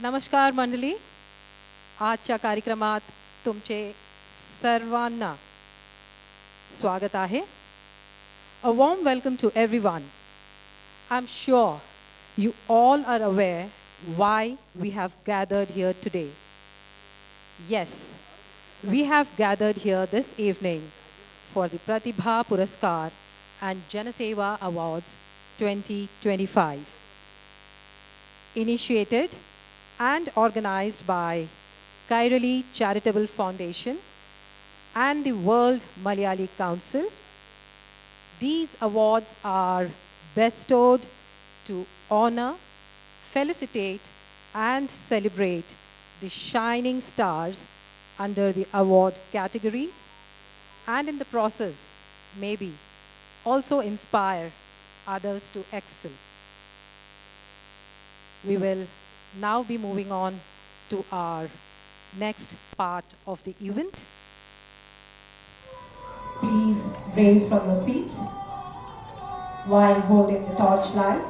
नमस्कार मंडळी, आजच्या कार्यक्रमात तुमचे सर्वांना स्वागत आहे. A warm welcome to everyone. I'm sure you all are aware why we have gathered here today. Yes, we have gathered here this evening for the Pratibha Puraskar and Janaseva Awards 2025. Initiated and organized by Kairali Charitable Foundation and the World Malayali Council. These awards are bestowed to honor, felicitate, and celebrate the shining stars under the award categories, and in the process, maybe also inspire others to excel. We will now be moving on to our next part of the event. Please raise from your seats while holding the torchlight.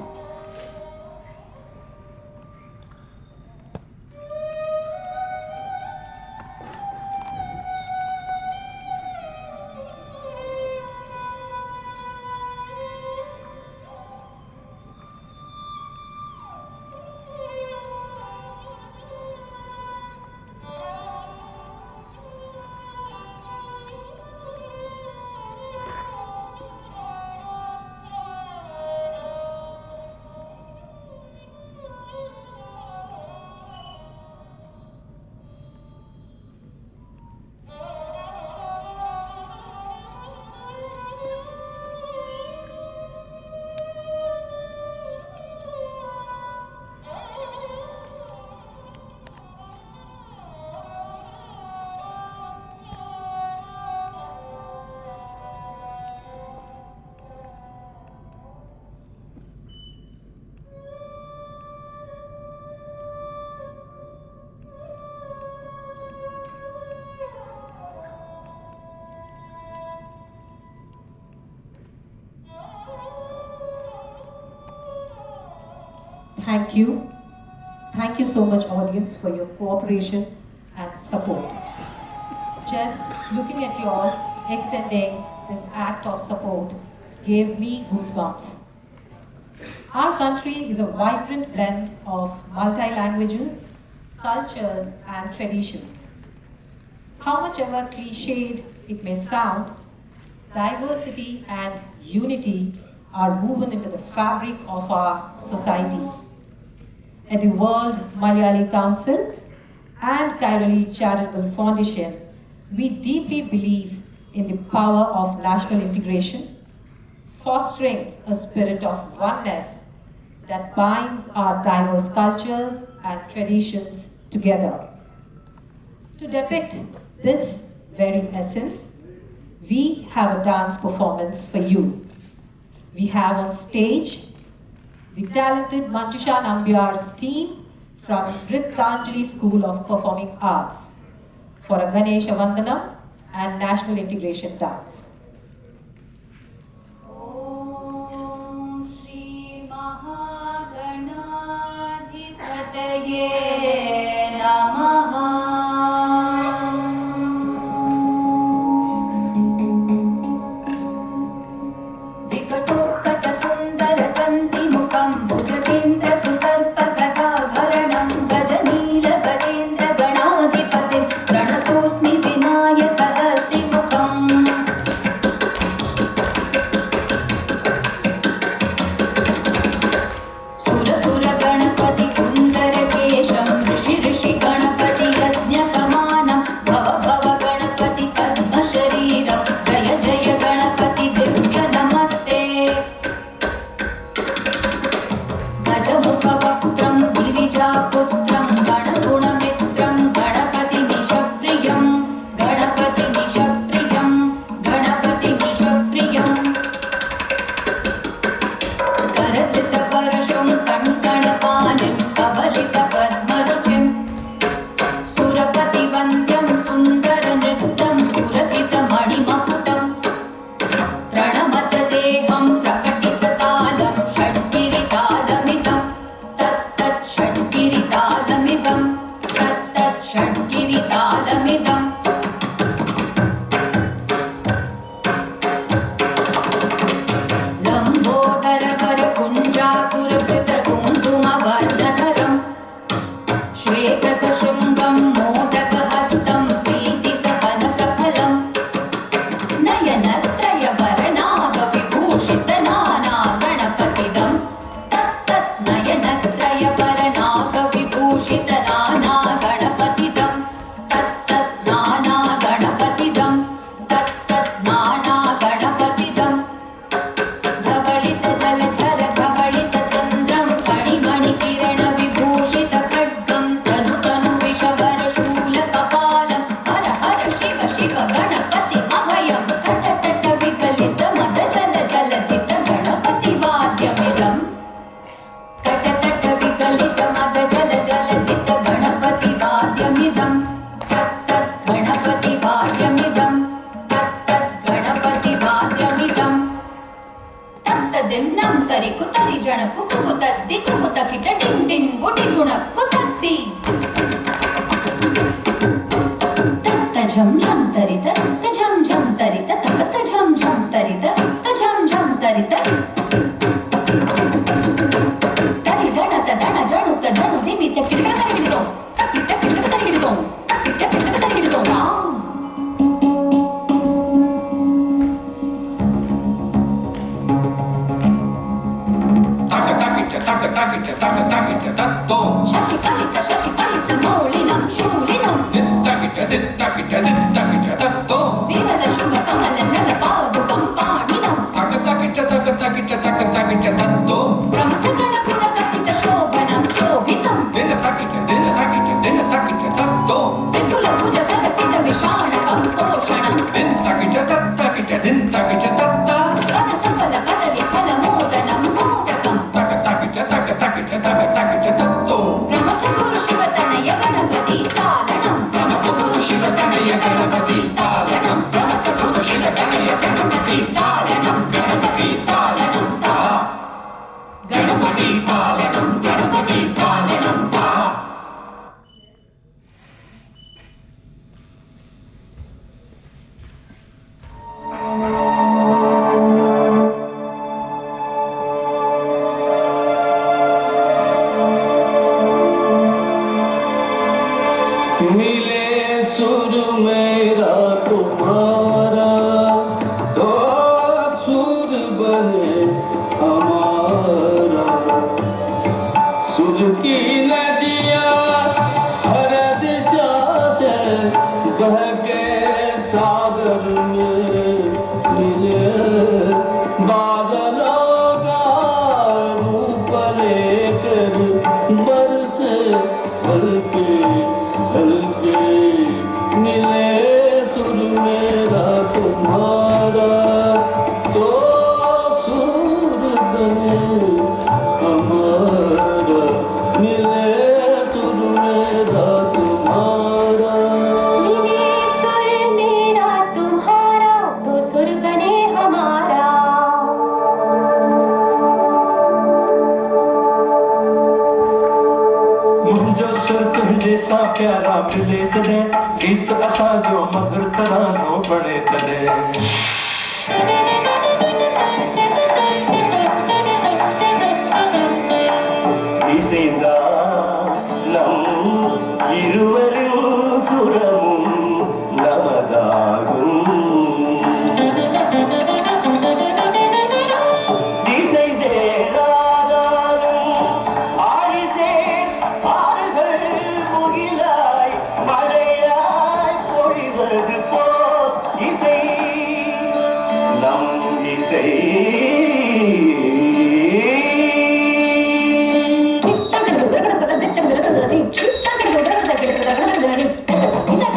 Thank you. Thank you so much, audience, for your cooperation and support. Just looking at you all extending this act of support gave me goosebumps. Our country is a vibrant blend of multi-languages, cultures, and traditions. How much ever cliched it may sound, diversity and unity are woven into the fabric of our society. At the World Malayali Council and Kairali Charitable Foundation, we deeply believe in the power of national integration, fostering a spirit of oneness that binds our diverse cultures and traditions together. To depict this very essence, we have a dance performance for you. We have on stage the talented Manjusha Nambiar's team from Ritanjali School of Performing Arts for a Ganesha Vandanam and National Integration Dance. Om Shri Mahaganadhipataye Namaha. Gणपति सुंदर Qeshm तालमिदं तत्तत् षड्गिरितालमिदम् लम्बोदरवरकुञ्जासुरकृतकुङ्कुमवर्णधरम् श्वेतसशृङ्गं मोदकहस्तं प्रीतिसपनसफलम् नयनत्रयवरनागविभूषितनानागणपतिदं तत्तत् नयनत्रयवरनागविभूषितनानागणपतिदं तत्तत् नानागणपतिदं तत्तत् नानागणपतिदं धवलितजलधर धवलितचन्द्रं फणिमणिकिरणविभूषितखड्गं तनु तनु विषवरशूलकपालं हर हर शिव शिव गणपतिमभयं तटतट विकलितमदजलजलधित गणपतिवाद्यमिदं तटतट विकलितमदजलजलधित गणपतिवाद्यमिदं तत्तत् गणपतिवाद्यमिदं तत्तत् गणपतिवाद्यमिदं तत्तदिन्नं तरिकुतरि जणकुकुतद्दि कुकुतकिट डिं डिं गुटि गुणकुतद्दि तत्तझं झं तरित तझं झं तरित तकतझं झं तरित तझं झं तरित तरि गणत दण जणुत जणु दिमित किटकतरिगिडो तकिट किटकतरिगिडो तकिट किटकतरिगिडो शशिकलित मौलिनं शूलिनं विमल शुभ कमल जलपादुकं पाणिनं प्रमथगणगुणकथित शोभनं शोभितं मृदुलभुज सरसिज विषाणकं पोषणं पदसफल कदलि फलमोदनं मोदकं प्रमथगुरु शिवतनय गणपति तालनं प्रमथगुरु शिवतनय गणपति तालनं प्रमथगुरु शिवतनय गणपति तालनं गणपति तालनं ता गणपति तालनं गणपति तालनं ता मिले सुर मेरा तुम्हारा तो सुर बने हमारा सुर की नदियाँ हर दिशा से बह के सागर में मिले बादलों का रूप लेकर बरसे हल्के हल्के मिले सुर मेरा तुम्हारा तो सुर बने हमारा मिले सुर मेरा तुम्हारा मिले सुर मेरा तुम्हारा तो सुर बने हमारा मुंहिंजो सुर तुंहिंजे सां प्यारा मिले तॾहिं गीत असांजो मधुर तरानो बणे तॾहिं ഇരുവരും സുരവും നവതാകും Thank you.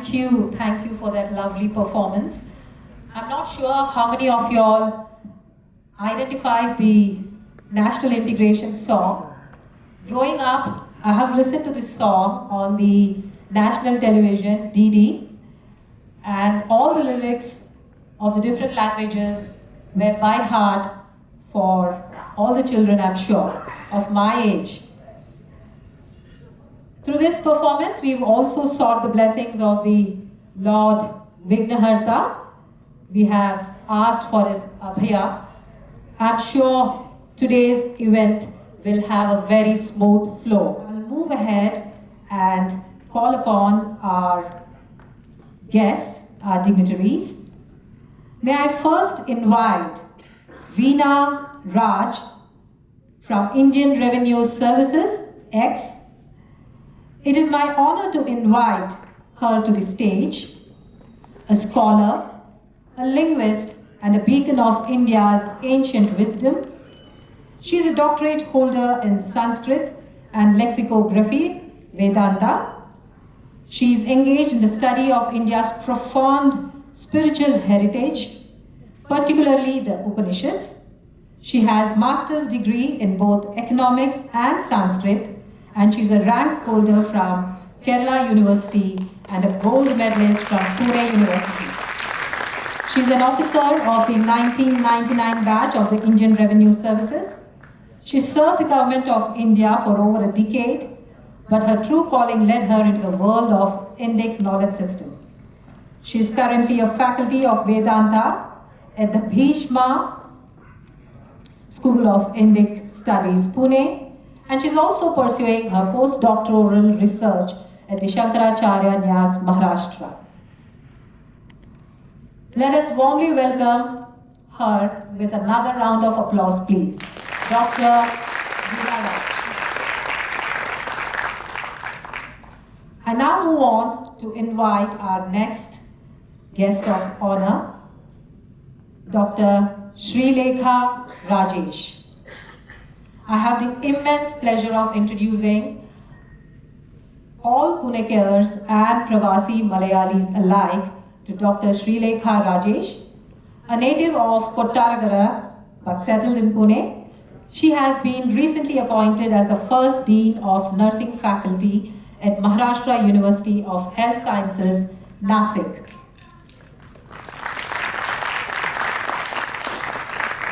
Thank you for that lovely performance. I'm not sure how many of y'all identifies the national integration song. Growing up, I have listened to this song on the national television, DD, and all the lyrics of the different languages were by heart for all the children, I'm sure, of my age. Through this performance, we've also sought the blessings of the Lord Vignaharta. We have asked for his Abhaya. I'm sure today's event will have a very smooth flow. I'll move ahead and call upon our guests, our dignitaries. May I first invite Veena Raj from Indian Revenue Services, X. It is my honor to invite her to the stage, a scholar, a linguist, and a beacon of India's ancient wisdom. She is a doctorate holder in Sanskrit and lexicography, Vedanta. She is engaged in the study of India's profound spiritual heritage, particularly the Upanishads. She has master's degree in both economics and Sanskrit, and she's a rank holder from Kerala University and a gold medalist from Pune University. She's an officer of the 1999 batch of the Indian Revenue Services. She served the government of India for over a decade, but her true calling led her into the world of Indic knowledge system. She is currently a faculty of Vedanta at the Bhishma School of Indic Studies, Pune, and she's also pursuing her postdoctoral research at the Shankaracharya Nyas, Maharashtra. Let us warmly welcome her with another round of applause, please. Dr. Veena Raj. I now move on to invite our next guest of honor, Dr. Srilekha Rajesh. I have the immense pleasure of introducing all Punekers and Pravasi Malayalis alike to Dr. Srilekha Rajesh, a native of Kottaragaras but settled in Pune. She has been recently appointed as the first Dean of Nursing Faculty at Maharashtra University of Health Sciences, Nasik.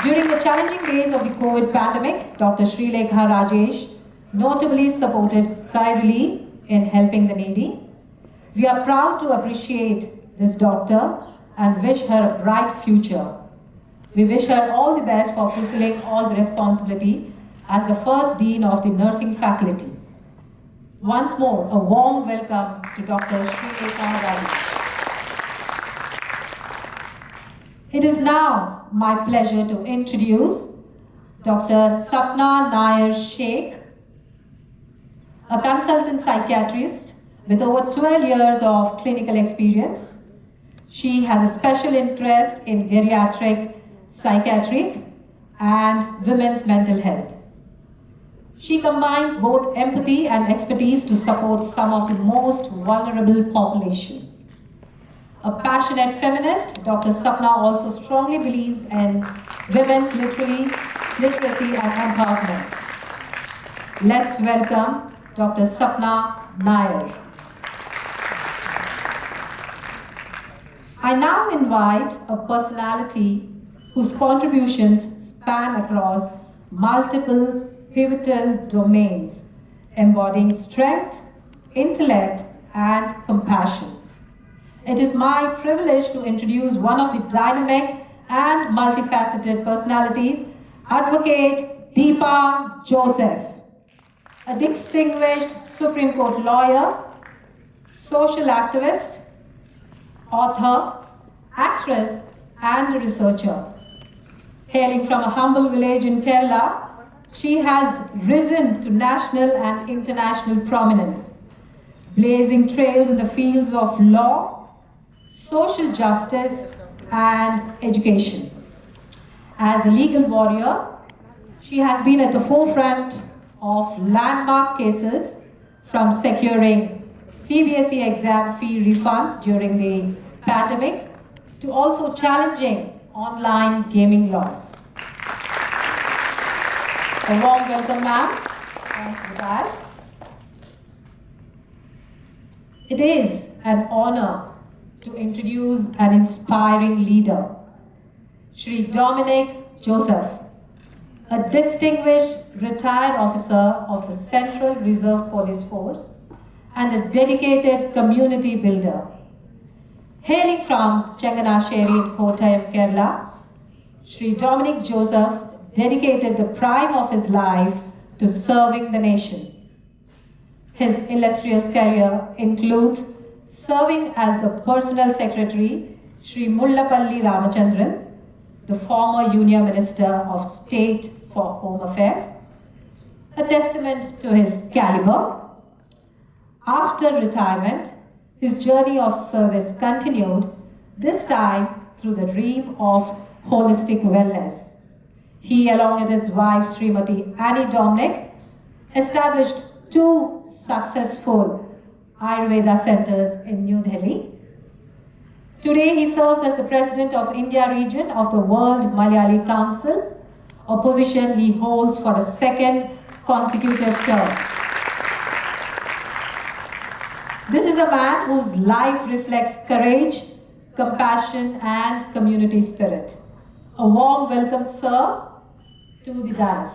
During the challenging days of the COVID pandemic, Dr. Srilekha Rajesh notably supported Relief in helping the needy. We are proud to appreciate this doctor and wish her a bright future. We wish her all the best for fulfilling all the responsibility as the first Dean of the Nursing Faculty. Once more, a warm welcome to Dr. Srilekha Rajesh. It is now my pleasure to introduce Dr. Sapna Nair Sheikh, a consultant psychiatrist with over 12 years of clinical experience. She has a special interest in geriatric, psychiatric, and women's mental health. She combines both empathy and expertise to support some of the most vulnerable population. A passionate feminist, Dr. Sapna also strongly believes in women's literacy and empowerment. Let's welcome Dr. Sapna Nair. I now invite a personality whose contributions span across multiple pivotal domains, embodying strength, intellect, and compassion. It is my privilege to introduce one of the dynamic and multifaceted personalities, Advocate Deepa Joseph, a distinguished Supreme Court lawyer, social activist, author, actress, and researcher. Hailing from a humble village in Kerala, she has risen to national and international prominence, blazing trails in the fields of law, social justice, and education. As a legal warrior, she has been at the forefront of landmark cases from securing CBSE exam fee refunds during the pandemic, to also challenging online gaming laws. A warm welcome, ma'am. Thanks for that. It is an honor to introduce an inspiring leader, Shri Dominic Joseph, a distinguished retired officer of the Central Reserve Police Force and a dedicated community builder. Hailing from Changanasheri in Kottayam, Kerala, Shri Dominic Joseph dedicated the prime of his life to serving the nation. His illustrious career includes serving as the personal secretary, Shri Mullapalli Ramachandran, the former Union Minister of State for Home Affairs, a testament to his caliber. After retirement, his journey of service continued, this time through the realm of holistic wellness. He, along with his wife, Srimati Annie Dominic, established 2 successful Ayurveda centers in New Delhi. Today, he serves as the President of India region of the World Malayali Council, a position he holds for a 2nd consecutive term. This is a man whose life reflects courage, compassion, and community spirit. A warm welcome, sir, to the dais.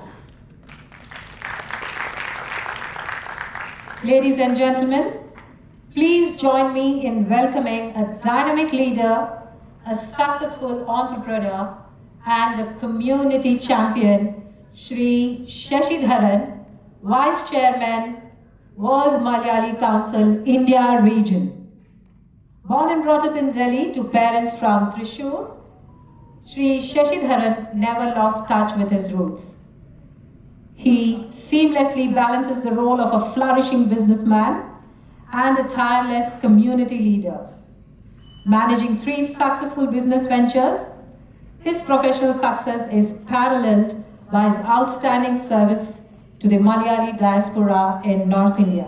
Ladies and gentlemen, please join me in welcoming a dynamic leader, a successful entrepreneur, and a community champion, Shri Shashidharan, Vice Chairman, World Malayali Council, India region. Born and brought up in Delhi to parents from Thrissur, Shri Shashidharan never lost touch with his roots. He seamlessly balances the role of a flourishing businessman and a tireless community leader. Managing 3 successful business ventures, his professional success is paralleled by his outstanding service to the Malayali diaspora in North India.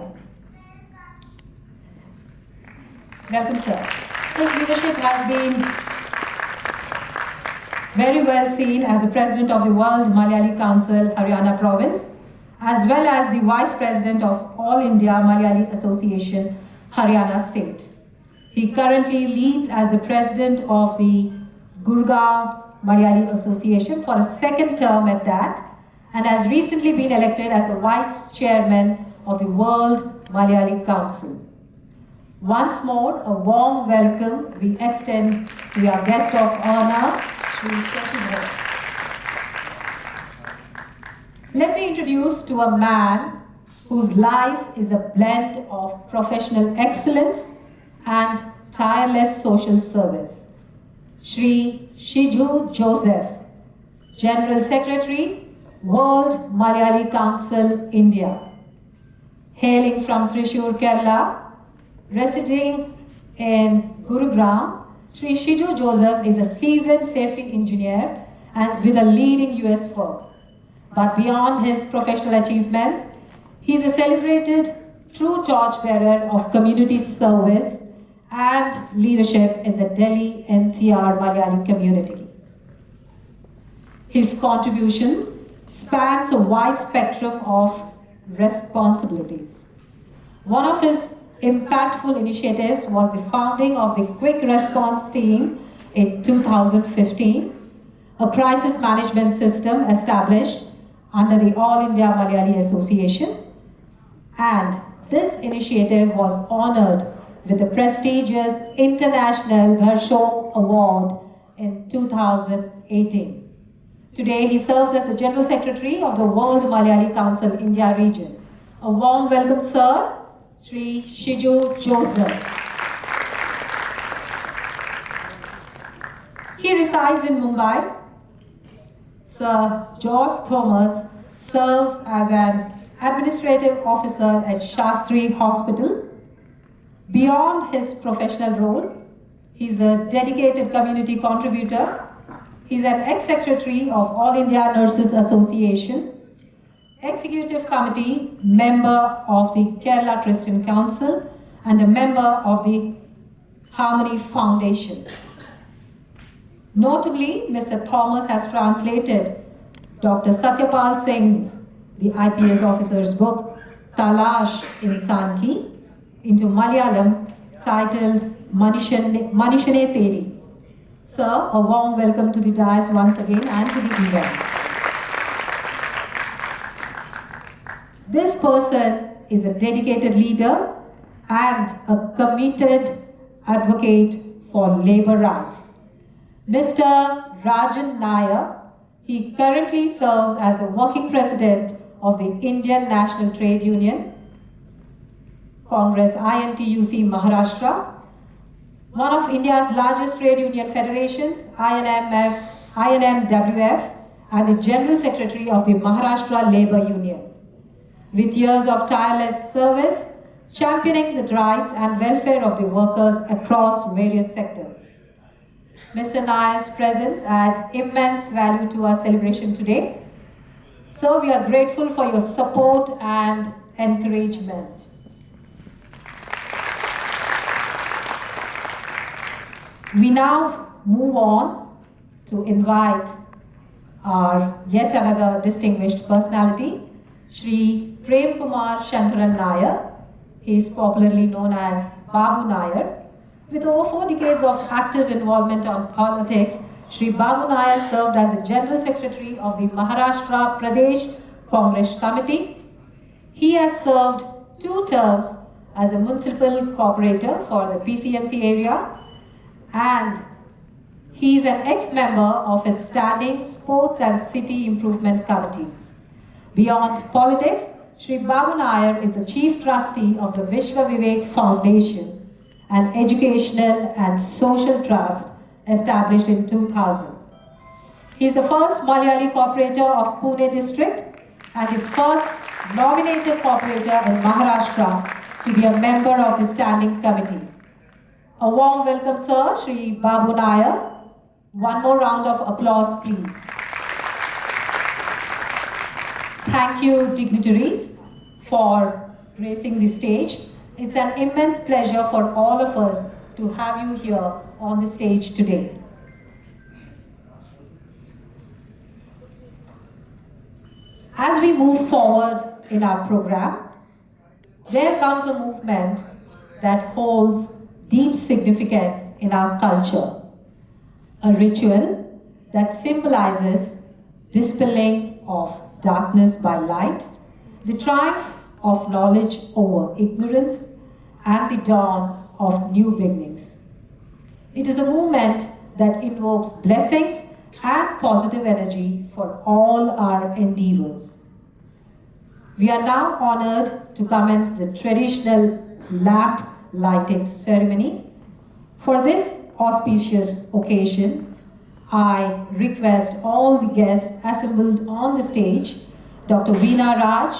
Welcome, sir. His leadership has been very well seen as the President of the World Malayali Council, Haryana Province, as well as the Vice President of All India Malayali Association, Haryana State. He currently leads as the President of the Gurgaon Malayali Association for a 2nd term at that, and has recently been elected as the Vice Chairman of the World Malayali Council. Once more, a warm welcome we extend to our guest of honor, Shri Shashidharan. Let me introduce to a man whose life is a blend of professional excellence and tireless social service. Shri Shiju Joseph, General Secretary, World Malayali Council, India. Hailing from Thrissur, Kerala, residing in Gurugram, Shri Shiju Joseph is a seasoned safety engineer and with a leading US firm. But beyond his professional achievements, he is a celebrated true torchbearer of community service and leadership in the Delhi NCR Malayali community. His contribution spans a wide spectrum of responsibilities. One of his impactful initiatives was the founding of the Quick Response Team in 2015, a crisis management system established under the All India Malayali Association, and this initiative was honored with the prestigious International Gharsho Award in 2018. Today, he serves as the General Secretary of the World Malayali Council India region. A warm welcome, sir, Shri Shiju Joseph. He resides in Mumbai. Sir George Thomas serves as an administrative officer at Shastri Hospital. Beyond his professional role, he's a dedicated community contributor. He's an ex-secretary of All India Nurses Association, executive committee member of the Kerala Christian Council, and a member of the Harmony Foundation. Notably, Mr. Thomas has translated Dr. Satyapal Singh's, the IPS officer's book, Talash Insan Ki, into Malayalam, titled Manishane Tedi. Sir, a warm welcome to the dais once again and to the event. This person is a dedicated leader and a committed advocate for labor rights. Mr. Rajan Nair, he currently serves as the working president of the Indian National Trade Union, Congress INTUC Maharashtra, one of India's largest trade union federations, INMWF, and the General Secretary of the Maharashtra Labour Union. With years of tireless service, championing the rights and welfare of the workers across various sectors. Mr. Nair's presence adds immense value to our celebration today. So we are grateful for your support and encouragement. We now move on to invite our yet another distinguished personality, Shri Prem Kumar Shankaran Nair. He is popularly known as Babu Nair. With over 4 decades of active involvement on politics, Shri Babu Nair served as the General Secretary of the Maharashtra Pradesh Congress Committee. He has served 2 terms as a municipal corporator for the PCMC area, and he is an ex-member of its standing sports and city improvement committees. Beyond politics, Shri Babu Nair is the Chief Trustee of the Vishwa Vivek Foundation, an educational and social trust established in 2000. He is the first Malayali corporator of Pune district and the first nominated corporator in Maharashtra to be a member of the standing committee. A warm welcome, sir, Shri Babu Nair. One more round of applause, please. Thank you, dignitaries, for gracing the stage. It's an immense pleasure for all of us to have you here on the stage today. As we move forward in our program, there comes a movement that holds deep significance in our culture. A ritual that symbolizes dispelling of darkness by light, the triumph of knowledge over ignorance, and the dawn of new beginnings. It is a movement that invokes blessings and positive energy for all our endeavors. We are now honored to commence the traditional lamp lighting ceremony. For this auspicious occasion, I request all the guests assembled on the stage, Dr. Veena Raj,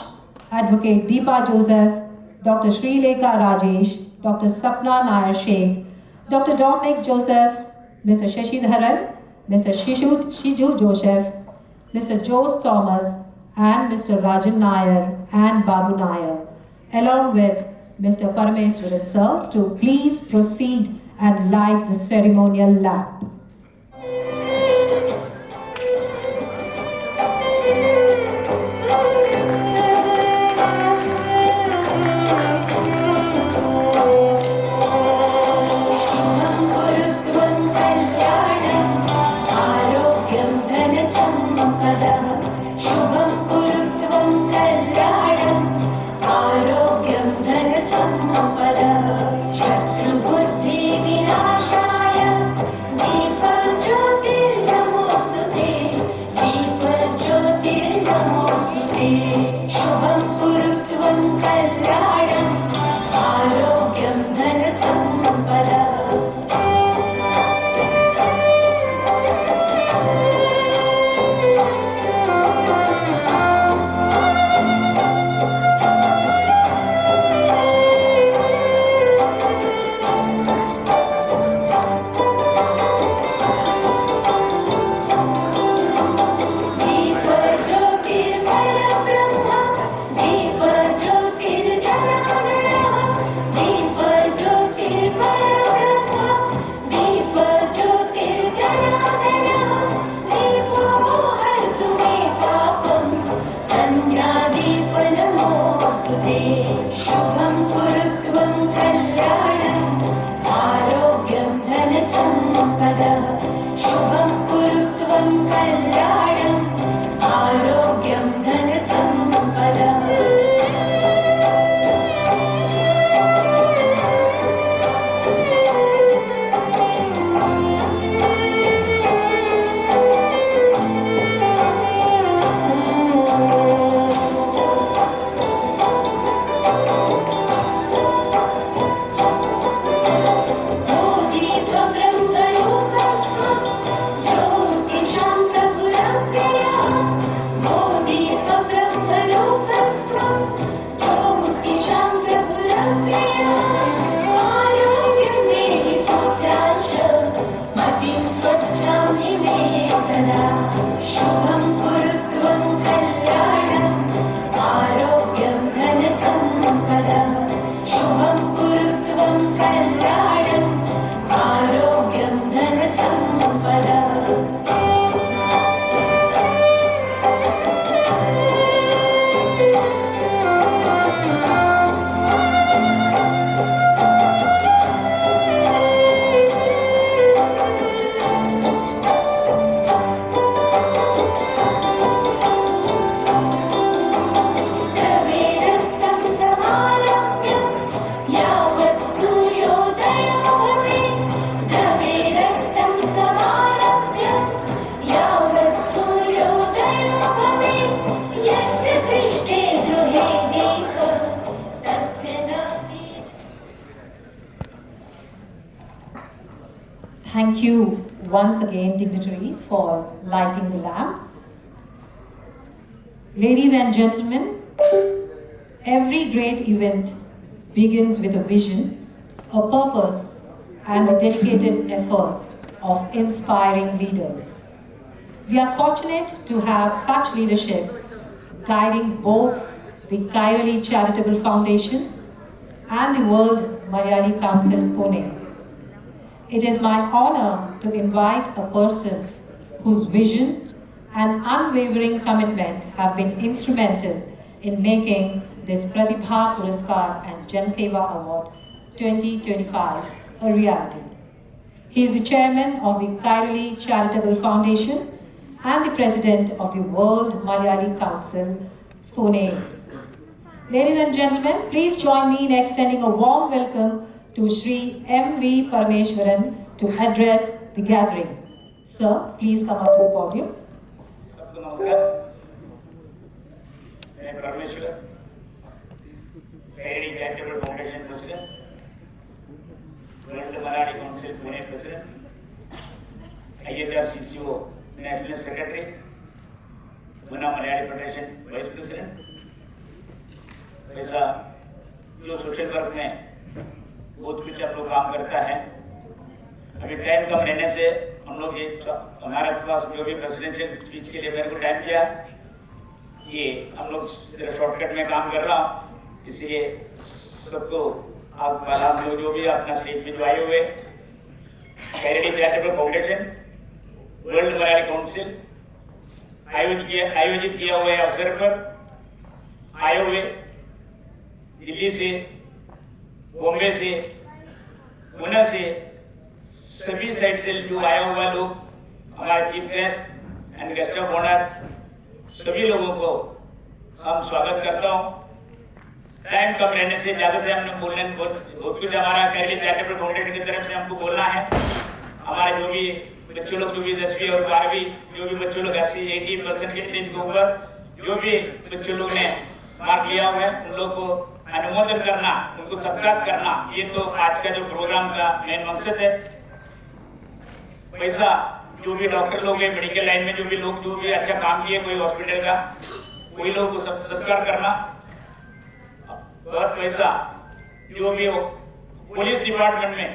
Advocate Deepa Joseph, Dr. Srilekha Rajesh, Dr. Sapna Nair Sheikh, Dr. Dominic Joseph, Mr. Shashidharan, Mr. Shiju Joseph, Mr. Jose Thomas, and Mr. Rajan Nair and Babu Nair, along with Mr. Parameswaran sir, to please proceed and light the ceremonial lamp. Thank you once again, dignitaries, for lighting the lamp. Ladies and gentlemen, every great event begins with a vision, a purpose, and the dedicated efforts of inspiring leaders. We are fortunate to have such leadership guiding both the Kairali Charitable Foundation and the World Malayali Council, Pune. It is my honor to invite a person whose vision and unwavering commitment have been instrumental in making this Pratibha Puraskar and Janaseva Award 2025 a reality. He is the chairman of the Kairali Charitable Foundation and the president of the World Malayali Council, Pune. Ladies and gentlemen, please join me in extending a warm welcome to Shri M.V. Parameshwaran to address the gathering. Sir, please come up to the podium. सबको नमस्कार। मैं Parameshwar, Kairali charitable foundation president, world Malayali council Pune president, IHRCCO national secretary, Munna Malayali federation vice president. ऐसा जो social work में बहुत कुछ हम लोग काम करता है। अभी टाइम कम रहने से हम लोग हमारे पास जो भी प्रेसिडेंशियल स्पीच के लिए मेरे को टाइम दिया, ये हम लोग शॉर्टकट में काम कर रहा हूँ, इसलिए सबको आप जो भी अपना स्टेज पे जो आए हुए, Kairali charitable foundation, world Malayali council आयोजित किया हुए अवसर पर आए हुए दिल्ली से, बॉम्बे से, पुणे से, सभी साइड से जो आया हुआ लोग, हमारे chief guest and guest of honour, सभी लोगों को हम स्वागत करता हूँ। टाइम कम रहने से ज्यादा से हमने बोलने बहुत कुछ हमारा कैरली चैरिटेबल फाउंडेशन की तरफ से हमको बोलना है। हमारे जो भी बच्चों लोग जो भी 10वीं और 12वीं जो भी बच्चों लोग 80% के एज के ऊपर जो भी बच्चों लोग ने मार्क लिया हुआ है, उन लोग को अनुमोदन करना, उनको सत्कार करना, ये तो आज का जो प्रोग्राम का मेन मकसद है। वैसा जो भी डॉक्टर लोग हैं, मेडिकल लाइन में जो भी लोग जो भी अच्छा काम किए, कोई हॉस्पिटल का, कोई लोग को सत्कार करना। और वैसा जो भी पुलिस डिपार्टमेंट में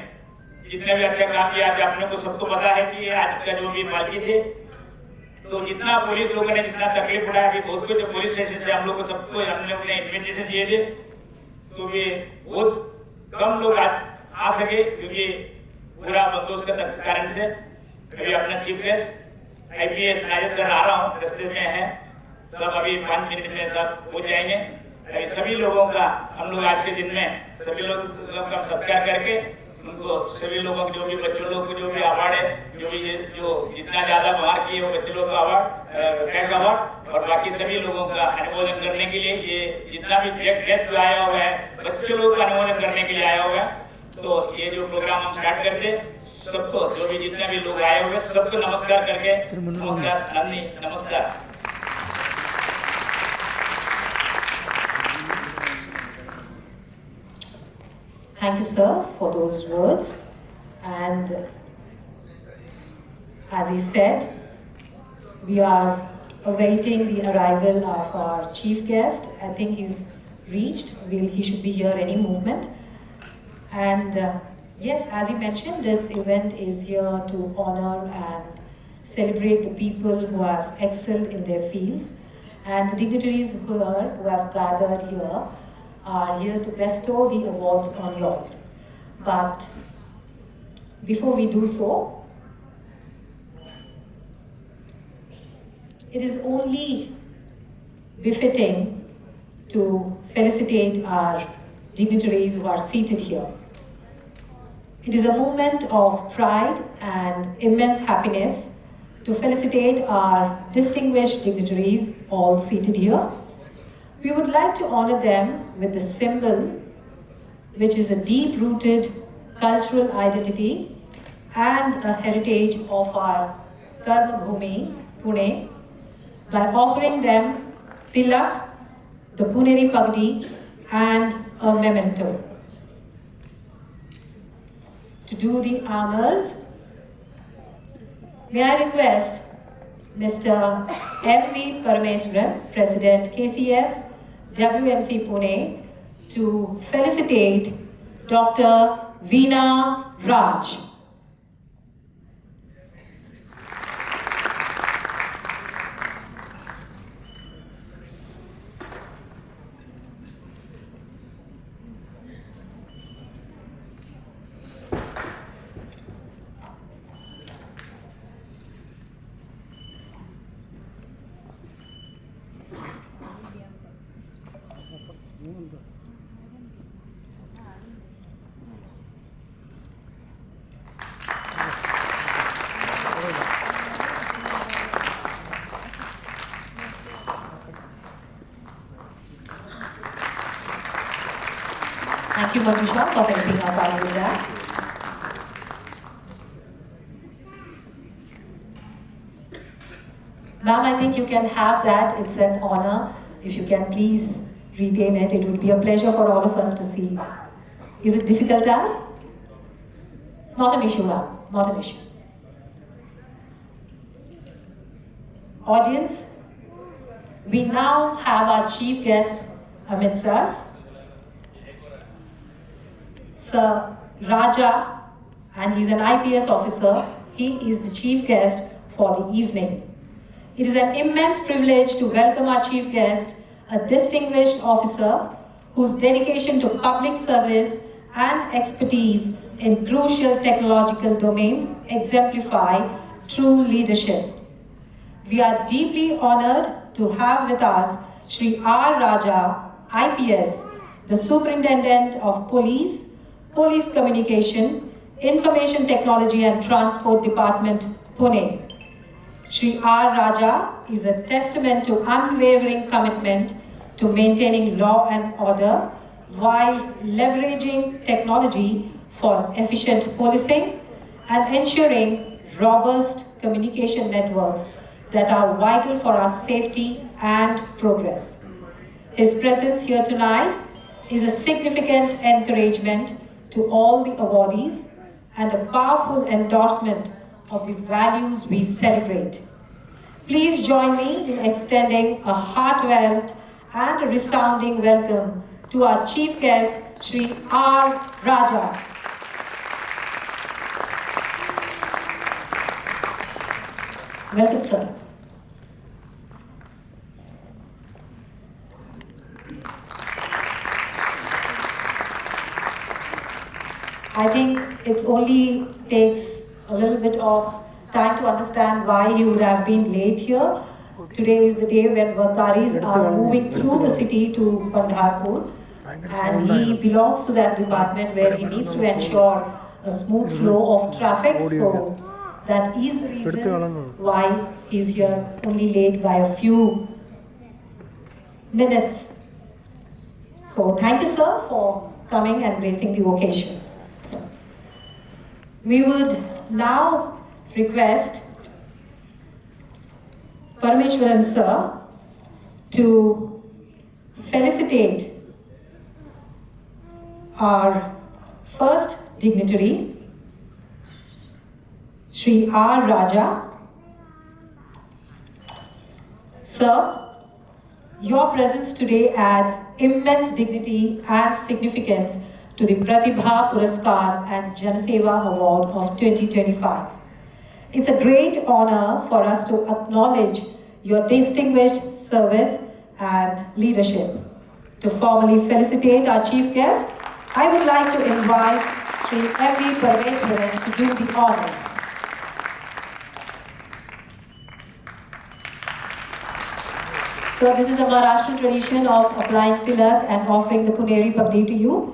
जितने भी अच्छा काम किया, आपने को सबको पता है कि आज का जो भी पालकी थे, तो जितना पुलिस लोगों ने जितना तकलीफ उठाया, अभी बहुत कुछ पुलिस स्टेशन से हम लोग को सबको हम लोग ने इन्विटेशन दिए थे, तो भी बहुत कम लोग आ सके क्योंकि पूरा बंदोबस्त के कारण से। अभी अपना chief guest IPS Rajesh sir आ रहा हूँ, रास्ते में है, सब अभी 5 मिनट में सब हो जाएंगे। अभी सभी लोगों का हम लोग आज के दिन में सभी लोगों का सत्कार करके उनको सभी लोगों को जो भी बच्चों लोग को जो भी अवार्ड है, जो भी जो जितना ज्यादा मार्क किए वो बच्चों लोग का अवार्ड, कैश अवार्ड, और बाकी सभी लोगों का अनुमोदन करने के लिए ये जितना भी गेस्ट आया हुआ है, बच्चों लोग का अनुमोदन करने के लिए आया हुआ है। तो ये जो प्रोग्राम हम स्टार्ट करते, सबको जो भी जितने भी लोग आए हुए सबको नमस्कार करके, नमस्कार, नंदी, नमस्कार। Thank you, sir, for those words. And as he said, we are awaiting the arrival of our chief guest. I think he's reached. He should be here any moment. And yes, as he mentioned, this event is here to honor and celebrate the people who have excelled in their fields. And the dignitaries who have gathered here are here to bestow the awards on you all. But before we do so, it is only befitting to felicitate our dignitaries who are seated here. It is a moment of pride and immense happiness to felicitate our distinguished dignitaries all seated here. We would like to honor them with the symbol, which is a deep-rooted cultural identity and a heritage of our Karma Bhumi, Pune, by offering them tilak, the Puneri Pagdi, and a memento. To do the honors, May I request Mr. M.V. Parameswaran, President KCF WMC Pune, to felicitate Dr. Veena Raj. Thank you, Madhusha, for helping us out with that. Ma'am, I think you can have that. It's an honor. If you can please retain it, it would be a pleasure for all of us to see. Is it difficult task? Not an issue, ma'am. Not an issue. Audience, we now have our chief guest amidst us, Sir Raja, and he's an IPS officer. He is the chief guest for the evening. It is an immense privilege to welcome our chief guest, a distinguished officer whose dedication to public service and expertise in crucial technological domains exemplify true leadership. We are deeply honored to have with us Shri R. Raja, IPS, the Superintendent of Police, Police Communication, Information Technology and Transport Department, Pune. Shri R. Raja is a testament to unwavering commitment to maintaining law and order while leveraging technology for efficient policing and ensuring robust communication networks that are vital for our safety and progress. His presence here tonight is a significant encouragement to all the awardees and a powerful endorsement of the values we celebrate. Please join me in extending a heartfelt and a resounding welcome to our chief guest, Shri R. Raja. Welcome, sir. I think it only takes a little bit of time to understand why he would have been late here. Today is the day when Vakaris are moving through the city to Pandharpur, and he belongs to that department where he needs to ensure a smooth flow of traffic. So that is the reason why he's here only late by a few minutes. So thank you, sir, for coming and gracing the occasion. We would now request Parameswaran sir to felicitate our first dignitary, Shri R. Raja. Sir, your presence today adds immense dignity and significance to the Pratibha Puraskar Janaseva Award of 2025. It's a great honor for us to acknowledge your distinguished service and leadership. To formally felicitate our chief guest, I would like to invite Shri M.V. Parameswaran to do the honors. So this is a Maharashtrian tradition of applying tilak and offering the Puneri Pagdi to you.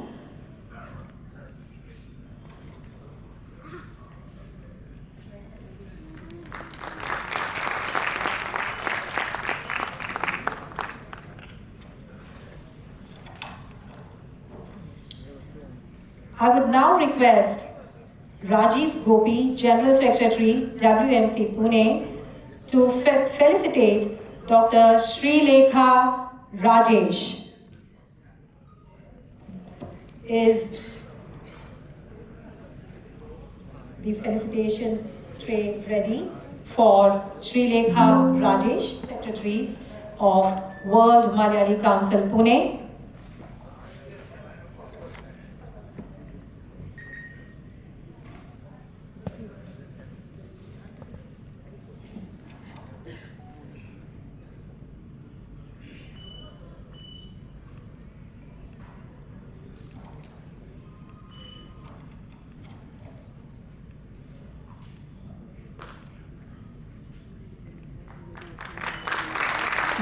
I would now request Rajiv Gopi, General Secretary, WMC Pune, to felicitate Dr. Sri Lekha Rajesh. Is the felicitation tray ready? for Sri Lekha Rajesh, Secretary of World Malayali Council, Pune.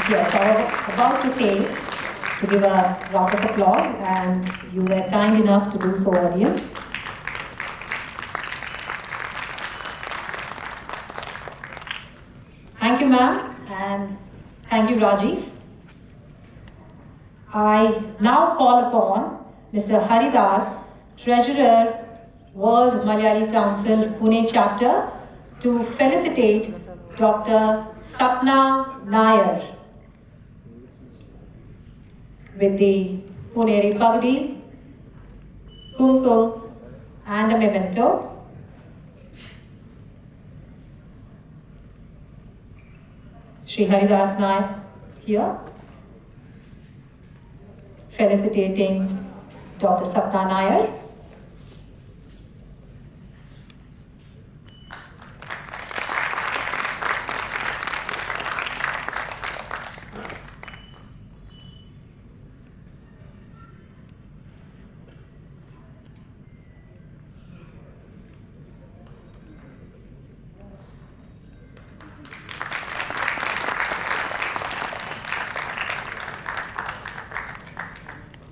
Yes, I was about to say, to give a round of applause, and you were kind enough to do so, audience. Thank you, ma'am, and thank you, Rajiv. I now call upon Mr. Haridas, Treasurer, World Malayali Council, Pune Chapter, to felicitate Dr. Sapna Nair with the Puneri Pagdi, Kumkum, and a memento. Shri Haridas Nair here, felicitating Dr. Sapna Nair.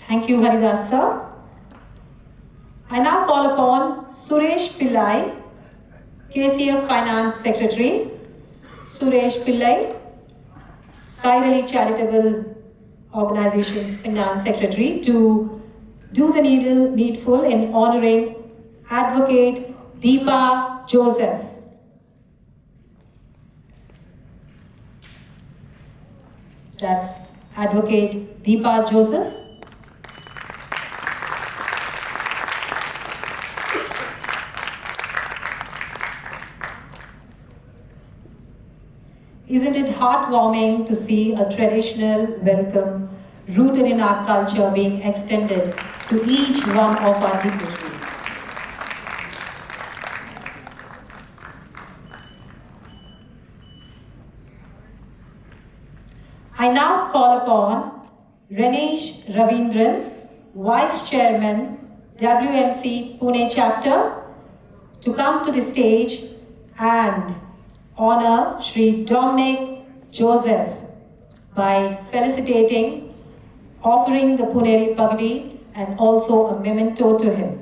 Thank you, Haridas sir. I now call upon Suresh Pillai, KCF Finance Secretary. Suresh Pillai, Kairali Charitable Organizations Finance Secretary, to do the needful in honoring Advocate Deepa Joseph. That's Advocate Deepa Joseph. Isn't it heartwarming to see a traditional welcome rooted in our culture being extended to each one of our dignitaries? I now call upon Ranesh Ravindran, Vice Chairman, WMC Pune Chapter, to come to the stage and honor Shri Dominic Joseph by felicitating, offering the Puneri Pagdi, and also a memento to him.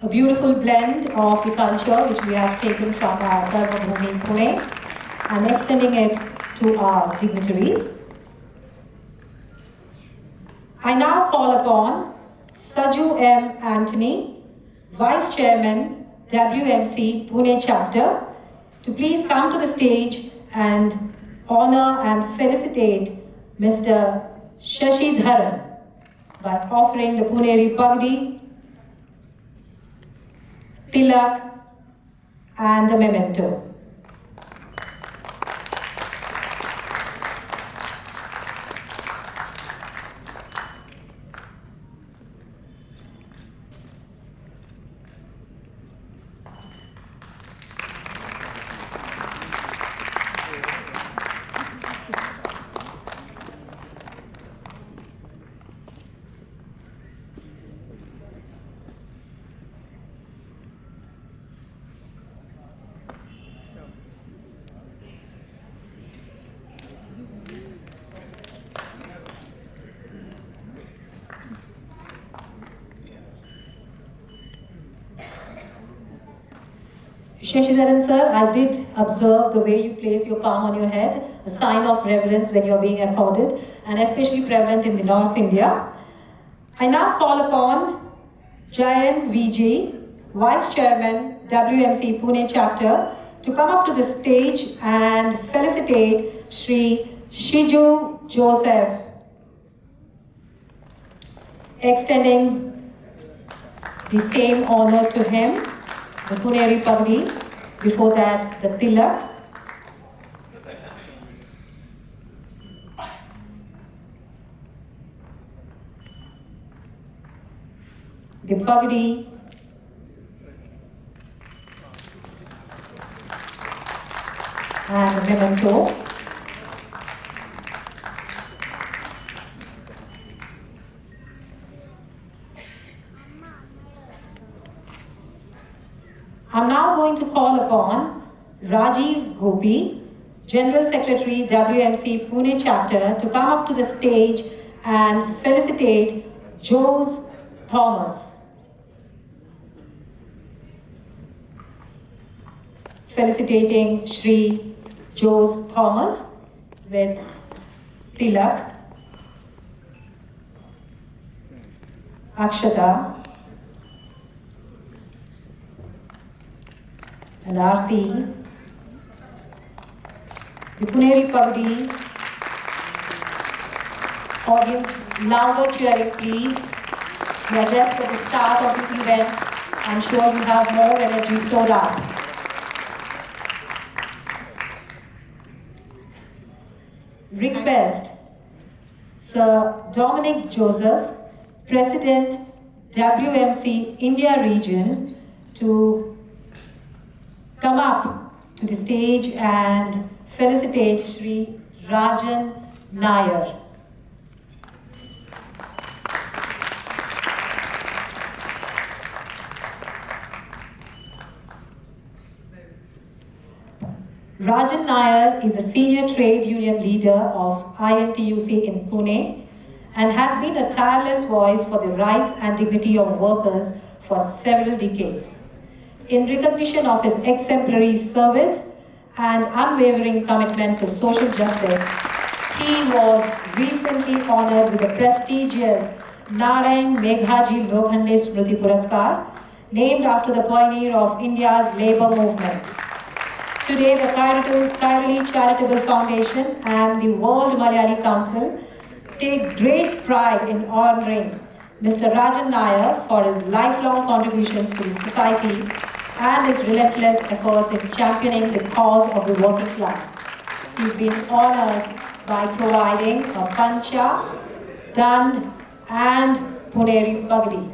A beautiful blend of the culture which we have taken from our Dharma Bhumi Pune and extending it to our dignitaries. I now call upon Saju M. Anthony, Vice Chairman, WMC Pune Chapter, to please come to the stage and honor and felicitate Mr. Shashidharan by offering the Puneri Pagdi, Tilak, and a memento. Shashidharan sir, I did observe the way you place your palm on your head, a sign of reverence when you're being accorded, and especially prevalent in the North India. I now call upon Jayan Vijay, Vice Chairman, WMC Pune Chapter, to come up to the stage and felicitate Shri Shiju Joseph, extending the same honor to him, the Puneri Pagdi, before that the Tilak. The Pagdi and the memento. I'm now going to call upon Rajiv Gopi, General Secretary, WMC Pune Chapter, to come up to the stage and felicitate Jose Thomas. Felicitating Shri Jose Thomas with Tilak, Akshata, and Aarti. The Puneri Pagdi. Audience, louder cheering please. We are just at the start of the event. I'm sure you have more energy stored up. Request Sir Dominic Joseph, President, WMC India Region, to come up to the stage and felicitate Shri Rajan Nair. Rajan Nair is a senior trade union leader of INTUC in Pune and has been a tireless voice for the rights and dignity of workers for several decades. In recognition of his exemplary service and unwavering commitment to social justice, he was recently honored with the prestigious Narayan Meghaji Lokhande Smriti Puraskar, named after the pioneer of India's labour movement. Today, the Kairali Charitable Foundation and the World Malayali Council take great pride in honoring Mr. Rajan Nair for his lifelong contributions to the society and his relentless efforts in championing the cause of the working class. He's been honored by providing a Pancha, Dand and Puneri Pagdi.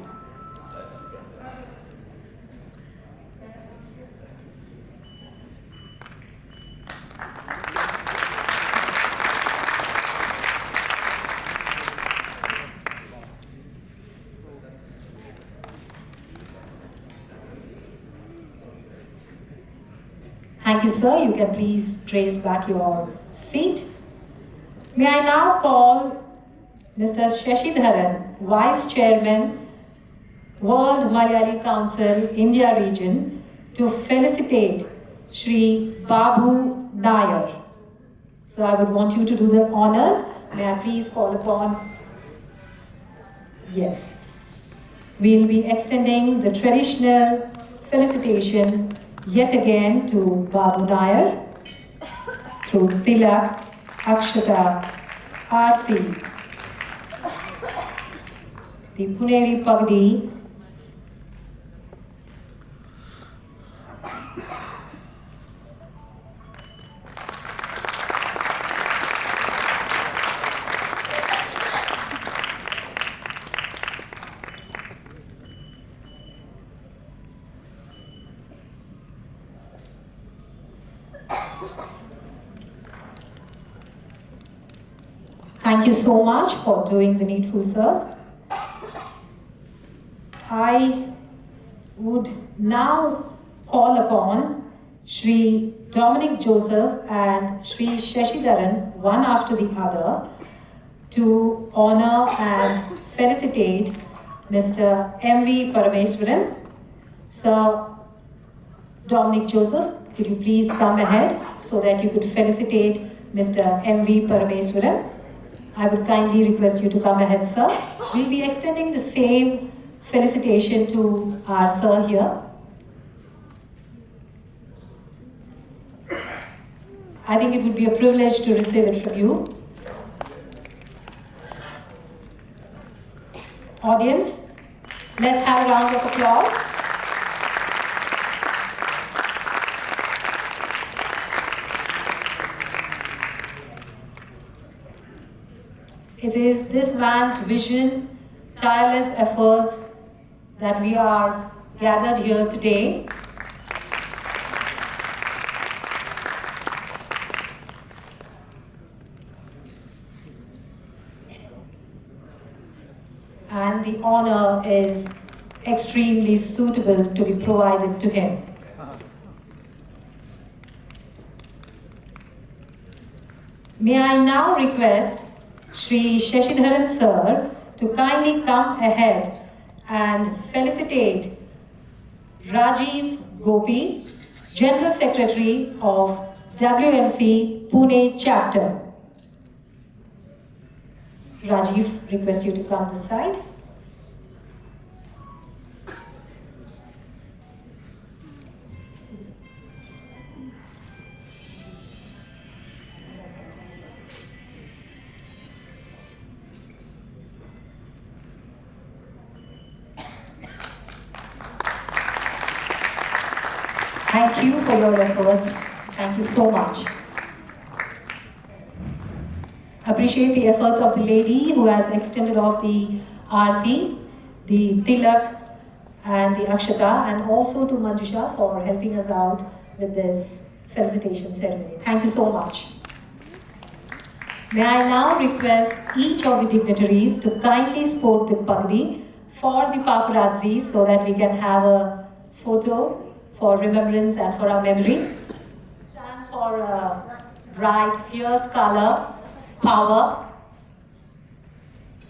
Thank you, sir. You can please trace back your seat. May I now call Mr. Shashidharan, Vice Chairman, World Malayali Council, India Region, to felicitate Shri Babu Nair. So I would want you to do the honors. May I please call upon? Yes. We'll be extending the traditional felicitation yet again to Babu Nair through Tilak, Akshata, Aarti, the Puneri Pagdi, Thank you so much for doing the needful, sirs. I would now call upon Shri Dominic Joseph and Shri Shashidharan, one after the other, to honor and felicitate Mr. M.V. Parameswaran. Sir Dominic Joseph, could you please come ahead so that you could felicitate Mr. M.V. Parameswaran? I would kindly request you to come ahead, sir. We'll be extending the same felicitation to our sir here. I think it would be a privilege to receive it from you. Audience, let's have a round of applause. It is this man's vision, tireless efforts that we are gathered here today. And the honor is extremely suitable to be provided to him. May I now request Shri Shashidharan Sir to kindly come ahead and felicitate Rajiv Gopi, General Secretary of WMC Pune Chapter. Rajiv, request you to come this side. Thank you for your efforts. Thank you so much. Appreciate the efforts of the lady who has extended off the Aarti, the Tilak and the Akshata, and also to Manjusha for helping us out with this felicitation ceremony. Thank you so much. May I now request each of the dignitaries to kindly sport the pagdi for the paparazzi so that we can have a photo for remembrance and for our memory. Stands for a bright, fierce color, power.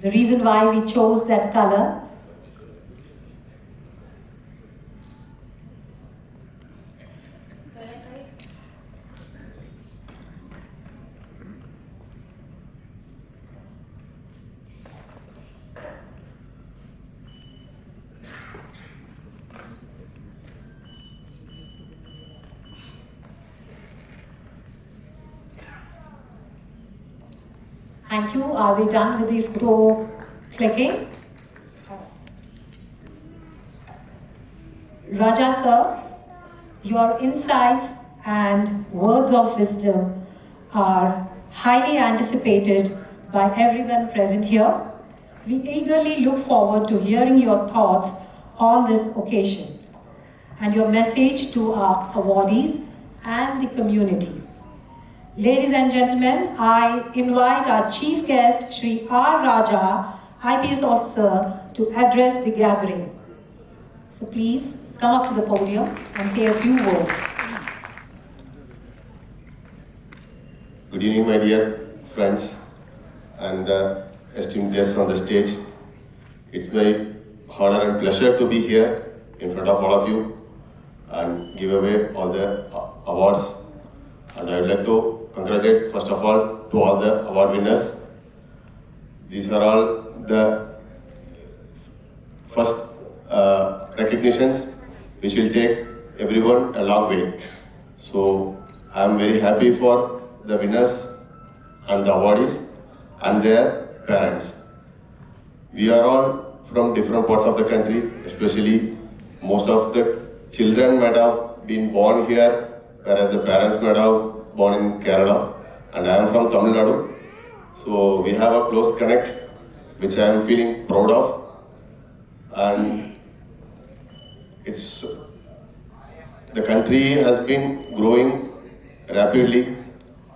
The reason why we chose that color. Thank you. Are they done with the photo clicking? Raja sir, your insights and words of wisdom are highly anticipated by everyone present here. We eagerly look forward to hearing your thoughts on this occasion and your message to our awardees and the community. Ladies and gentlemen, I invite our chief guest, Shri R. Raja, IPS officer, to address the gathering. So please come up to the podium and say a few words. Good evening, my dear friends and esteemed guests on the stage. It's my honor and pleasure to be here in front of all of you and give away all the awards. And I would like to congratulate, first of all, to all the award winners. These are all the first recognitions which will take everyone a long way. So I am very happy for the winners and the awardees and their parents. We are all from different parts of the country, especially most of the children might have been born here, whereas the parents might have born in Kerala, and I am from Tamil Nadu. So we have a close connect, which I am feeling proud of. And the country has been growing rapidly,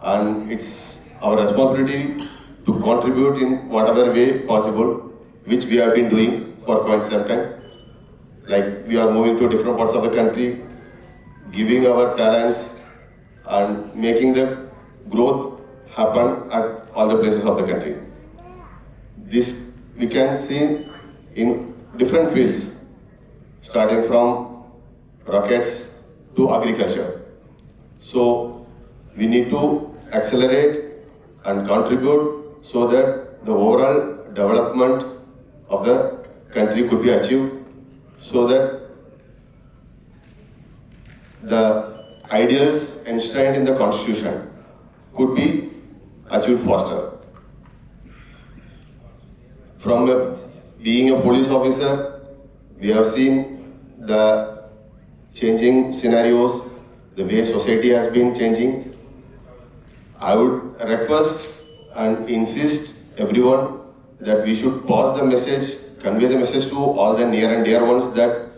and it's our responsibility to contribute in whatever way possible, which we have been doing for quite some time. Like we are moving to different parts of the country, giving our talents and making the growth happen at all the places of the country. This we can see in different fields, starting from rockets to agriculture. So we need to accelerate and contribute so that the overall development of the country could be achieved, so that the ideals enshrined in the Constitution could be achieved faster. From being a police officer, we have seen the changing scenarios, the way society has been changing. I would request and insist everyone that we should pass the message, convey the message to all the near and dear ones that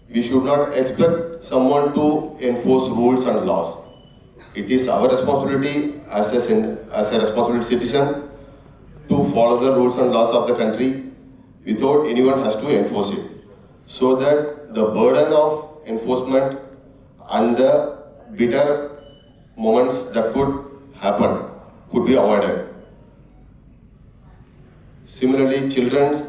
we should not expect someone to enforce rules and laws. It is our responsibility as a responsible citizen to follow the rules and laws of the country without anyone has to enforce it, so that the burden of enforcement and the bitter moments that could happen could be avoided. Similarly, children's,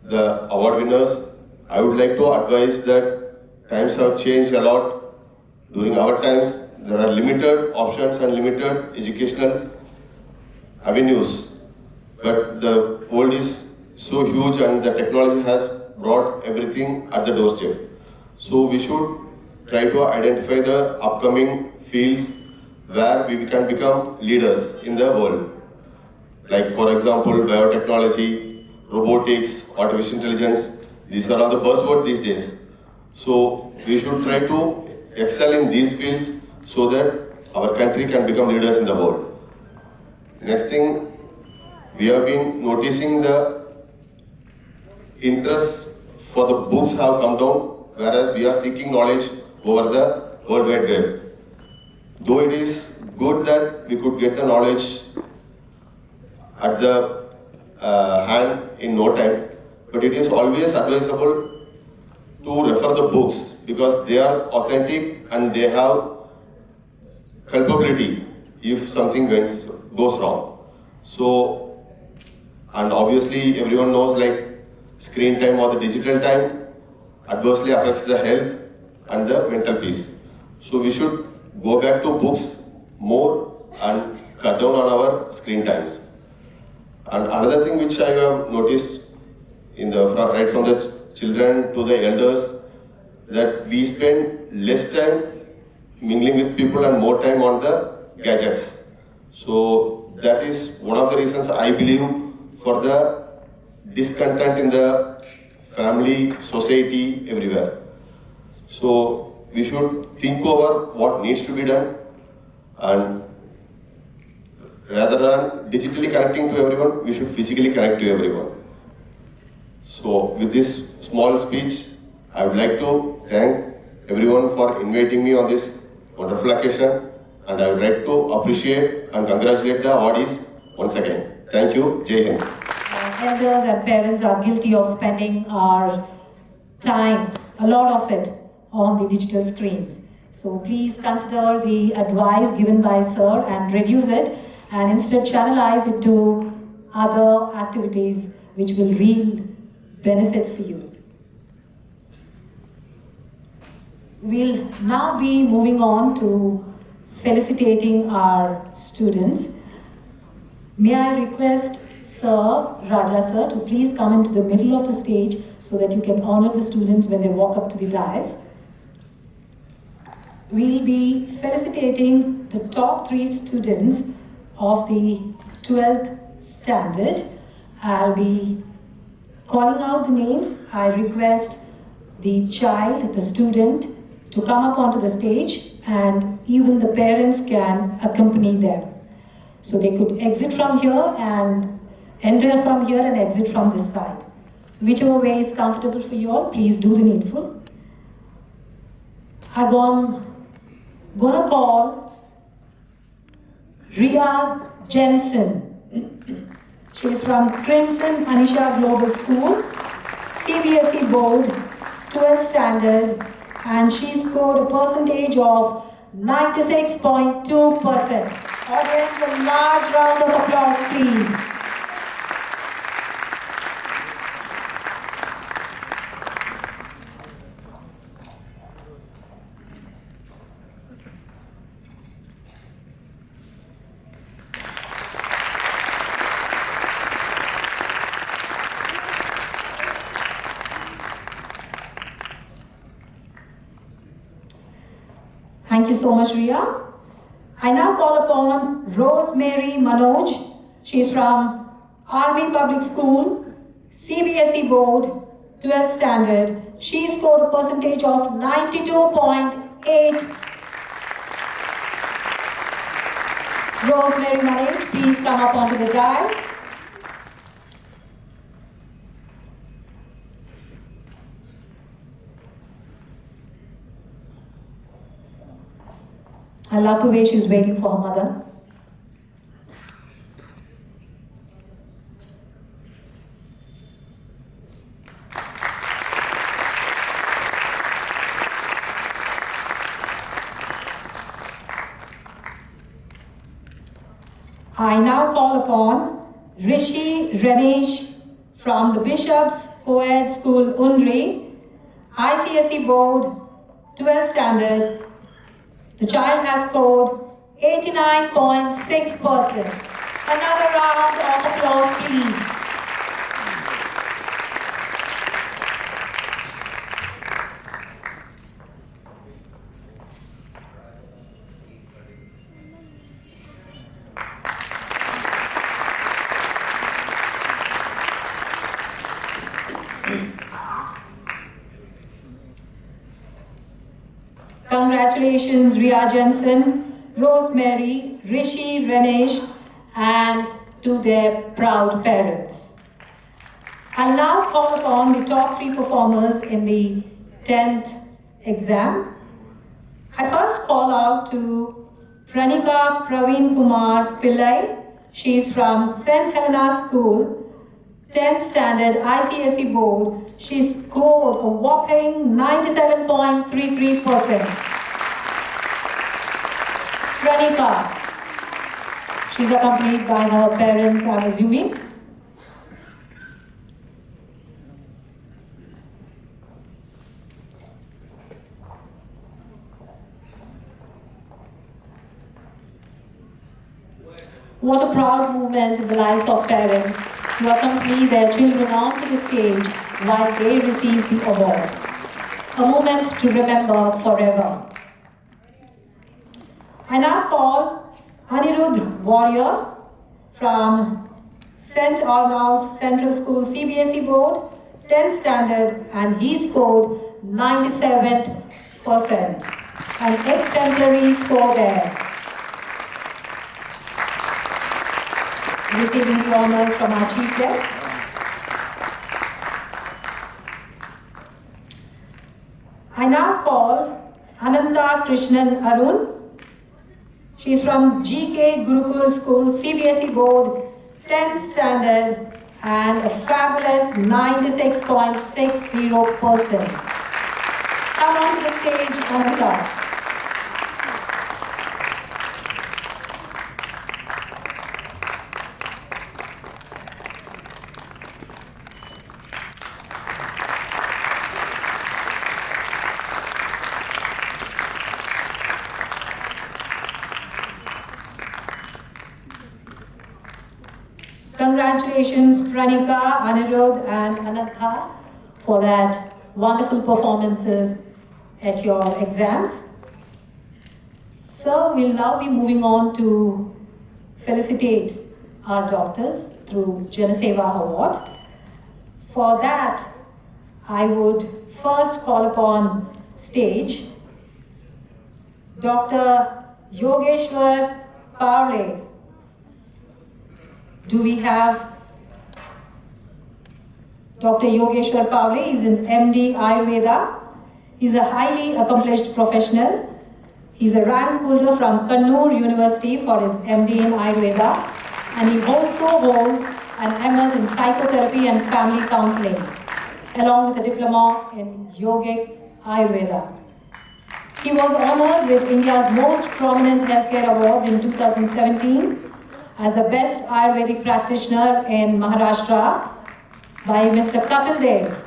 the award winners, I would like to advise that times have changed a lot. During our times, there are limited options and limited educational avenues. But the world is so huge and the technology has brought everything at the doorstep. So we should try to identify the upcoming fields where we can become leaders in the world. Like, for example, biotechnology, robotics, artificial intelligence. These are all the buzzwords these days. So we should try to excel in these fields so that our country can become leaders in the world. Next thing, we have been noticing the interest for the books have come down, whereas we are seeking knowledge over the World Wide Web. Though it is good that we could get the knowledge at the hand in no time, but it is always advisable to refer the books because they are authentic and they have culpability if something goes wrong. So, and obviously everyone knows like screen time or the digital time adversely affects the health and the mental peace. So we should go back to books more and cut down on our screen times. And another thing which I have noticed right from the children to the elders, that we spend less time mingling with people and more time on the gadgets. So that is one of the reasons I believe for the discontent in the family, society, everywhere. So we should think over what needs to be done, and rather than digitally connecting to everyone, we should physically connect to everyone. So with this small speech, I would like to thank everyone for inviting me on this wonderful occasion, and I would like to appreciate and congratulate the awardees once again. Thank you. Jai Hind. Elders and parents are guilty of spending our time, a lot of it, on the digital screens. So please consider the advice given by Sir and reduce it, and instead channelize it to other activities which will yield benefits for you. We'll now be moving on to felicitating our students. May I request Sir, Raja Sir, to please come into the middle of the stage so that you can honor the students when they walk up to the dais. We'll be felicitating the top 3 students of the 12th standard. I'll be calling out the names. I request the child, the student, to come up onto the stage, and even the parents can accompany them. So they could exit from here and enter from here and exit from this side. Whichever way is comfortable for you all, please do the needful. I'm gonna call Ria Jensen. She's from Crimson Anisha Global School, CBSE Board, 12th standard, and she scored a percentage of 96.2%. Audience, a large round of applause, please. Thank you so much, Ria. I now now call upon Rosemary Manoj. She's from Army Public School, CBSE Board, 12th Standard. She scored a percentage of 92.8. Rosemary Manoj, please come up onto the dais. I love the way she's waiting for her mother. I now call upon Rishi Ranesh from the Bishop's Co-ed School, Unri, ICSE Board, 12th Standard. The child has scored 89.6%. Another round of applause, please. Congratulations, Ria Jensen, Rosemary, Rishi, Ranesh, and to their proud parents. I'll now call upon the top 3 performers in the 10th exam. I first call out to Pranika Praveen Kumar Pillai. She's from St. Helena School, 10th Standard ICSE Board. She scored a whopping 97.33%. Pranika. She's accompanied by her parents, I'm assuming. What a proud moment in the lives of parents to accompany their children onto the stage while they receive the award. A moment to remember forever. I now call Anirudh Warrior from St. Arnald's Central School CBSE Board, 10th Standard, and he scored 97%. An exemplary score there. Receiving the honors from our chief guest. I now call Ananta Krishnan Arun. She's from GK Gurukul School, CBSE Board, 10th Standard, and a fabulous 96.60%. Come on to the stage, Ananta. Congratulations, Pranika, Anirudh, and Anantha for that wonderful performances at your exams. So we'll now be moving on to felicitate our doctors through Janaseva Award. For that, I would first call upon stage Dr. Yogeshwar Pawle. Do we have Dr. Yogeshwar Pawle? He's an MD Ayurveda. He's a highly accomplished professional. He's a rank holder from Kannur University for his MD in Ayurveda, and he also holds an MS in Psychotherapy and Family Counseling, along with a diploma in Yogic Ayurveda. He was honored with India's most prominent healthcare awards in 2017 as the best Ayurvedic practitioner in Maharashtra by Mr. Kapil Dev.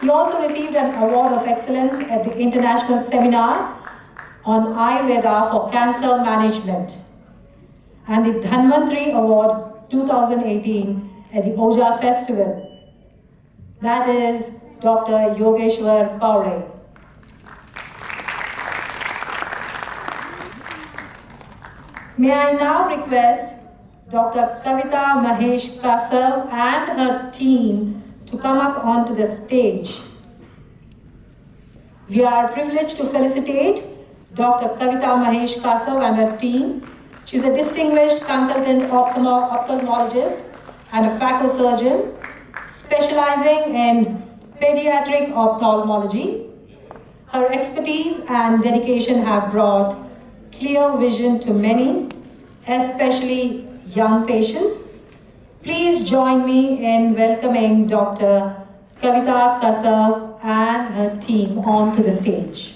He also received an award of excellence at the International Seminar on Ayurveda for Cancer Management and the Dhanvantri Award 2018 at the Oja Festival. That is Dr. Yogeshwar Pawle. May I now request Dr. Kavita Mahesh Kasav and her team to come up onto the stage. We are privileged to felicitate Dr. Kavita Mahesh Kasav and her team. She is a distinguished consultant ophthalmologist and a phacosurgeon specializing in pediatric ophthalmology. Her expertise and dedication have brought clear vision to many, especially young patients. Please join me in welcoming Dr. Kavita Kasav and her team onto the stage.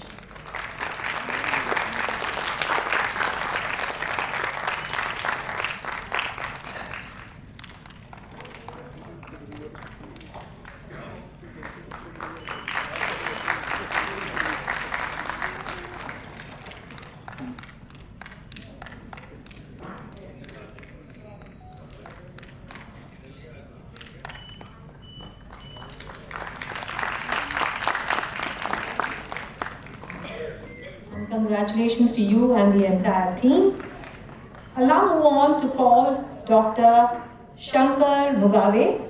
Congratulations to you and the entire team. I'll now move on to call Dr. Shankar Mugave.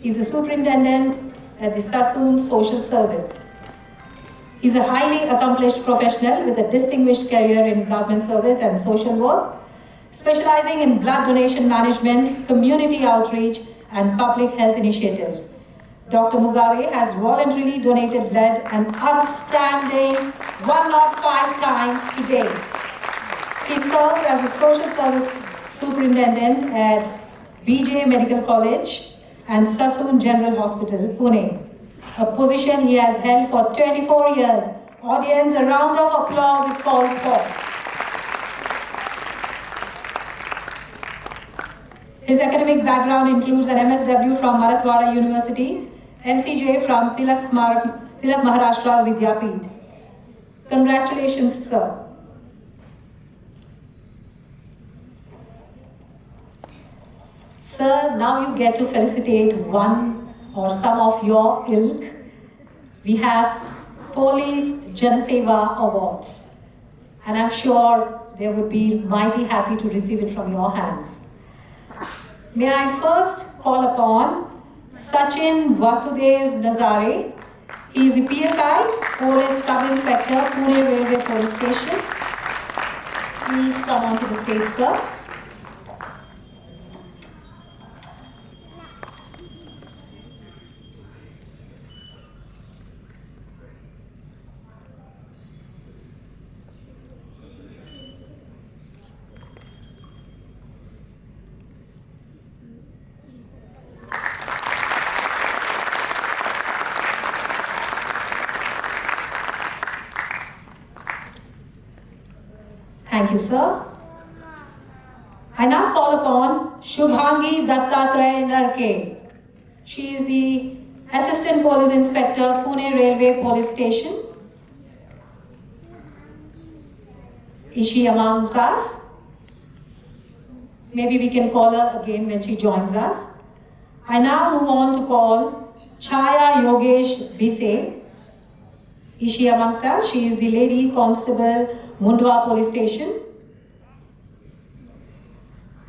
He's a superintendent at the Sassoon Social Service. He's a highly accomplished professional with a distinguished career in government service and social work, specializing in blood donation management, community outreach, and public health initiatives. Dr. Mugave has voluntarily donated blood an outstanding 105 times to date. He serves as a social service superintendent at BJ Medical College and Sassoon General Hospital, Pune, a position he has held for 24 years. Audience, a round of applause it calls for. His academic background includes an MSW from Marathwada University, MCJ from Tilak Maharashtra Vidyapeeth. Congratulations, sir. Sir, now you get to felicitate one or some of your ilk. We have Police Janaseva Award, and I'm sure they would be mighty happy to receive it from your hands. May I first call upon Sachin Vasudev Nazare. He is the PSI, Police Sub-Inspector, Pune Railway Police Station. Please come onto the stage, sir. Thank you, sir. I now call upon Shubhangi Dattatray Narke. She is the Assistant Police Inspector, Pune Railway Police Station. Is she amongst us? Maybe we can call her again when she joins us. I now move on to call Chaya Yogesh Bise. Is she amongst us? She is the Lady Constable, Mundwa Police Station.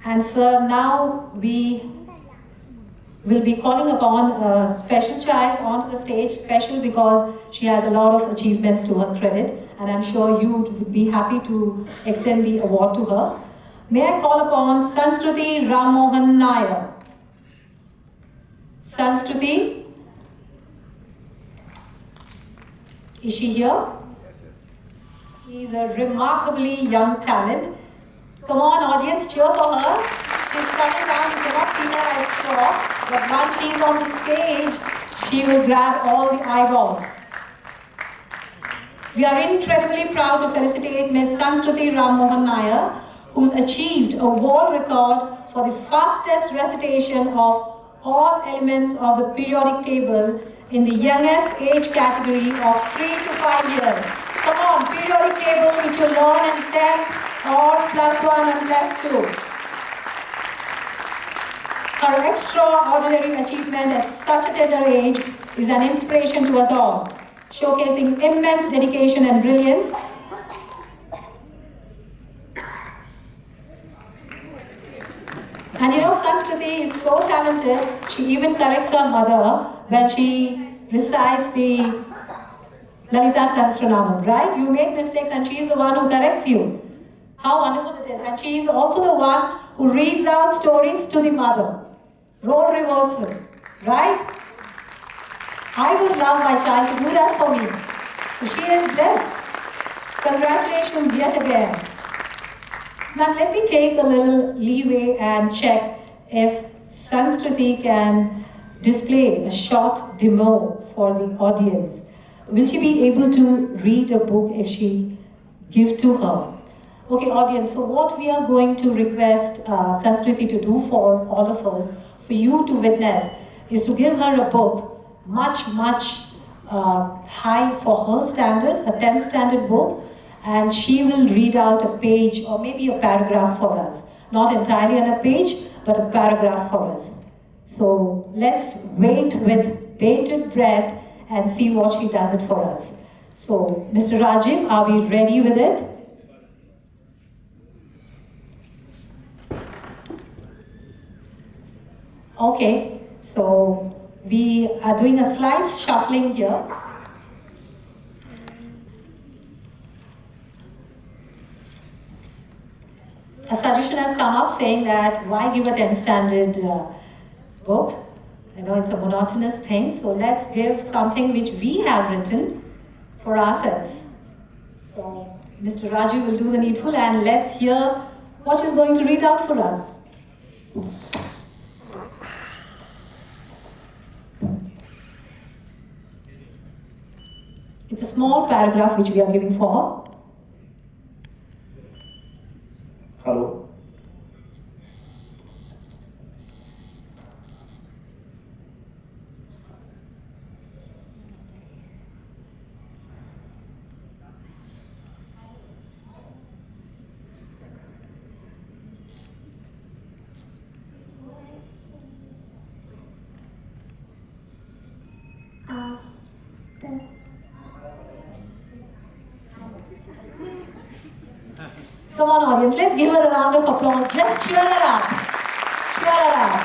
And sir, now we will be calling upon a special child onto the stage, special because she has a lot of achievements to her credit, and I'm sure you would be happy to extend the award to her. May I call upon Sanskruti Rammohan Nair. Sanskruti? Is she here? She's a remarkably young talent. Come on, audience, cheer for her. She's coming down. You cannot see her, I'm sure. But once she's on the stage, she will grab all the eyeballs. We are incredibly proud to felicitate Ms. Sanskruti Rammohan Nair, who's achieved a world record for the fastest recitation of all elements of the periodic table in the youngest age category of 3 to 5 years. Come on, periodic table which you learn in 10th or +1 and +2. Her extraordinary achievement at such a tender age is an inspiration to us all, showcasing immense dedication and brilliance. talented. She even corrects her mother when she recites the Lalita Sahasranamam, right? You make mistakes and she is the one who corrects you. How wonderful it is. And she is also the one who reads out stories to the mother. Role reversal, right? I would love my child to do that for me. So she is blessed. Congratulations yet again. Now let me take a little leeway and check if Sanskriti can display a short demo for the audience. Will she be able to read a book if she give to her? Okay, audience, so what we are going to request Sanskriti to do for all of us, for you to witness, is to give her a book much high for her standard, a 10th standard book, and she will read out a page or maybe a paragraph for us. Not entirely on a page, but a paragraph for us. So let's wait with bated breath and see what she does it for us. So, Mr. Rajiv, are we ready with it? Okay, so we are doing a slide shuffling here. A suggestion has come up saying that why give a 10th standard book? You know, it's a monotonous thing, so let's give something which we have written for ourselves. So, Mr. Rajiv will do the needful and let's hear what she's going to read out for us. It's a small paragraph which we are giving for her. Hello. Come on, audience, let's give her a round of applause. Just cheer her up. Cheer her up.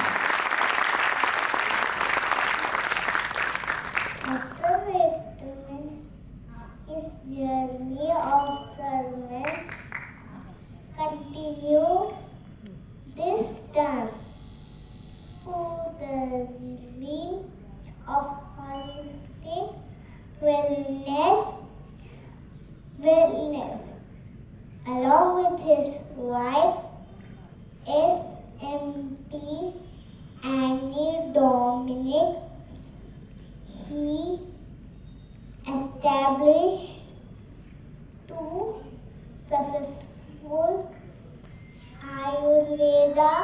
After Testament is journey of servant continued this time for the living of holistic wellness along with his wife SMT Annie Dominic. He established two successful Ayurveda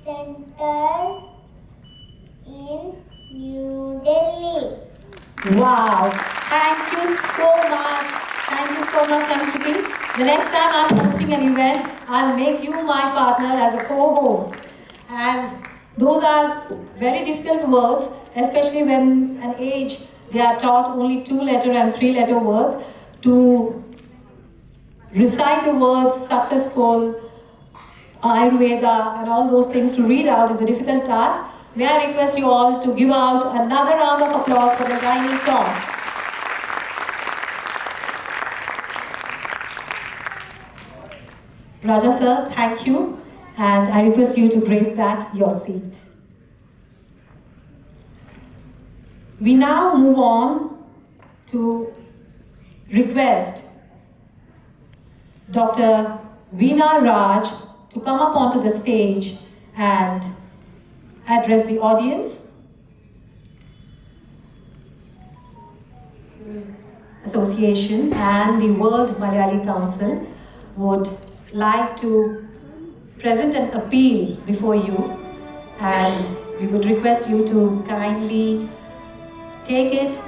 centers in New Delhi. Wow, thank you so much. Thank you so much, Sanskriti. The next time I'm hosting an event, I'll make you my partner as a co-host. And those are very difficult words, especially when an age they are taught only 2-letter and 3-letter words. To recite the words successful, Ayurveda and all those things to read out is a difficult task. May I request you all to give out another round of applause for the Gynae song. Raja sir, thank you, and I request you to grace back your seat. We now move on to request Dr. Veena Raj to come up onto the stage and address the audience. Association and the World Malayali Council would like to present an appeal before you, and we would request you to kindly take it,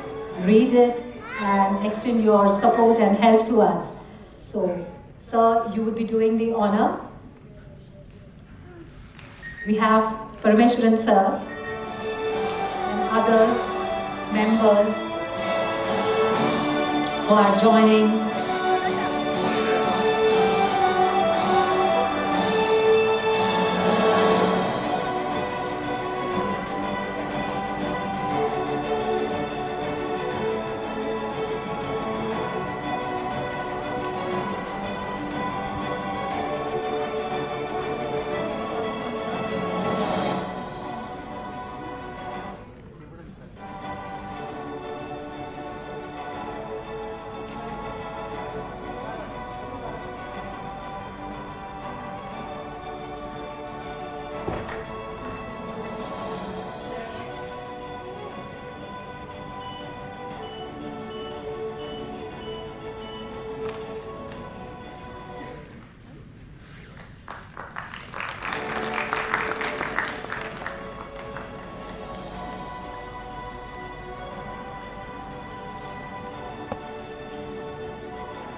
read it, and extend your support and help to us. So, sir, you would be doing the honor. We have Parameshwaran sir and others, members who are joining.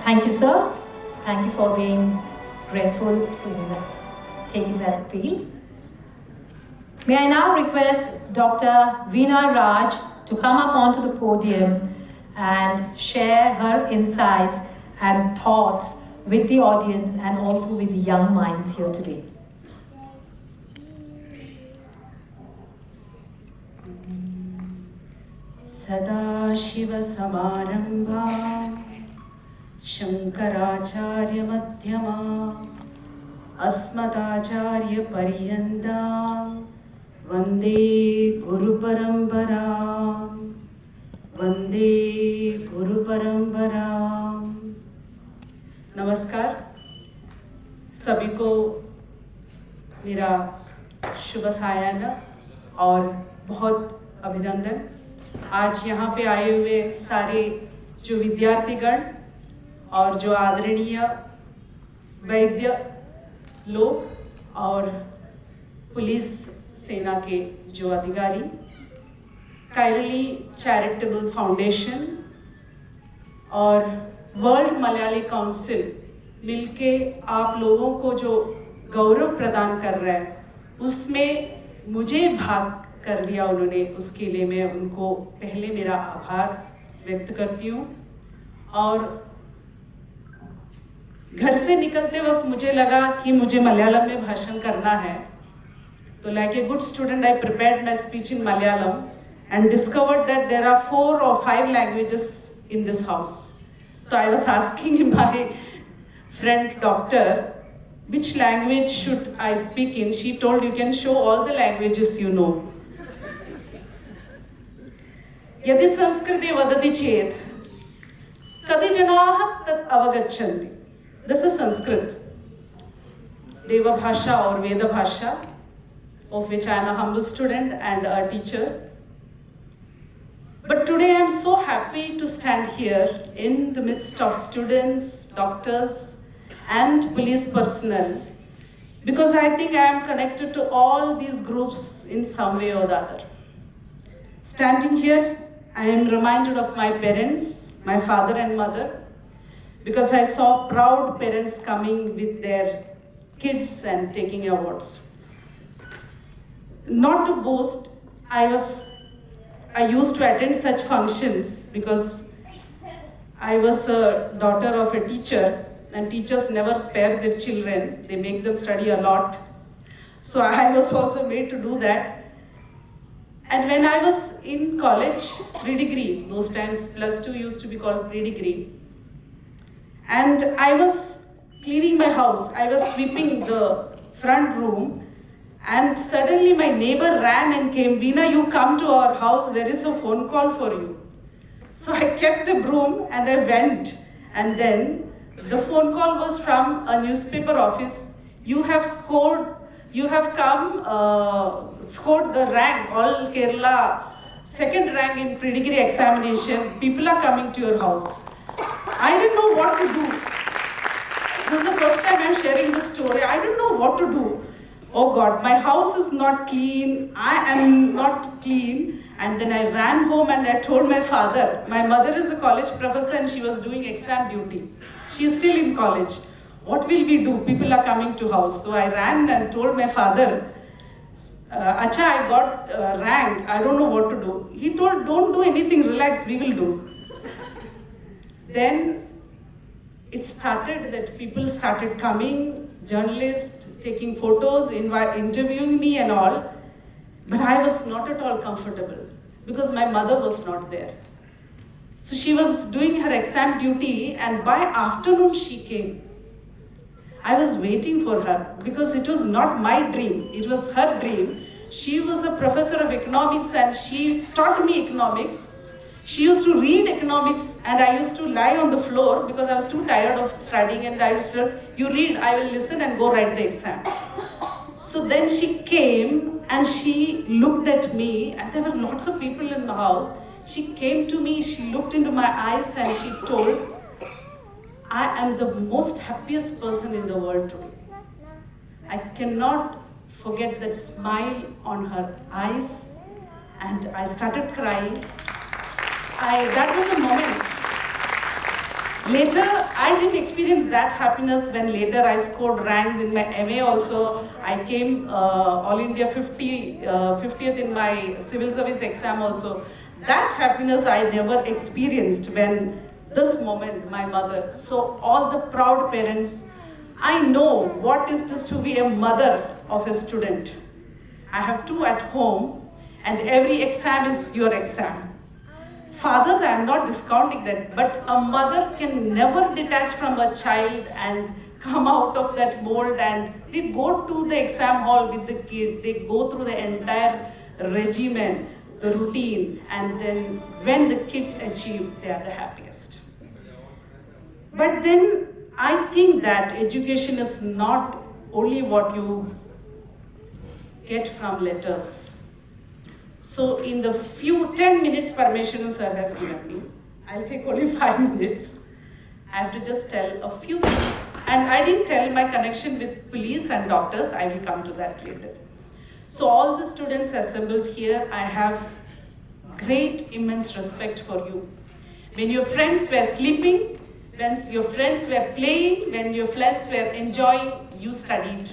Thank you, sir. Thank you for being graceful, for taking that appeal. May I now request Dr. Veena Raj to come up onto the podium and share her insights and thoughts with the audience and also with the young minds here today. सदाशिवसमारम्भां शङ्कराचार्यमध्यमाम् अस्मदाचार्यपर्यन्तां वन्दे गुरुपरम्परां वन्दे गुरुपरम्परां। नमस्कार सभी को, मेरा शुभ सायाह्न और बहुत अभिनंदन। आज यहाँ पे आए हुए सारे जो विद्यार्थीगण और जो आदरणीय वैद्य लोग और पुलिस सेना के जो अधिकारी, काइरली चैरिटेबल फाउंडेशन और वर्ल्ड मलयाली काउंसिल मिलके आप लोगों को जो गौरव प्रदान कर रहा है, उसमें मुझे भाग कर दिया उन्होंने, उसके लिए मैं उनको पहले मेरा आभार व्यक्त करती हूँ। और घर से निकलते वक्त मुझे लगा कि मुझे मलयालम में भाषण करना है, तो like a good student I prepared my speech in Malayalam and discovered that there are 4 or 5 languages in this house. So I was asking my friend doctor, which language should I speak in? She told, you can show all the languages you know. यदि संस्कृते वदति चेत् कति जनाः तत् अवगच्छन्ति। This is Sanskrit, Devabhasha or Vedabhasha, of which I am a humble student and a teacher. But today I am so happy to stand here in the midst of students, doctors, and police personnel, because I think I am connected to all these groups in some way or the other. Standing here, I am reminded of my parents, my father and mother, because I saw proud parents coming with their kids and taking awards. Not to boast, I used to attend such functions because I was a daughter of a teacher, and teachers never spare their children. They make them study a lot. So I was also made to do that. And when I was in college, pre-degree, those times +2 used to be called pre-degree, and I was cleaning my house. I was sweeping the front room, and suddenly my neighbor ran and came, Veena, you come to our house, there is a phone call for you. So I kept the broom and I went, and then the phone call was from a newspaper office. You have scored the rank, all Kerala, 2nd rank in pre-degree examination. People are coming to your house. I didn't know what to do. This is the first time I'm sharing this story. I didn't know what to do. Oh God, my house is not clean, I am not clean. And then I ran home and I told my father. My mother is a college professor and she was doing exam duty. She is still in college. What will we do? People are coming to house. So I ran and told my father, Acha, I got rank, I don't know what to do. He told, don't do anything, relax, we will do. Then it started that people started coming, journalists taking photos, interviewing me and all, but I was not at all comfortable because my mother was not there. So she was doing her exam duty, and by afternoon she came. I was waiting for her because it was not my dream, it was her dream. She was a professor of economics and she taught me economics. She used to read economics and I used to lie on the floor because I was too tired of studying, and I used to, you read, I will listen and go write the exam. So then she came and she looked at me, and there were lots of people in the house. She came to me, she looked into my eyes and she told, I am the most happiest person in the world today. I cannot forget that smile on her eyes, and I started crying. That was a moment Later, I didn't experience that happiness when later I scored ranks in my MA also. I came All India 50th in my civil service exam also. That happiness I never experienced when this moment, my mother. So all the proud parents, I know what is this to be a mother of a student. I have two at home and every exam is your exam. Fathers, I am not discounting that, but a mother can never detach from a child and come out of that mold, and they go to the exam hall with the kid, they go through the entire regimen, the routine, and then when the kids achieve, they are the happiest. But then I think that education is not only what you get from letters. So in the few 10 minutes permission sir has given me, I'll take only 5 minutes. I have to just tell a few things. And I didn't tell my connection with police and doctors, I will come to that later. So all the students assembled here, I have great, immense respect for you. When your friends were sleeping, when your friends were playing, when your friends were enjoying, you studied.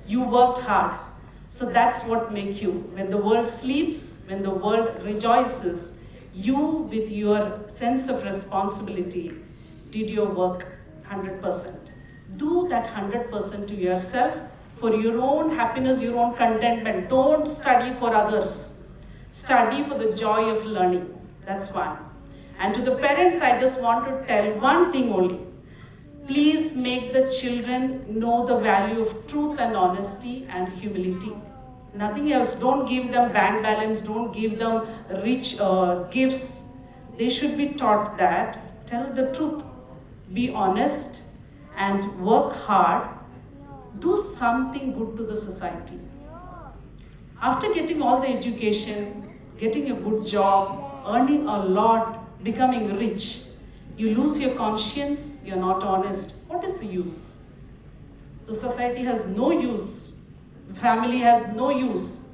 You worked hard. So that's what makes you. When the world sleeps, when the world rejoices, you with your sense of responsibility did your work 100%. Do that 100% to yourself for your own happiness, your own contentment. Don't study for others. Study for the joy of learning. That's one. And to the parents, I just want to tell one thing only. Please make the children know the value of truth and honesty and humility. Nothing else. Don't give them bank balance. Don't give them rich gifts. They should be taught that. Tell the truth. Be honest and work hard. Do something good to the society. After getting all the education, getting a good job, earning a lot, becoming rich, you lose your conscience, you're not honest. What is the use? The society has no use. Family has no use.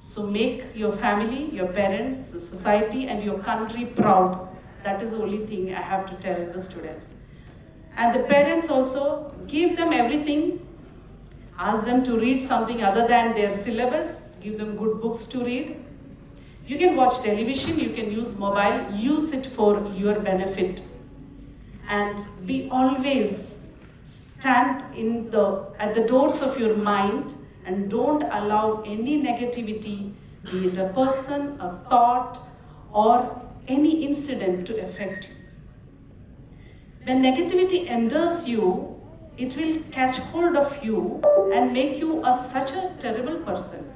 So make your family, your parents, the society and your country proud. That is the only thing I have to tell the students. And the parents also, give them everything. Ask them to read something other than their syllabus. Give them good books to read. You can watch television, you can use mobile, use it for your benefit. And be always stand at the doors of your mind and don't allow any negativity, be it a person, a thought, or any incident to affect you. When negativity enters you, it will catch hold of you and make you such a terrible person.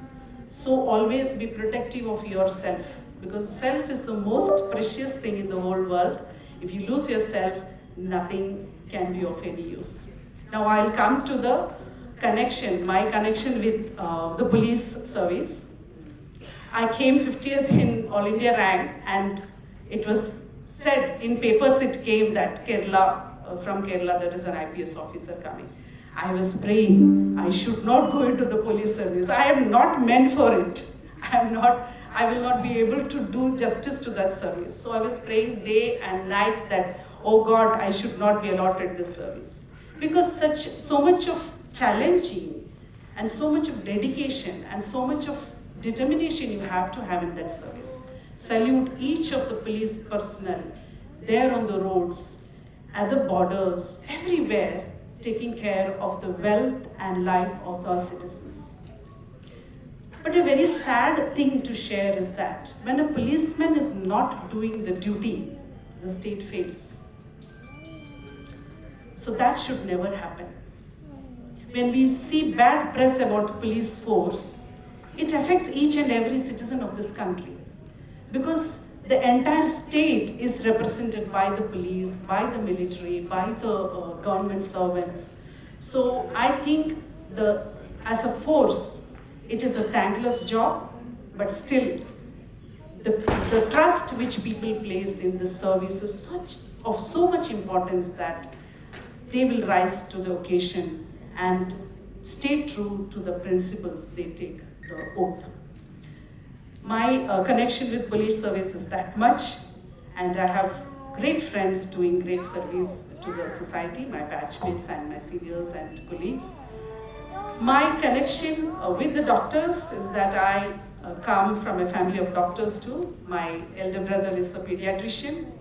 So always be protective of yourself, because self is the most precious thing in the whole world. If you lose yourself, nothing can be of any use. Now I'll come to the connection, my connection with the police service. I came 50th in All India rank, and it was said in papers it came that from Kerala there is an IPS officer coming. I was praying, I should not go into the police service. I am not meant for it. I will not be able to do justice to that service. So I was praying day and night that, oh God, I should not be allotted this service. Because so much of challenging and so much of dedication and so much of determination you have to have in that service. Salute each of the police personnel there on the roads, at the borders, everywhere, taking care of the wealth and life of our citizens. But a very sad thing to share is that when a policeman is not doing the duty, the state fails. So that should never happen. When we see bad press about police force, it affects each and every citizen of this country. Because the entire state is represented by the police, by the military, by the government servants. So I think as a force, it is a thankless job, but still, the trust which people place in this service is of so much importance that they will rise to the occasion and stay true to the principles they take the oath. My connection with police service is that much, and I have great friends doing great service to the society, my batchmates and my seniors and colleagues. My connection with the doctors is that I come from a family of doctors too. My elder brother is a pediatrician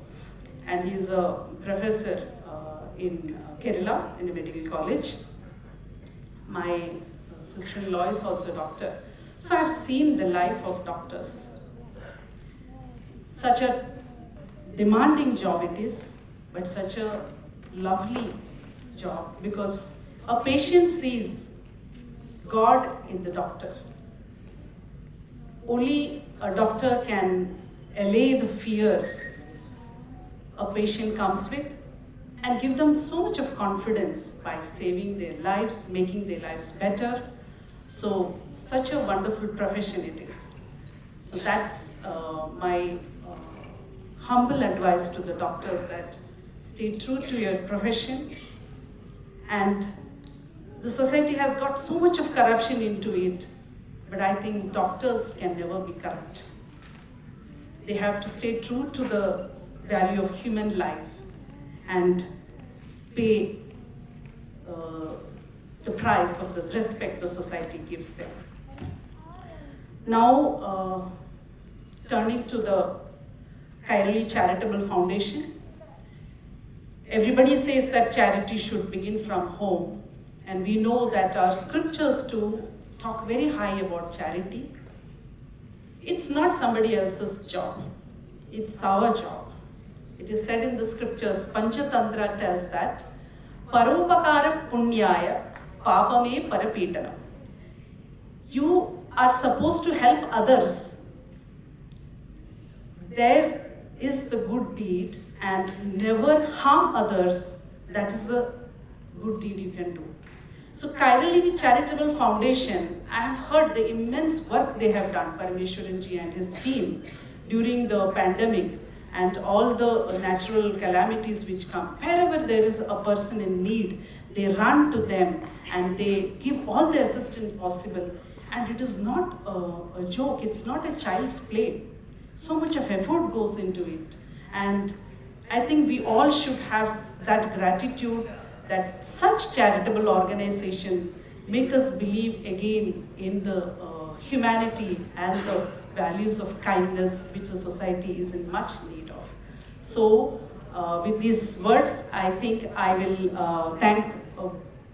and he is a professor in Kerala in a medical college. My sister-in-law is also a doctor. So I've seen the life of doctors. Such a demanding job it is, but such a lovely job because a patient sees God in the doctor. Only a doctor can allay the fears a patient comes with and give them so much of confidence by saving their lives, making their lives better. So, such a wonderful profession it is. So that's my humble advice to the doctors, that stay true to your profession. And the society has got so much of corruption into it, but I think doctors can never be corrupt. They have to stay true to the value of human life and pay the price of the respect the society gives them. Now, turning to the Kairali Charitable Foundation. Everybody says that charity should begin from home, and we know that our scriptures too talk very high about charity. It's not somebody else's job, it's our job. It is said in the scriptures, Panchatantra tells that, Parupakara Punyaya Papame Parapitanam. You are supposed to help others. There is the good deed, and never harm others. That is the good deed you can do. So Kairali Charitable Foundation, I have heard the immense work they have done, Parameshwaranji and his team, during the pandemic and all the natural calamities which come. Wherever there is a person in need, they run to them and they give all the assistance possible. And it is not a joke, it's not a child's play. So much of effort goes into it. And I think we all should have that gratitude that such charitable organizations make us believe again in the humanity and the values of kindness which the society is in much need of. So with these words, I think I will thank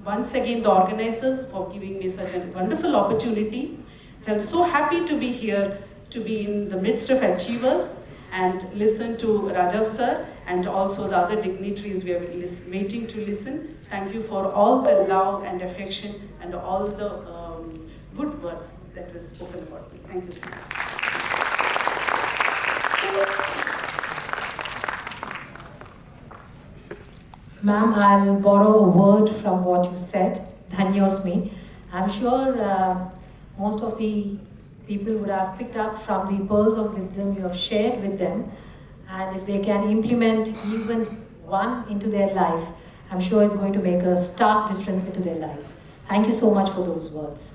once again the organizers for giving me such a wonderful opportunity. I felt so happy to be here, to be in the midst of achievers and listen to Raja sir and also the other dignitaries we are waiting to listen. Thank you for all the love and affection and all the good words that were spoken about me. Thank you so much. Ma'am, I'll borrow a word from what you said, Dhanyosmi. I'm sure most of the people would have picked up from the pearls of wisdom you have shared with them, and if they can implement even one into their life, I'm sure it's going to make a stark difference into their lives. Thank you so much for those words.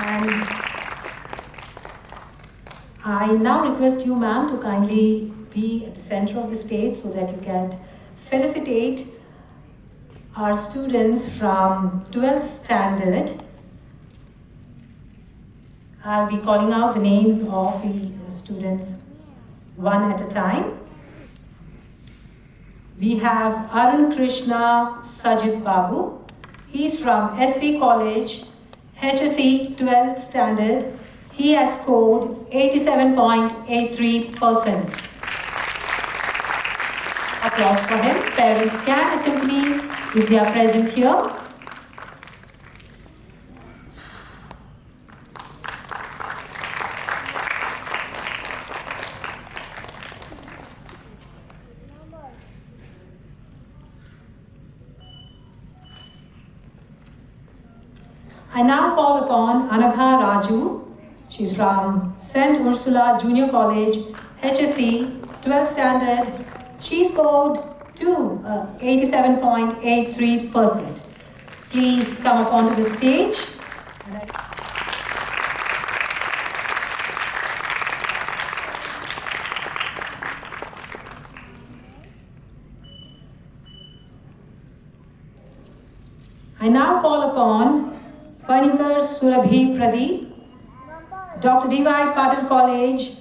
And I now request you, ma'am, to kindly be at the center of the stage so that you can felicitate our students from 12th standard. I'll be calling out the names of the students one at a time. We have Arun Krishna Sajid Babu. He's from SP College, HSE 12th standard. He has scored 87.83%. Applause for him. Parents can accompany if they are present here. I now call upon Anagha Raju. She's from St. Ursula Junior College, HSE, 12th standard. She scored 87.83%. Please come up onto the stage. I now call upon Panikar Surabhi Pradeep, Dr. D.Y. Patil College,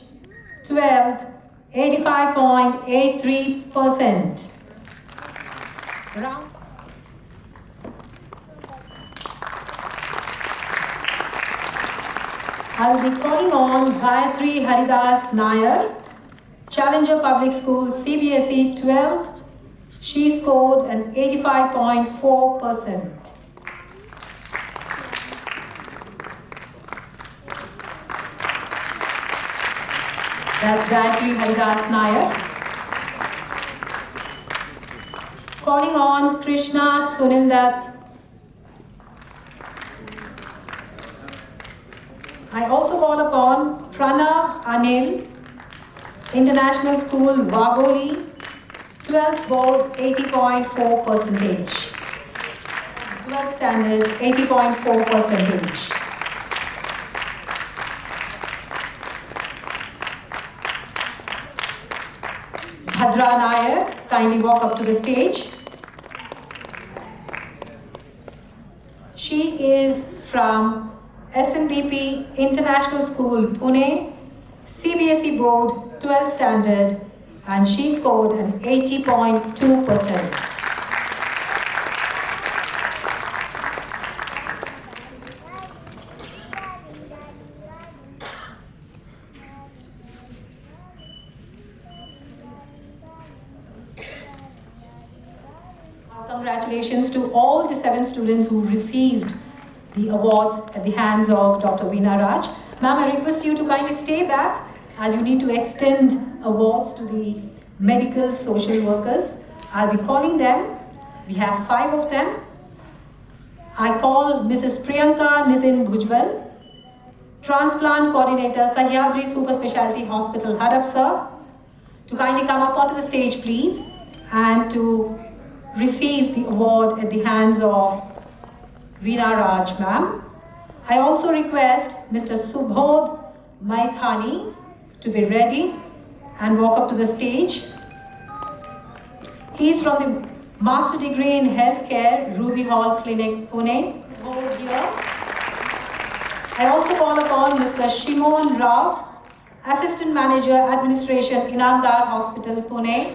12th, 85.83%. Round. I will be calling on Gayatri Haridas Nair, Challenger Public School, CBSE 12th. She scored an 85.4%. That's Gayatri Haridas Nair. Calling on Krishna Sunildat. I also call upon Pranav Anil, International School, Vagoli, 12th board, 80.4%. 12th standard, 80.4%. Bhadra Nair, kindly walk up to the stage. She is from SNBP International School, Pune, CBSE board, 12th standard, and she scored an 80.2%. Congratulations to all the 7 students who received the awards at the hands of Dr. Veena Raj. Ma'am, I request you to kindly stay back as you need to extend awards to the medical social workers. I'll be calling them. We have 5 of them. I call Mrs. Priyanka Nitin Bhujbal, Transplant Coordinator, Sahyadri Super Specialty Hospital, Hadapsar, to kindly come up onto the stage, please, and to receive the award at the hands of Veena Raj, ma'am. I also request Mr. Subodh Maithani to be ready and walk up to the stage. He is from the Master Degree in Healthcare, Ruby Hall Clinic, Pune. Over here. I also call upon Mr. Shimon Raut, Assistant Manager, Administration, Inamdar Hospital, Pune.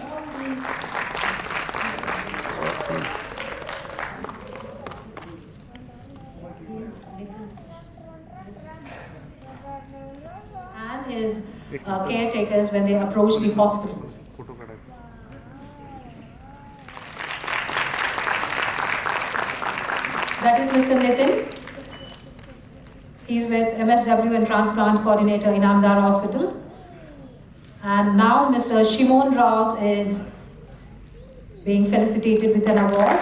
And his caretakers when they approach the hospital. That is Mr. Nitin. He's with MSW and Transplant Coordinator in Inamdar Hospital. And now Mr. Shimon Raut is being felicitated with an award.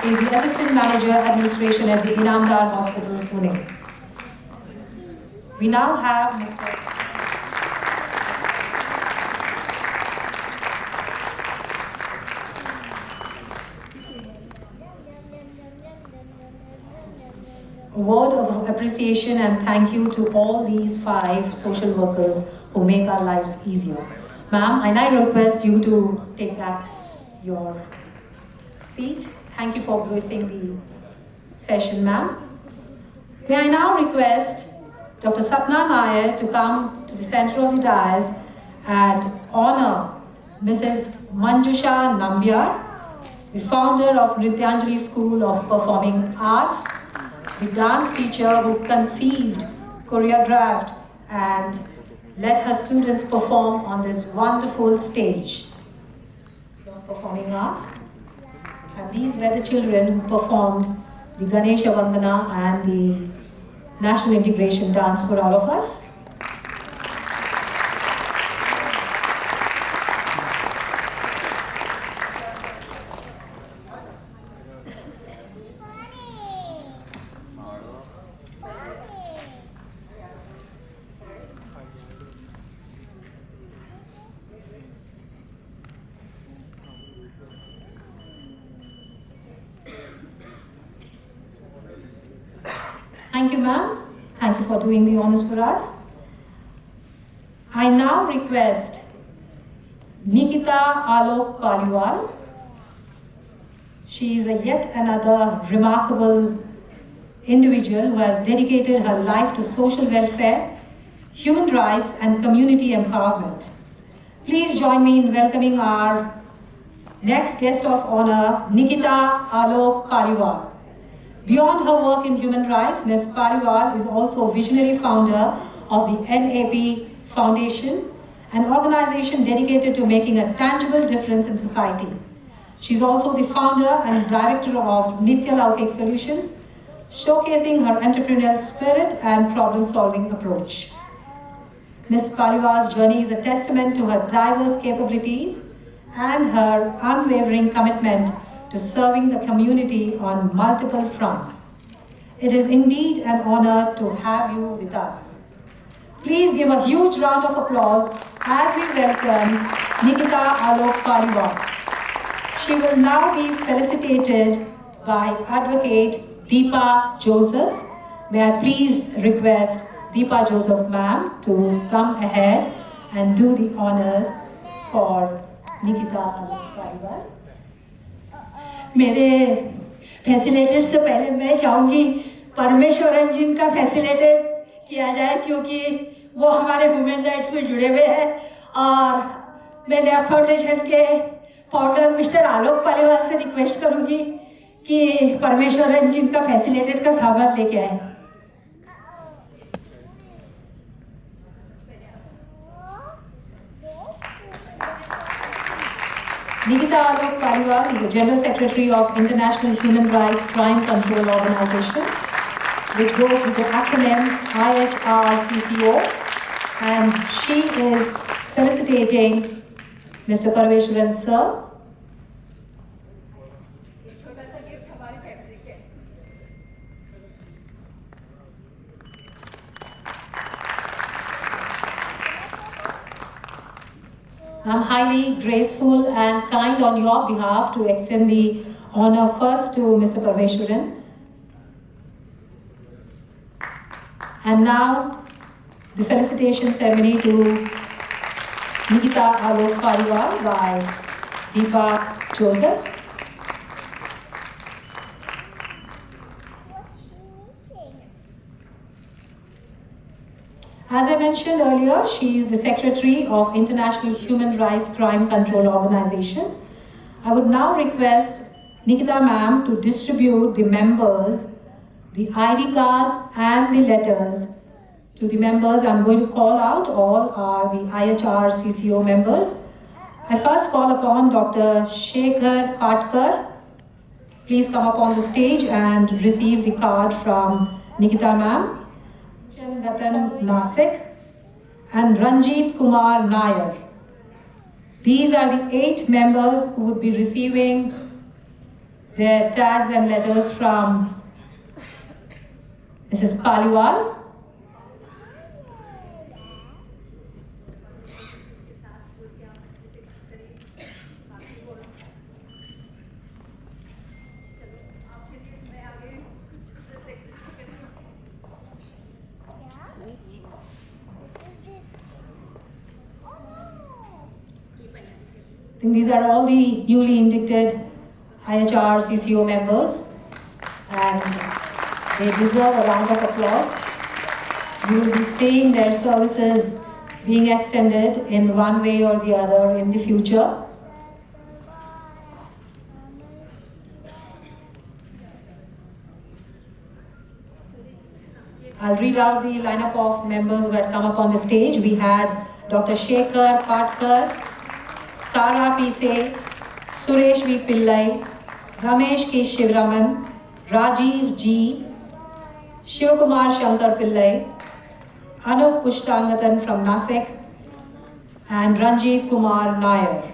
He is the Assistant Manager Administration at the Inamdar Hospital, Pune. We now have Mr. A word of appreciation and thank you to all these 5 social workers who make our lives easier. Ma'am, I now request you to take back your seat. Thank you for briefing the session, ma'am. May I now request Dr. Sapna Nair to come to the center of the dais and honor Mrs. Manjusha Nambiar, the founder of Nrityanjali School of Performing Arts, the dance teacher who conceived, choreographed, and let her students perform on this wonderful stage of performing arts. And these were the children who performed the Ganesha Vandana and the National Integration Dance for all of us. Thank you, ma'am. Thank you for doing the honors for us. I now request Nikita Alok Paliwal. She is a yet another remarkable individual who has dedicated her life to social welfare, human rights, and community empowerment. Please join me in welcoming our next guest of honor, Nikita Alok Paliwal. Beyond her work in human rights, Ms. Paliwal is also visionary founder of the NAP Foundation, an organization dedicated to making a tangible difference in society. She's also the founder and director of Nitya Laukik Solutions, showcasing her entrepreneurial spirit and problem-solving approach. Ms. Paliwal's journey is a testament to her diverse capabilities and her unwavering commitment to serving the community on multiple fronts. It is indeed an honor to have you with us. Please give a huge round of applause as we welcome Nikita Alok Paliwal. She will now be felicitated by Advocate Deepa Joseph. May I please request Deepa Joseph ma'am to come ahead and do the honors for Nikita Alok Paliwal. मेरे facilitate से पहले मैं चाहूँगी परमेश्वरन जी का facilitate किया जाए, क्योंकि वो हमारे ह्यूमन राइट्स में जुड़े हुए हैं। और मैं लैब फाउंडेशन के फाउंडर मिस्टर आलोक पालीवाल से रिक्वेस्ट करूँगी कि परमेश्वरन जी का फैसिलिटेट का सामान लेके आए। Nikita Alok Paliwal is the General Secretary of International Human Rights Crime Control Organization, which goes with the acronym IHRCCO, and she is felicitating Mr. Parveshwaran sir. I'm highly graceful and kind on your behalf to extend the honor first to Mr. Parveshwaran. And now, the felicitation ceremony to Nikita Alok Paliwal by Deepa Joseph. As I mentioned earlier, she is the Secretary of International Human Rights Crime Control Organization. I would now request Nikita ma'am to distribute the members, the ID cards and the letters to the members. I'm going to call out all are the IHR CCO members. I first call upon Dr. Shekhar Patkar. Please come up on the stage and receive the card from Nikita ma'am. Gatan Nasik and Ranjit Kumar Nair. These are the 8 members who would be receiving their tags and letters from Mrs. Paliwal. I think these are all the newly inducted IHR CCO members, and they deserve a round of applause. You will be seeing their services being extended in one way or the other in the future. I'll read out the lineup of members who had come up on the stage. We had Dr. Shekhar Patkar, Tara Pise, Suresh V. Pillai, Ramesh K. Shivraman, Rajiv G, Shivakumar Shankar Pillai, Anup Pushtangatan from Nasik, and Ranjit Kumar Nair.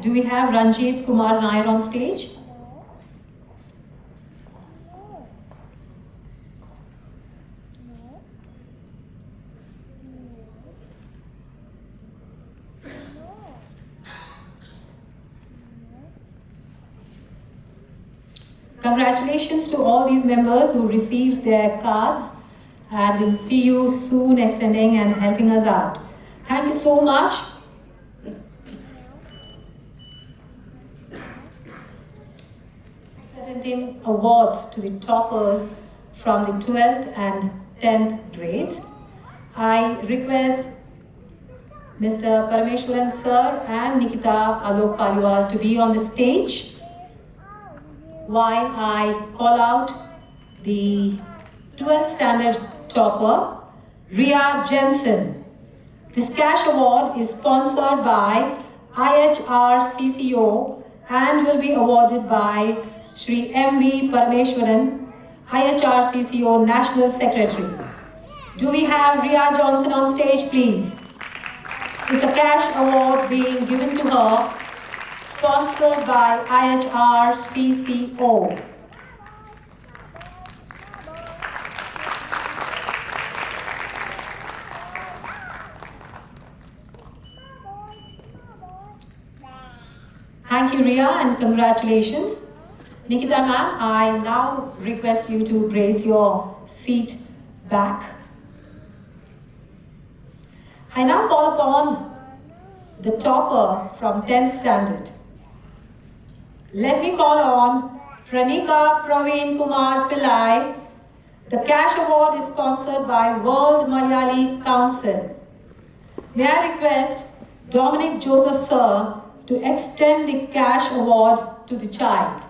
do we have Ranjit Kumar Nair on stage? Congratulations to all these members who received their cards, and we'll see you soon extending and helping us out. Thank you so much. Presenting awards to the toppers from the 12th and 10th grades. I request Mr. Parameshwaran sir and Nikita Alok Paliwal to be on the stage while I call out the 12th standard topper, Ria Jensen. This cash award is sponsored by IHRCCO and will be awarded by Shri M.V. Parameshwaran, IHRCCO National Secretary. Do we have Ria Johnson on stage, please? It's a cash award being given to her, sponsored by IHRCCO. Thank you, Ria, and congratulations. Nikita ma'am, I now request you to raise your seat back. I now call upon the topper from 10th standard. Let me call on Pranika Praveen Kumar Pillai. The cash award is sponsored by World Malayali Council. May I request Dominic Joseph sir to extend the cash award to the child.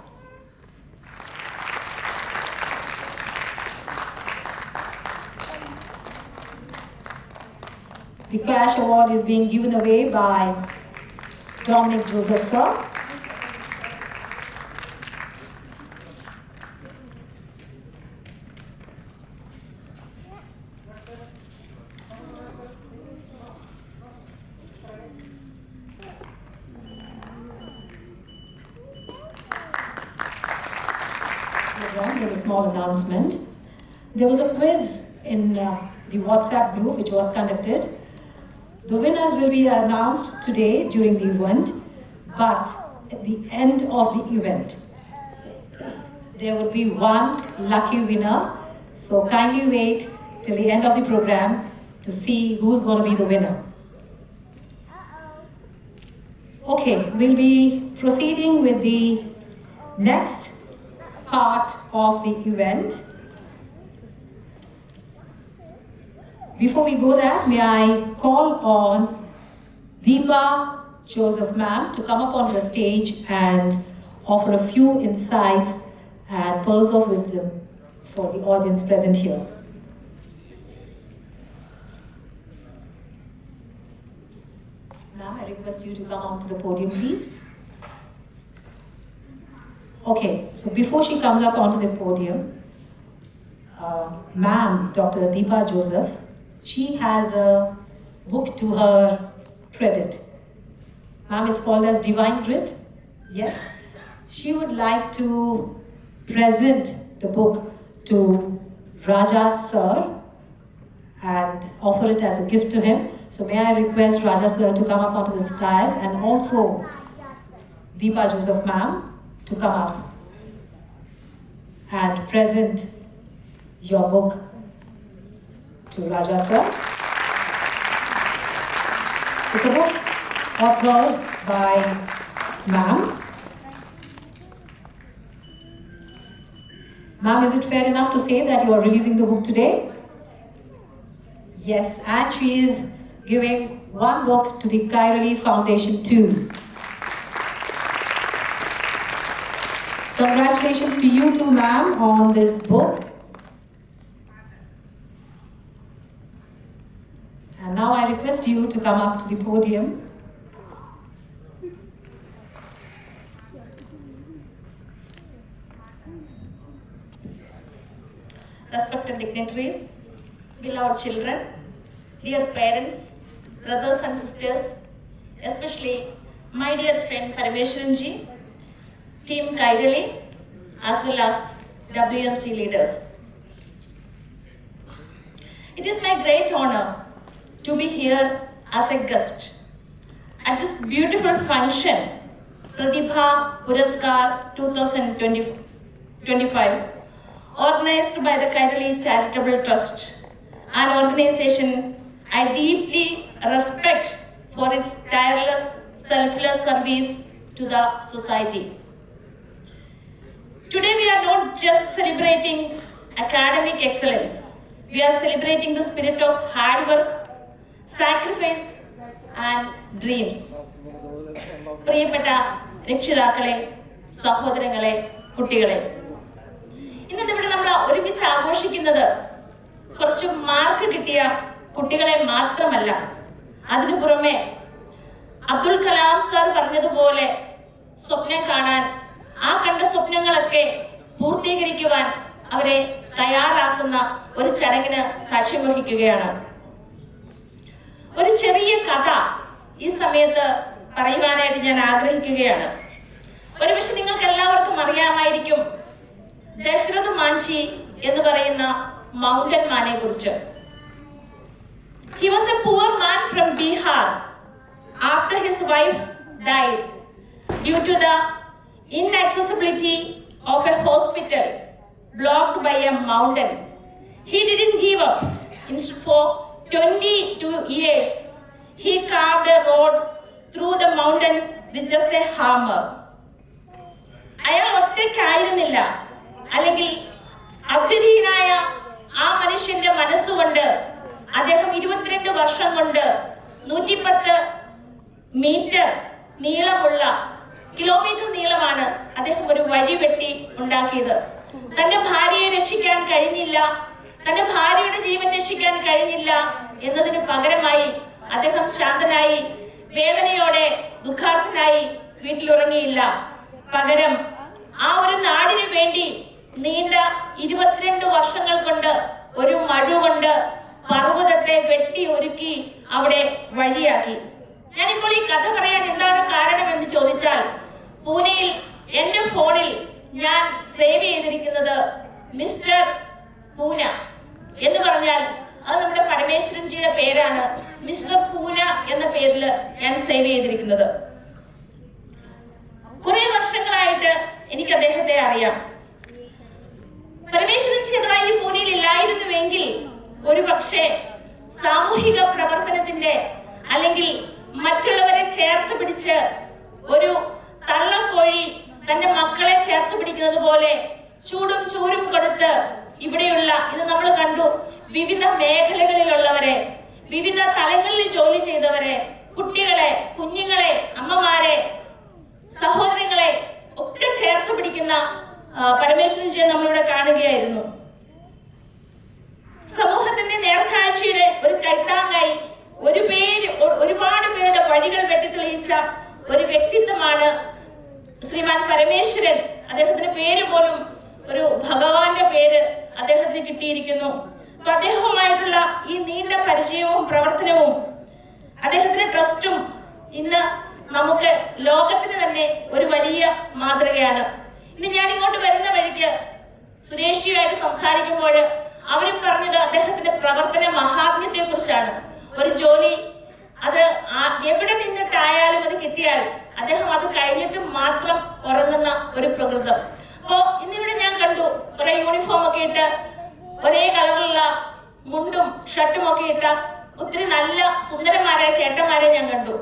The cash award is being given away by Dominic Joseph sir. There's a small announcement. There was a quiz in the WhatsApp group which was conducted. The winners will be announced today during the event, but at the end of the event, there will be one lucky winner. So kindly wait till the end of the program to see who's going to be the winner. Okay, we'll be proceeding with the next part of the event. Before we go there, may I call on Deepa Joseph ma'am to come up on the stage and offer a few insights and pearls of wisdom for the audience present here. Ma'am, I request you to come onto the podium, please. Okay, so before she comes up onto the podium, ma'am, Dr. Deepa Joseph, she has a book to her credit. Ma'am, it's called as Divine Grit. Yes. She would like to present the book to Raja sir and offer it as a gift to him. So may I request Raja sir to come up onto the dais and also Deepa Joseph ma'am to come up and present your book to Raja sir. It's a book authored by ma'am. Ma'am, is it fair enough to say that you are releasing the book today? Yes, and she is giving one book to the Kairali Foundation too. Congratulations to you too, ma'am, on this book. And now I request you to come up to the podium. Respected dignitaries, beloved children, dear parents, brothers and sisters, especially my dear friend Parameshwaranji, Team Kairali, as well as WMC leaders. It is my great honor to be here as a guest at this beautiful function, Pratibha Puraskar 2025, organized by the Kairali Charitable Trust, an organization I deeply respect for its tireless, selfless service to the society. Today we are not just celebrating academic excellence, we are celebrating the spirit of hard work, sacrifice and dreams. പ്രിയപ്പെട്ട രക്ഷിതാക്കളെ, സഹോദരങ്ങളെ, കുട്ടികളെ, ഇന്നത്തെ ഇവിടെ നമ്മൾ ഒരുമിച്ച് ആഘോഷിക്കുന്നത് കുറച്ച് മാർക്ക് കിട്ടിയ കുട്ടികളെ മാത്രമല്ല, അതിനു പുറമെ അബ്ദുൽ കലാം സർ പറഞ്ഞതുപോലെ സ്വപ്നം കാണാൻ, ആ കണ്ട സ്വപ്നങ്ങളൊക്കെ പൂർത്തീകരിക്കുവാൻ അവരെ തയ്യാറാക്കുന്ന ഒരു ചടങ്ങിന് സാക്ഷ്യം വഹിക്കുകയാണ്. ഒരു ചെറിയ കഥ ഈ സമയത്ത് പറയുവാനായിട്ട് ഞാൻ ആഗ്രഹിക്കുകയാണ്. ഒരുപക്ഷെ നിങ്ങൾക്ക് എല്ലാവർക്കും അറിയാമായിരിക്കും ദശരഥ് മാഞ്ചി എന്ന് പറയുന്ന മൗണ്ടൻ മാനെ കുറിച്ച്. He was a poor man from Bihar after his wife died due to the inaccessibility of a hospital blocked by a mountain. He didn't give up. Instead, for 22 years, he carved a road through the mountain with just a hammer. അയാൾ ഒറ്റയ്ക്കായിരുന്നില്ല, അല്ലെങ്കിൽ അദ്വിതീയനായ ആ മനുഷ്യന്റെ മനസ്സുകൊണ്ട് അദ്ദേഹം 22 വർഷം കൊണ്ട് 110 metre നീളമുള്ള, kilometre നീളമാണ് അദ്ദേഹം ഒരു വഴി വെട്ടി ഉണ്ടാക്കിയത്. തന്റെ ഭാര്യയെ രക്ഷിക്കാൻ കഴിഞ്ഞില്ല, തന്റെ ഭാര്യയുടെ ജീവൻ രക്ഷിക്കാൻ കഴിഞ്ഞില്ല എന്നതിന് പകരമായി അദ്ദേഹം ശാന്തനായി, വേദനയോടെ, ദുഃഖാർത്ഥനായി വീട്ടിലുറങ്ങിയില്ല. പകരം ആ ഒരു നാടിനു വേണ്ടി നീണ്ട 22 വർഷങ്ങൾ കൊണ്ട് ഒരു മഴ കൊണ്ട് പർവ്വതത്തെ വെട്ടി ഒരുക്കി അവിടെ വഴിയാക്കി. ഞാനിപ്പോൾ ഈ കഥ പറയാൻ എന്താണ് കാരണമെന്ന് ചോദിച്ചാൽ, പൂനെയിൽ എന്റെ ഫോണിൽ ഞാൻ സേവ് ചെയ്തിരിക്കുന്നത് മിസ്റ്റർ പൂന എന്ന് പറഞ്ഞാൽ അത് നമ്മുടെ പരമേശ്വരൻജിയുടെ പേരാണ്. മിസ്റ്റർ പൂന എന്ന പേരിൽ ഞാൻ സേവ് ചെയ്തിരിക്കുന്നത്. കുറെ വർഷങ്ങളായിട്ട് എനിക്ക് അദ്ദേഹത്തെ അറിയാം. പരമേശ്വരൻജി അഥവാ ഈ പൂനെയിൽ ഇല്ലായിരുന്നുവെങ്കിൽ ഒരു പക്ഷേ സാമൂഹിക പ്രവർത്തനത്തിന്റെ, അല്ലെങ്കിൽ മറ്റുള്ളവരെ ചേർത്ത് പിടിച്ച് ഒരു തള്ളക്കോഴി തന്റെ മക്കളെ ചേർത്ത് പിടിക്കുന്നത് പോലെ ചൂടും ചൂരും കൊടുത്ത് ഇവിടെയുള്ള, ഇത് നമ്മൾ കണ്ടു, വിവിധ മേഖലകളിലുള്ളവരെ, വിവിധ തലങ്ങളിൽ ജോലി ചെയ്തവരെ, കുട്ടികളെ, കുഞ്ഞുങ്ങളെ, അമ്മമാരെ, സഹോദരങ്ങളെ ഒക്കെ ചേർത്ത് പിടിക്കുന്ന പരമേശ്വരൻജിയെ നമ്മളിവിടെ കാണുകയായിരുന്നു. സമൂഹത്തിന്റെ നേർക്കാഴ്ചയുടെ ഒരു കൈത്താങ്ങായി ഒരുപാട് പേരുടെ വഴികൾ വെട്ടിത്തെളിയിച്ച ഒരു വ്യക്തിത്വമാണ് ശ്രീമാൻ പരമേശ്വരൻ. അദ്ദേഹത്തിന്റെ പേര് പോലും ഒരു ഭഗവാന്റെ പേര് അദ്ദേഹത്തിന് കിട്ടിയിരിക്കുന്നു. അപ്പൊ അദ്ദേഹവുമായിട്ടുള്ള ഈ നീണ്ട പരിചയവും പ്രവർത്തനവും അദ്ദേഹത്തിന്റെ ട്രസ്റ്റും ഇന്ന് നമുക്ക് ലോകത്തിന് തന്നെ ഒരു വലിയ മാതൃകയാണ്. ഇന്ന് ഞാൻ ഇങ്ങോട്ട് വരുന്ന വഴിക്ക് സുരേഷിയുമായിട്ട് സംസാരിക്കുമ്പോൾ അവരും പറഞ്ഞത് അദ്ദേഹത്തിന്റെ പ്രവർത്തന മഹാത്മ്യത്തെ കുറിച്ചാണ്. ഒരു ജോലി അത് എവിടെ നിന്നിട്ടായാലും അത് കിട്ടിയാൽ അദ്ദേഹം അത് കഴിഞ്ഞിട്ട് മാത്രം ഉറങ്ങുന്ന ഒരു പ്രകൃതം. അപ്പോ ഇന്നിവിടെ ഞാൻ കണ്ടു കുറെ യൂണിഫോം ഒക്കെ ഇട്ട്, ഒരേ കളറിലുള്ള മുണ്ടും ഷർട്ടും ഒക്കെ ഇട്ട ഒത്തിരി നല്ല സുന്ദരന്മാരായ ചേട്ടന്മാരെ ഞാൻ കണ്ടു.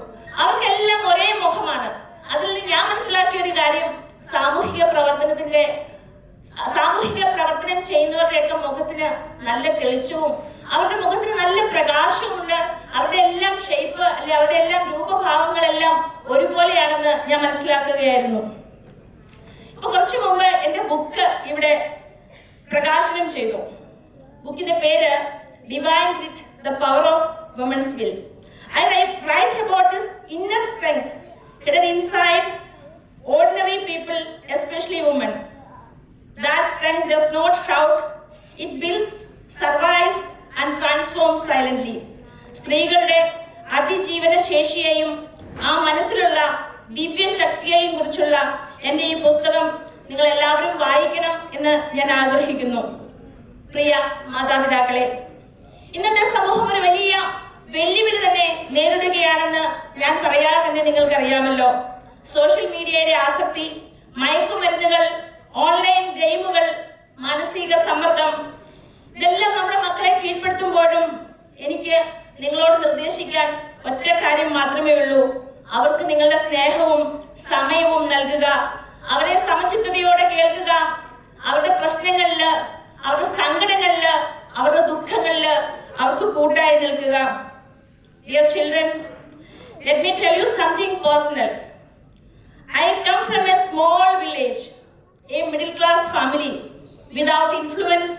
അവർക്കെല്ലാം ഒരേ മുഖമാണ്. അതിൽ നിന്ന് ഞാൻ മനസ്സിലാക്കിയ ഒരു കാര്യം, സാമൂഹിക പ്രവർത്തനം ചെയ്യുന്നവരുടെയൊക്കെ മുഖത്തിന് നല്ല തെളിച്ചവും അവരുടെ മുഖത്തിന് നല്ല പ്രകാശമുണ്ട്. അവരുടെ എല്ലാം ഷേപ്പ്, അല്ലെ അവരുടെ എല്ലാം രൂപഭാവങ്ങളെല്ലാം ഒരുപോലെയാണെന്ന് ഞാൻ മനസ്സിലാക്കുകയായിരുന്നു. ഇപ്പൊ കുറച്ചു മുമ്പ് എന്റെ ബുക്ക് ഇവിടെ പ്രകാശനം ചെയ്തു. ബുക്കിന്റെ പേര് divine grit, the power of woman's will. I write about this inner strength hidden inside ordinary people, especially women. That strength does not shout, it builds, survives and transforms silently. സ്ത്രീകളുടെ അതിജീവന ശേഷിയെയും ആ മനസ്സിലുള്ള ദിവ്യശക്തിയെയും കുറിച്ചുള്ള എൻ്റെ ഈ പുസ്തകം നിങ്ങൾ എല്ലാവരും വായിക്കണം എന്ന് ഞാൻ ആഗ്രഹിക്കുന്നു. പ്രിയ മാതാപിതാക്കളെ, ഇന്നത്തെ സമൂഹം ഒരു വലിയ വെല്ലുവിളി തന്നെ നേരിടുകയാണെന്ന് ഞാൻ പറയാതെ തന്നെ നിങ്ങൾക്കറിയാമല്ലോ. സോഷ്യൽ മീഡിയയുടെ ആസക്തി, മയക്കുമരുന്നുകൾ, ഓൺലൈൻ ഗെയിമുകൾ, മാനസിക സമ്മർദ്ദം, ഇതെല്ലാം നമ്മുടെ മക്കളെ കീഴ്പ്പെടുത്തുമ്പോഴും എനിക്ക് നിങ്ങളോട് നിർദ്ദേശിക്കാൻ ഒറ്റ കാര്യം മാത്രമേ ഉള്ളൂ. അവർക്ക് നിങ്ങളുടെ സ്നേഹവും സമയവും നൽകുക. അവരെ സമചിത്തതയോടെ കേൾക്കുക. അവരുടെ പ്രശ്നങ്ങളില്, അവരുടെ സങ്കടങ്ങളില്, അവരുടെ ദുഃഖങ്ങളില് അവർക്ക് കൂട്ടായി നിൽക്കുക. Dear children, let me tell you something personal. I come from a small village, a middle class family without influence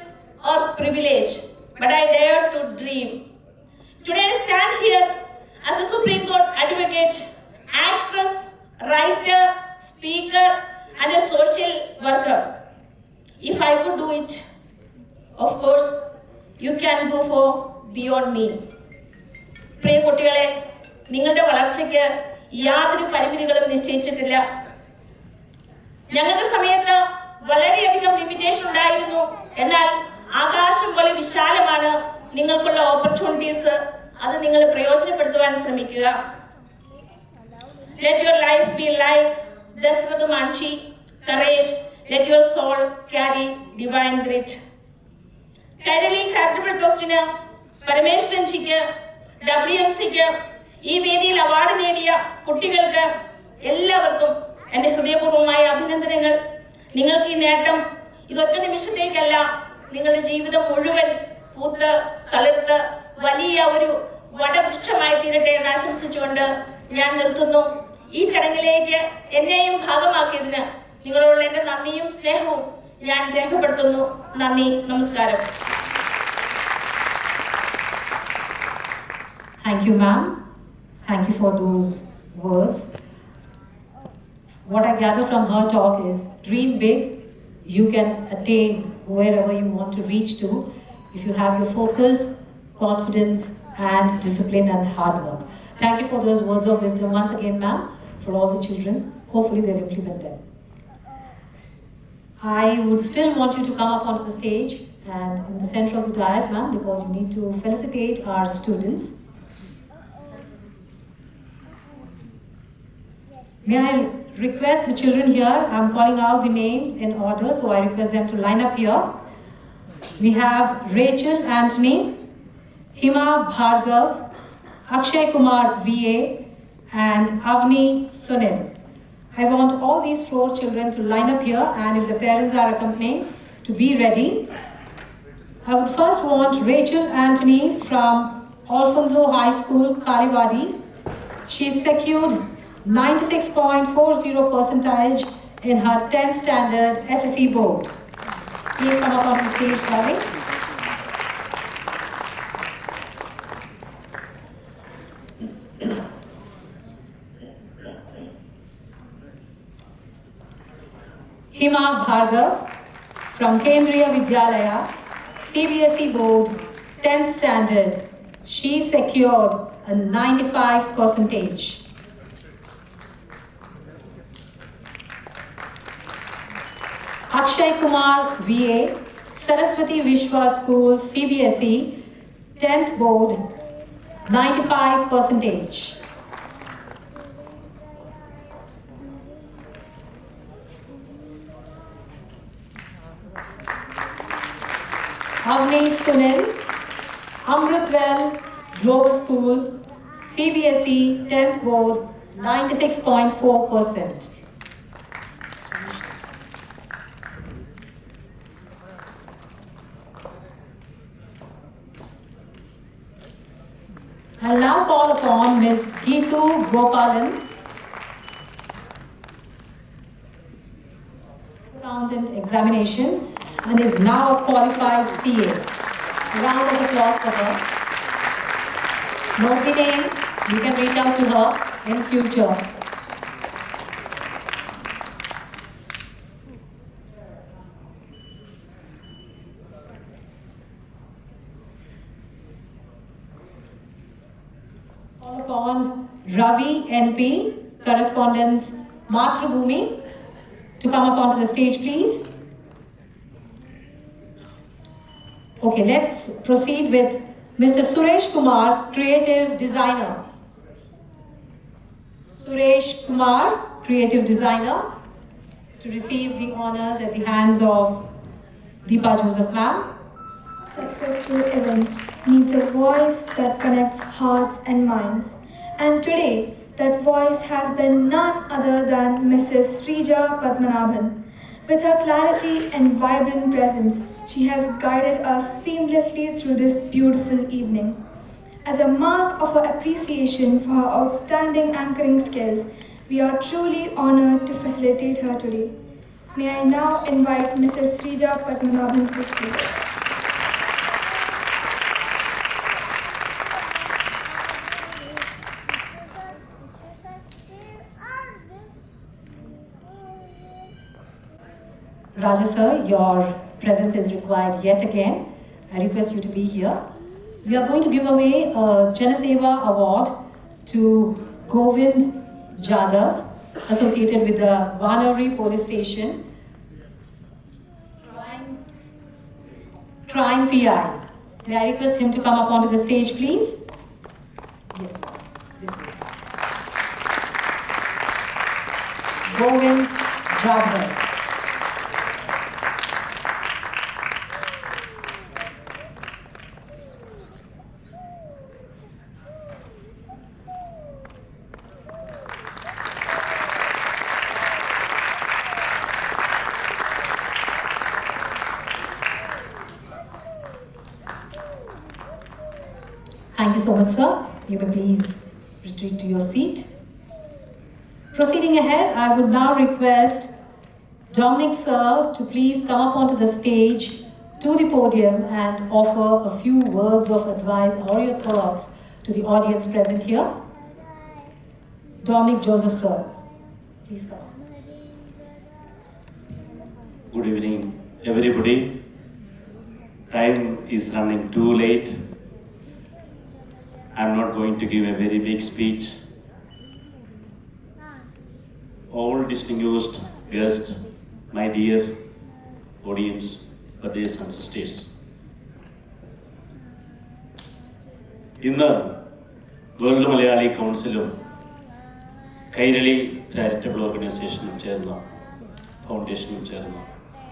or privilege, but I dare to dream. Today I stand here as a Supreme Court advocate, actress, writer, speaker, and a social worker. If I could do it, of course, you can go for beyond me. പ്രിയ കുട്ടികളെ, നിങ്ങളുടെ വളർച്ചയ്ക്ക് യാതൊരു പരിമിതികളും നിശ്ചയിച്ചിട്ടില്ല. ഞങ്ങളുടെ സമയത്ത് വളരെയധികം limitation ഉണ്ടായിരുന്നു. എന്നാൽ ആകാശം പോലെ വിശാലമാണ് നിങ്ങൾക്കുള്ള ഓപ്പർച്യൂണിറ്റീസ്. അത് നിങ്ങൾ പ്രയോജനപ്പെടുത്തുവാൻ ശ്രമിക്കുക. Let your life be like Dashrath Manchi, courage. Let your soul carry divine grit. Kairali charitable ട്രസ്റ്റിന്, പരമേശ്വരൻ ജിക്ക്, WMCക്ക്, ഈ വേദിയിൽ അവാർഡ് നേടിയ കുട്ടികൾക്ക് എല്ലാവർക്കും എൻ്റെ ഹൃദയപൂർവ്വമായ അഭിനന്ദനങ്ങൾ. നിങ്ങൾക്ക് ഈ നേട്ടം ഇതൊറ്റ നിമിഷത്തേക്കല്ല, നിങ്ങളുടെ ജീവിതം മുഴുവൻ പൂത്ത് തളിർത്ത് വലിയ ഒരു വടവൃക്ഷമായി തീരട്ടെ എന്ന് ആശംസിച്ചുകൊണ്ട് ഞാൻ നിർത്തുന്നു. ഈ ചടങ്ങിലേക്ക് എന്നെയും ഭാഗമാക്കിയതിന് നിങ്ങളോടുള്ള എൻ്റെ നന്ദിയും സ്നേഹവും ഞാൻ രേഖപ്പെടുത്തുന്നു. നന്ദി, നമസ്കാരം. Thank you, ma'am. Thank you for those words. What I gather from her talk is dream big. You can attain wherever you want to reach to if you have your focus, confidence, and discipline and hard work. Thank you for those words of wisdom once again, ma'am, for all the children. Hopefully they'll implement them. I would still want you to come up onto the stage and in the center of the dais, ma'am, because you need to felicitate our students. May I request the children here, I'm calling out the names in order, so I request them to line up here. We have Rachel Anthony, Hima Bhargav, Akshay Kumar VA, and Avni Sunil. I want all these 4 children to line up here, and if the parents are accompanying, to be ready. I would first want Rachel Anthony from Alfonso High School, Kaliwadi. She secured 96.40 percentage in her 10th standard SSC board. Please come up on the stage, darling. Hima Bhargav from Kendriya Vidyalaya, CBSE board, 10th standard. She secured a 95 percentage. Akshay Kumar VA, Saraswati Vishwa School, CBSE, 10th board, 95 percentage. Avni Sunil, Amritwell Global School, CBSE, 10th board, 96.4%. I'll now call upon Ms. Geetu Gopalan, accountant examination, and is now a qualified CA. A round of applause for her. Note the name, you can reach out to her in future. Call upon Ravi NP, correspondence Mathrubhumi to come up onto the stage, please. Okay, let's proceed with Mr. Suresh Kumar, creative designer. Suresh Kumar, creative designer, to receive the honors at the hands of Deepa Joseph ma'am. Successful event needs a voice that connects hearts and minds. And today, that voice has been none other than Mrs. Srija Padmanabhan. With her clarity and vibrant presence, she has guided us seamlessly through this beautiful evening. As a mark of our appreciation for her outstanding anchoring skills, we are truly honored to facilitate her today. May I now invite Mrs. Srija Padmanabhan to speak. Raja sir, your presence is required yet again. I request you to be here. We are going to give away a Janaseva award to Govind Jadhav, associated with the Vanari police station. Crime PI. May I request him to come up onto the stage, please? Yes, this way. Govind Jadhav. Thank you so much, sir. You may please retreat to your seat. Proceeding ahead, I would now request Dominic sir to please come up onto the stage to the podium and offer a few words of advice or your thoughts to the audience present here. Dominic Joseph sir, please come on. Good evening, everybody. Time is running too late. I'm not going to give a very big speech. All distinguished guests, my dear audience, brothers and sisters. ഇന്ന് world Malayali കൗൺസിലും Kairali charitable ഓർഗനൈസേഷനും ചേർന്ന് ഫൗണ്ടേഷനും ചേർന്ന്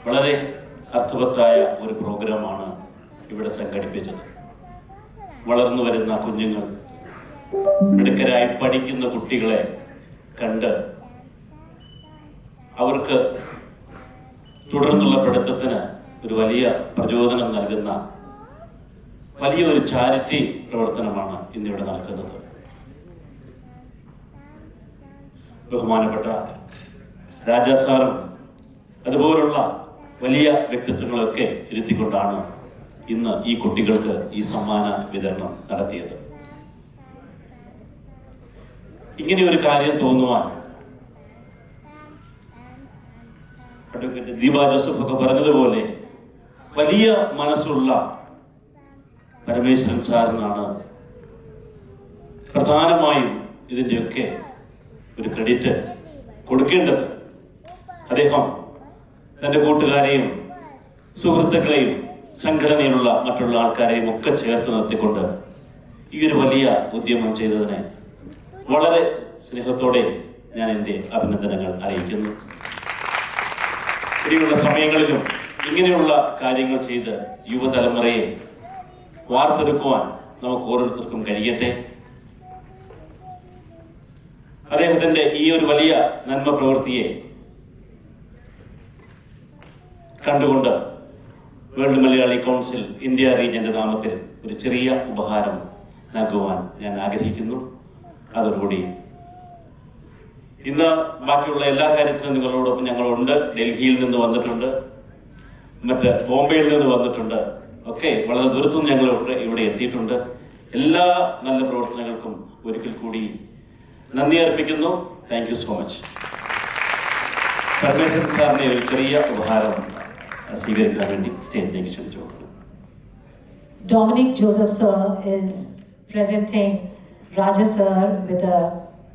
വളരെ അർത്ഥവത്തായ ഒരു പ്രോഗ്രാമാണ് ഇവിടെ സംഘടിപ്പിച്ചത്. വളർന്നു വരുന്ന കുഞ്ഞുങ്ങൾ, മിടുക്കരായി പഠിക്കുന്ന കുട്ടികളെ കണ്ട് അവർക്ക് തുടർന്നുള്ള പഠിത്തത്തിന് ഒരു വലിയ പ്രചോദനം നൽകുന്ന വലിയൊരു ചാരിറ്റി പ്രവർത്തനമാണ് ഇന്നിവിടെ നടക്കുന്നത്. ബഹുമാനപ്പെട്ട രാജാ സാറും അതുപോലുള്ള വലിയ വ്യക്തിത്വങ്ങളൊക്കെ ഇരുത്തിക്കൊണ്ടാണ് ഇന്ന് ഈ കുട്ടികൾക്ക് ഈ സമ്മാന വിതരണം നടത്തിയത്. ഇങ്ങനെ ഒരു കാര്യം തോന്നുവാൻ അഡ്വക്കേറ്റ് ദീപ ജോസഫ് ഒക്കെ പറഞ്ഞതുപോലെ വലിയ മനസ്സുള്ള പരമേശ്വരൻ സാറിനാണ് പ്രധാനമായും ഇതിൻ്റെയൊക്കെ ഒരു ക്രെഡിറ്റ് കൊടുക്കേണ്ടത്. അദ്ദേഹം തൻ്റെ കൂട്ടുകാരെയും സുഹൃത്തുക്കളെയും സംഘടനയിലുള്ള മറ്റുള്ള ആൾക്കാരെയും ഒക്കെ ചേർത്ത് നിർത്തിക്കൊണ്ട് ഈ ഒരു വലിയ ഉദ്യമം ചെയ്തതിനെ വളരെ സ്നേഹത്തോടെ ഞാൻ എൻ്റെ അഭിനന്ദനങ്ങൾ അറിയിക്കുന്നു. ഇനിയുള്ള സമയങ്ങളിലും ഇങ്ങനെയുള്ള കാര്യങ്ങൾ ചെയ്ത് യുവതലമുറയെ വാർത്തെടുക്കുവാൻ നമുക്ക് ഓരോരുത്തർക്കും കഴിയട്ടെ. അദ്ദേഹത്തിൻ്റെ ഈ ഒരു വലിയ നന്മ പ്രവൃത്തിയെ കണ്ടുകൊണ്ട് വേൾഡ് മലയാളി കൗൺസിൽ ഇന്ത്യ റീജിയന്റെ നാമത്തിൽ ഒരു ചെറിയ ഉപഹാരം നൽകുവാൻ ഞാൻ ആഗ്രഹിക്കുന്നു. അതോടുകൂടി ഇന്ന് ബാക്കിയുള്ള എല്ലാ കാര്യത്തിനും നിങ്ങളോടൊപ്പം ഞങ്ങളുണ്ട്. ഡൽഹിയിൽ നിന്ന് വന്നിട്ടുണ്ട്, മറ്റ് ബോംബെയിൽ നിന്ന് വന്നിട്ടുണ്ട്, ഒക്കെ വളരെ ദൂരത്തുനിന്ന് ഞങ്ങൾ ഇവിടെ എത്തിയിട്ടുണ്ട്. എല്ലാ നല്ല പ്രവർത്തനങ്ങൾക്കും ഒരിക്കൽ കൂടി നന്ദി അർപ്പിക്കുന്നു. Thank you so much. Parameswaran സാറിനെ ഒരു ചെറിയ ഉപഹാരം സ്വീകരിക്കാൻ വേണ്ടി സ്റ്റേജിലേക്ക് ക്ഷണിച്ചു. Dominic Joseph sir is presenting Raja sir with a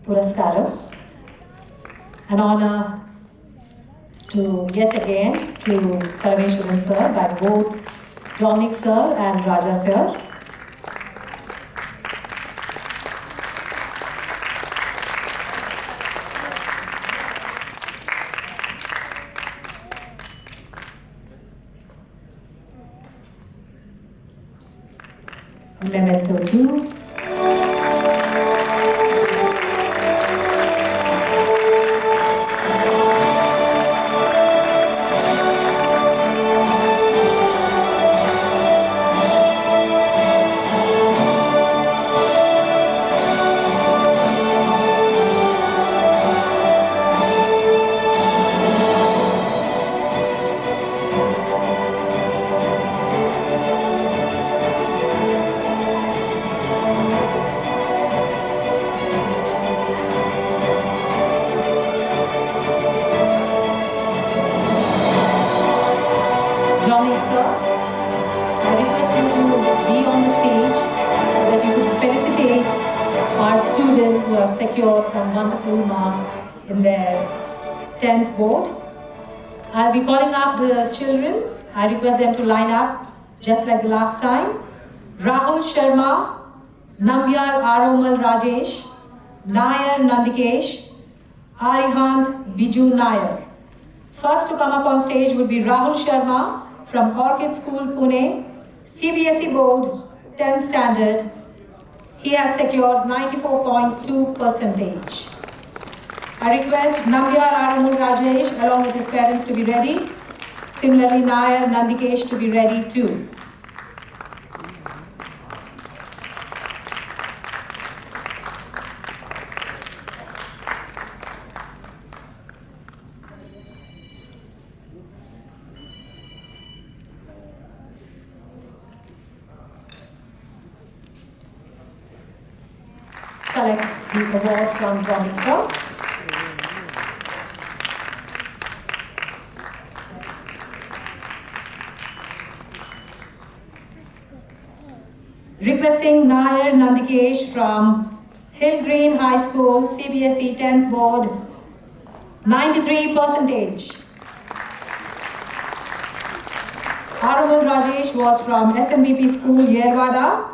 Puraskaram. An honor to yet again to Parameshwaran sir by both Dominic sir and Raja sir. Memento 2. Dominic sir, I request you to be on the stage so that you could felicitate our students who have secured some wonderful marks in their 10th board. I'll be calling up the children. I request them to line up just like the last time. Rahul Sharma, Nambyar Aromal Rajesh, Nair Nandikesh, Arihant Biju Nair. First to come up on stage would be Rahul Sharma from Orchid School, Pune, CBSE Board, 10th Standard. He has secured 94.2%. I request Nambyar Aramul Rajesh along with his parents to be ready. Similarly, Nair Nandikesh to be ready too. Collect the award from Dominic sir. Requesting Nair Nandikesh from Hill Green High School, CBSE 10th Board, 93%. Aramul Rajesh was from SNBP School, Yerwada.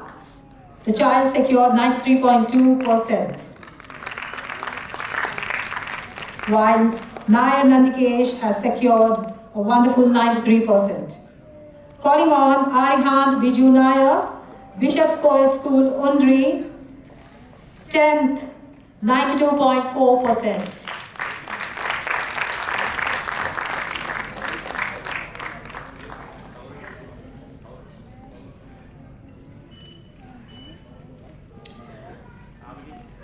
The child secured 93.2%. While Nair Nandikesh has secured a wonderful 93%. Calling on Arihant Biju Nair, Bishop's Coed School, Undri, 10th, 92.4%.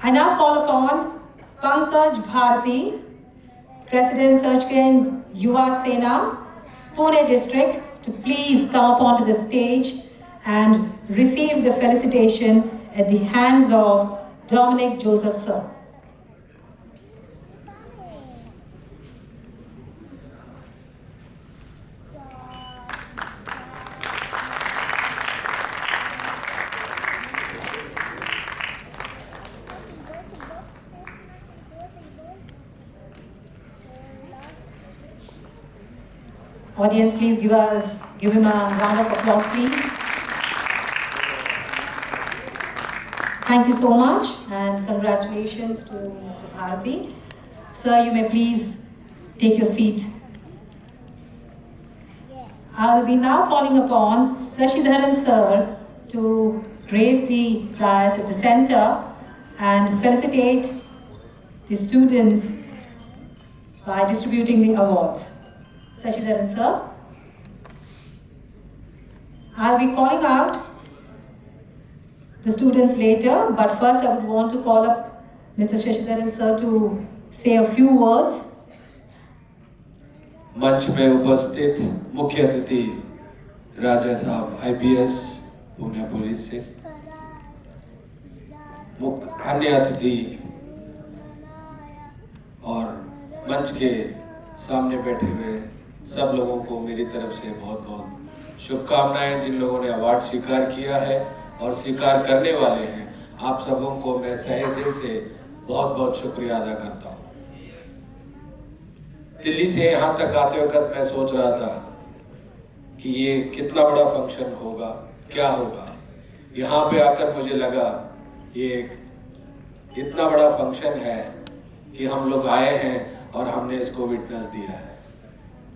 I now call upon Pankaj Bharati, President Searchgen Yuva Sena, Pune District, to please come up onto the stage and receive the felicitation at the hands of Dominic Joseph sir. Audience, please give him a round of applause, please. Thank you so much and congratulations to Mr. Bharati. Sir, you may please take your seat. I will be now calling upon Sashidharan sir to grace the dais at the center and felicitate the students by distributing the awards. Sashidharan sir. I'll be calling out the students later, but first I would want to call up Mr. Sashidharan sir to say a few words. मंच में उपस्थित मुख्य अतिथि राजा साहब IPS Pune police से, अन्य अतिथि और मंच के सामने बैठे हुए सब लोगों को मेरी तरफ से बहुत बहुत शुभकामनाएं। जिन लोगों ने अवार्ड स्वीकार किया है और स्वीकार करने वाले हैं, आप सबों को मैं तहे दिल से बहुत बहुत शुक्रिया अदा करता हूँ। दिल्ली से यहाँ तक आते वक्त मैं सोच रहा था कि ये कितना बड़ा फंक्शन होगा, क्या होगा। यहाँ पे आकर मुझे लगा ये इतना बड़ा फंक्शन है कि हम लोग आए हैं और हमने इसको विटनेस दिया है।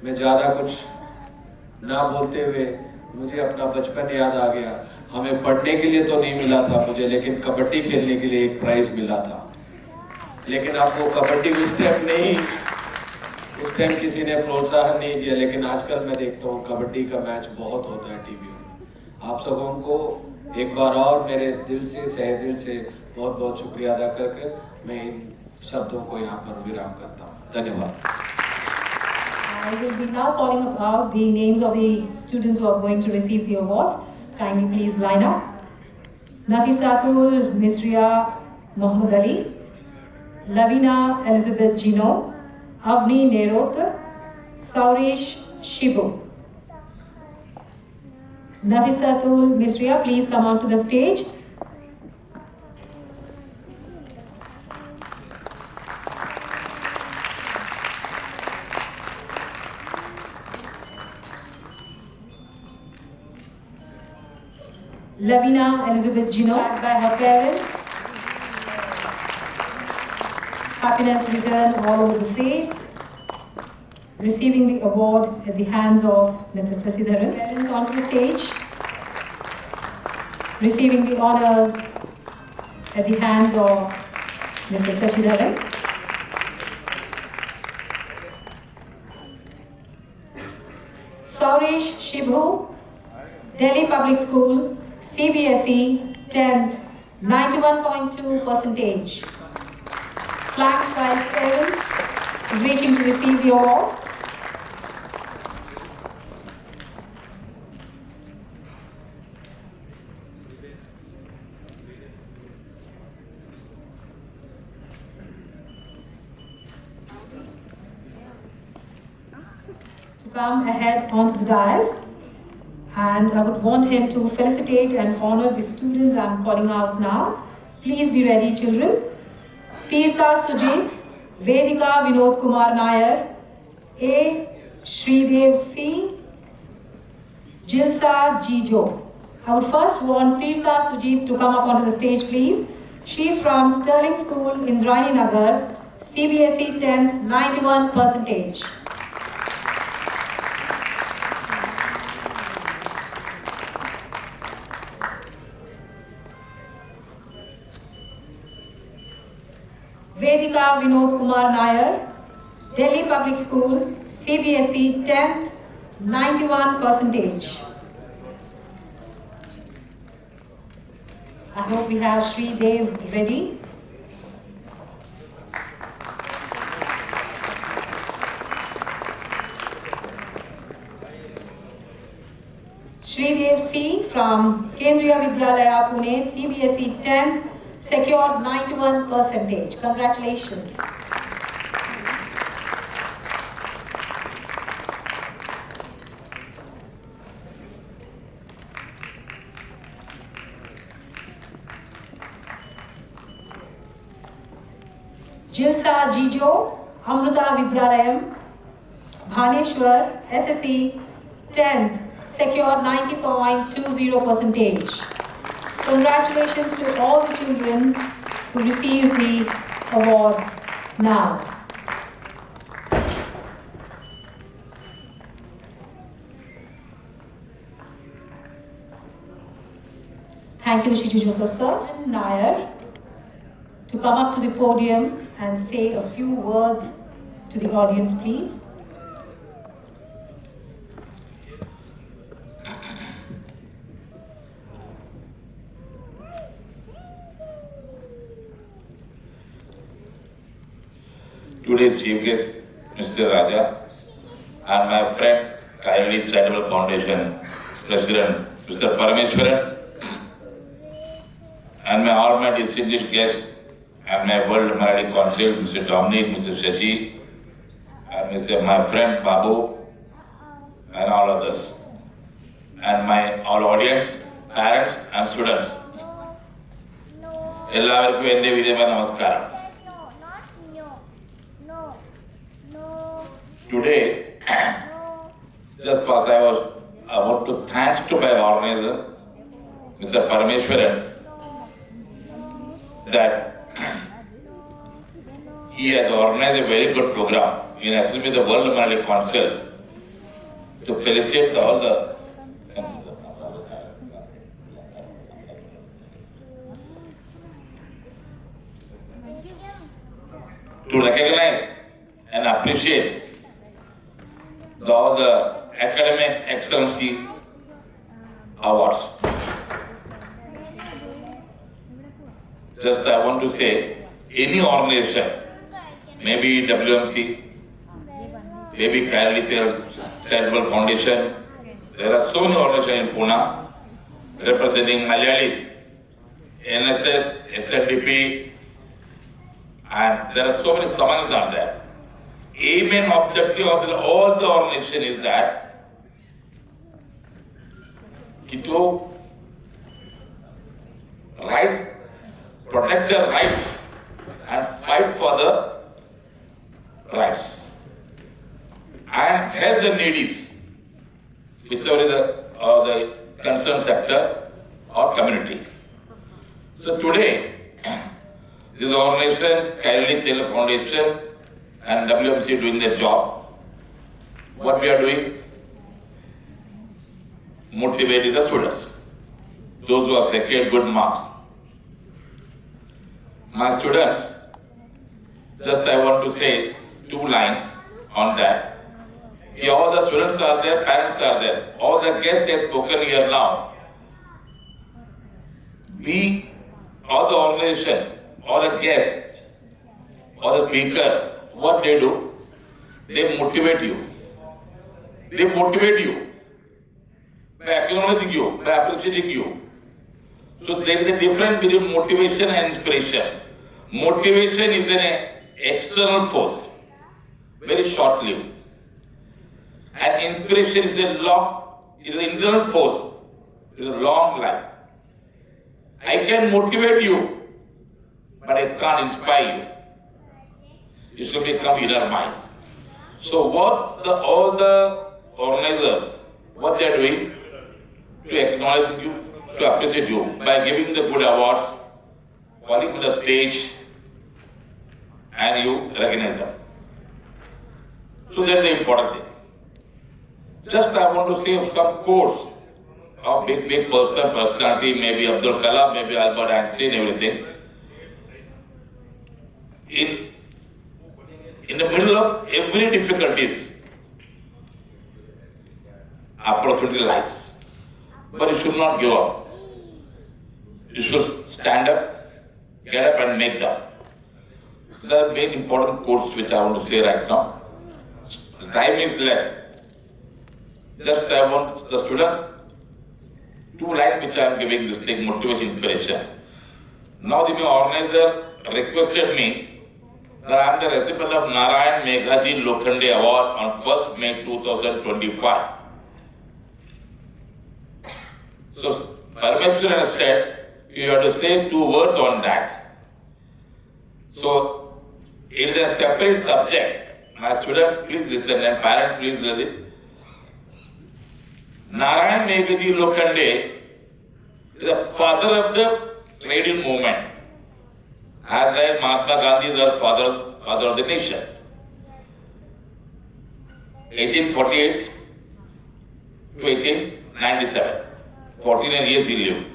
मैं ज़्यादा कुछ ना बोलते हुए मुझे अपना बचपन याद आ गया। हमें पढ़ने के लिए तो नहीं मिला था मुझे, लेकिन कबड्डी खेलने के लिए एक प्राइज़ मिला था। लेकिन अब वो कबड्डी उस टाइम किसी ने प्रोत्साहन नहीं दिया, लेकिन आजकल मैं देखता हूँ कबड्डी का मैच बहुत होता है टीवी में। आप सबों को एक बार और मेरे दिल से सहे दिल से बहुत बहुत शुक्रिया अदा करके मैं इन शब्दों को यहाँ पर विराम करता हूँ। धन्यवाद। I will be now calling about the names of the students who are going to receive the awards. Kindly please line up. Nafisatul Misriya Muhammad Ali, Lavina Elizabeth Gino, Avni Nerot, Saurish Shibu. Nafisatul Misriya, please come on to the stage. Lavina Elizabeth Gino, backed by her parents. Happiness written all over the face. Receiving the award at the hands of Mr. Sasidharan. Parents onto the stage. Receiving the honors at the hands of Mr. Sasidharan. Saurish Shibhu, Delhi Public School, CBSE, 10th, 91.2%. Flanked by his parents, is reaching to receive the award. To come ahead onto the dais. And I would want him to felicitate and honor the students I'm calling out now. Please be ready, children. Tirtha Sujit, Vedika Vinod Kumar Nair, A. Shridev C. Jilsa Jijo. I would first want Tirtha Sujit to come up onto the stage, please. She's from Sterling School, Indrayani Nagar, CBSE 10th, 91%. Vedika Vinod Kumar Nair, Delhi Public School, CBSE 10th, 91%. I hope we have Shri Dev ready. Shri Dev C from Kendriya Vidyalaya Pune, CBSE 10th, secured 91%. Congratulations. Jilsa Jijo, Amruta Vidyalayam, Bhaneshwar, SSE 10th, secured 90.20%. Congratulations to all the children who received the awards now. Thank you, Mr. Joseph Sir. Nair to come up to the podium and say a few words to the audience, please. Today's chief guest, Mr. Raja, and my friend, Kairali Charitable Foundation President, Mr. Parameshwaran, and all my distinguished guests, and my World Marathi Council, Mr. Dominic, Mr. Shashi, and my friend Babu, and all others, and my all audience, parents and students. എല്ലാവർക്കും എൻ്റെ വിനീതമായ നമസ്കാരം. Today, just as I want to thanks to my organizer, Mr. Parameshwaran, that he has organized a very good program in association with the World Monetary Council to felicitate all the to recognize and appreciate all the academic excellency awards. Just I want to say, any organization, maybe WMC, maybe Charitable Foundation, there are so many organizations in Pune representing Malayalis, NSS, SNDP, and there are so many summaries are there. Aim and objective of all the organization is that to rights, protect their rights and fight for the rights and help the needies, whichever is the concerned sector or community. So today, this organization, Kairali Taylor Foundation and WMC doing their job. What we are doing? Motivating the students. Those who have secured good marks. My students, just I want to say 2 lines on that. Here all the students are there, parents are there. All the guests have spoken here now. We, all the organization, or a guest, or the speaker, what they do? They motivate you. They motivate you by acknowledging you, by appreciating you. So there is a difference between motivation and inspiration. Motivation is an external force, very short-lived. And inspiration is an internal force, it is a long life. I can motivate you, but I can't inspire you. It should become inner mind. So what all the organizers, what they are doing to acknowledge you, to appreciate you by giving the good awards, calling on the stage, and you recognize them. So that is the important thing. Just I want to say some quotes of big personality, maybe Abdul Kalam, maybe Albert Einstein, everything. In the middle of every difficulties, opportunity lies. But you should not give up. You should stand up, get up and make them. The main important quotes which I want to say right now. Time is less. Just I want the students, 2 lines which I am giving this thing, motivation, inspiration. Now the organizer requested me that I am the recipient of Narayan Meghaji Lokhande Award on 1st May 2025. So Parameshwaran has said, you have to say 2 words on that. So it is a separate subject. My students, please listen, and parents, please listen. Narayan Meghaji Lokhande is the father of the trade union movement. As like Mahatma Gandhi is our father of the nation. 1848 to 1897. 49 years he lived.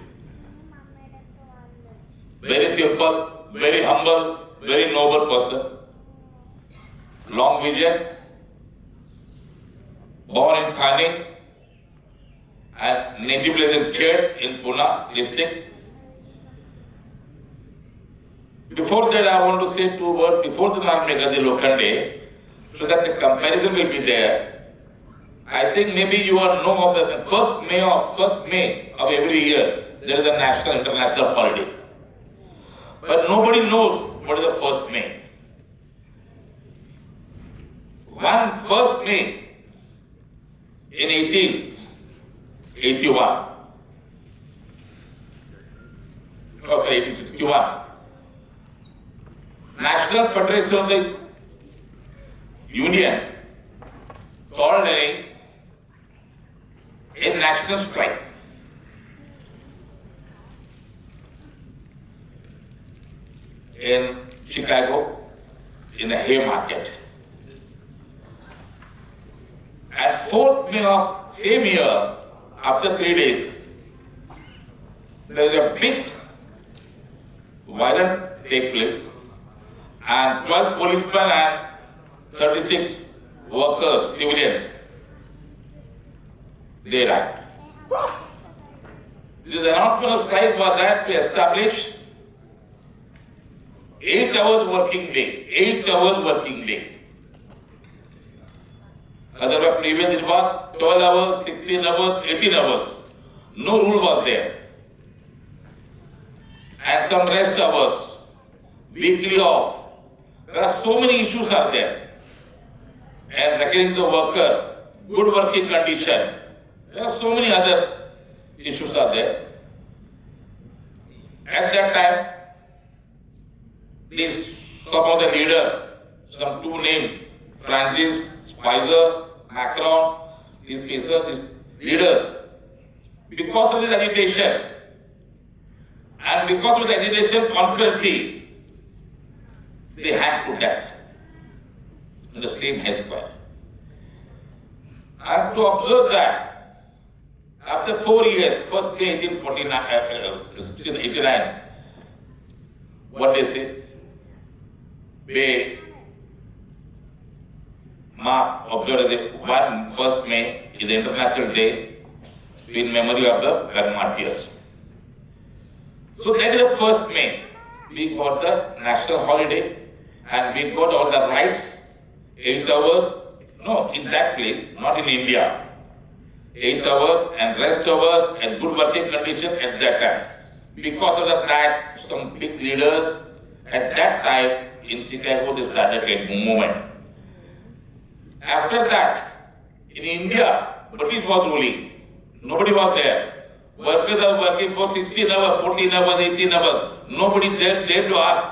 Very simple, very humble, very noble person. Long vision. Born in Thane and native place in Khed in Pune district. Before that, I want to say 2 words before the Narayan Meghaji Lokhande, so that the comparison will be there. I think maybe you all know of the first May of every year, there is a national international holiday. But nobody knows what is the 1st May. 1st May in 1881. Okay, 1861. National Federation of the Union called a national strike. In Chicago, in the Haymarket. And 4th May of same year, after 3 days, there is a big violent take place, and 12 policemen and 36 workers, civilians, they died. This announcement of strike was that to establish 8 hours working day, 8 hours working day. Otherwise, previous it was 12 hours, 16 hours, 18 hours. No rule was there. And some rest hours, weekly off. There are so many issues are there. And reckoning the worker, good working condition. There are so many other issues are there. At that time, some of the leaders, some 2 names, Francis, Spicer, Macron, these leaders, because of this agitation and because of the agitation conspiracy, they hanged to death in the same head square. I have to observe that after 4 years, 1st May 1889, what they say? They observed as 1st May is the International Day in memory of the martyrs. So that is the 1st May. We got the national holiday and we got all the rights, 8 hours, no, in that place, not in India. 8 hours and rest hours and good working condition at that time. Because of that, some big leaders at that time in Chicago, they started a movement. After that, in India, British was ruling. Nobody was there. Workers are working for 16 hours, 14 hours, 18 hours. Nobody dared to ask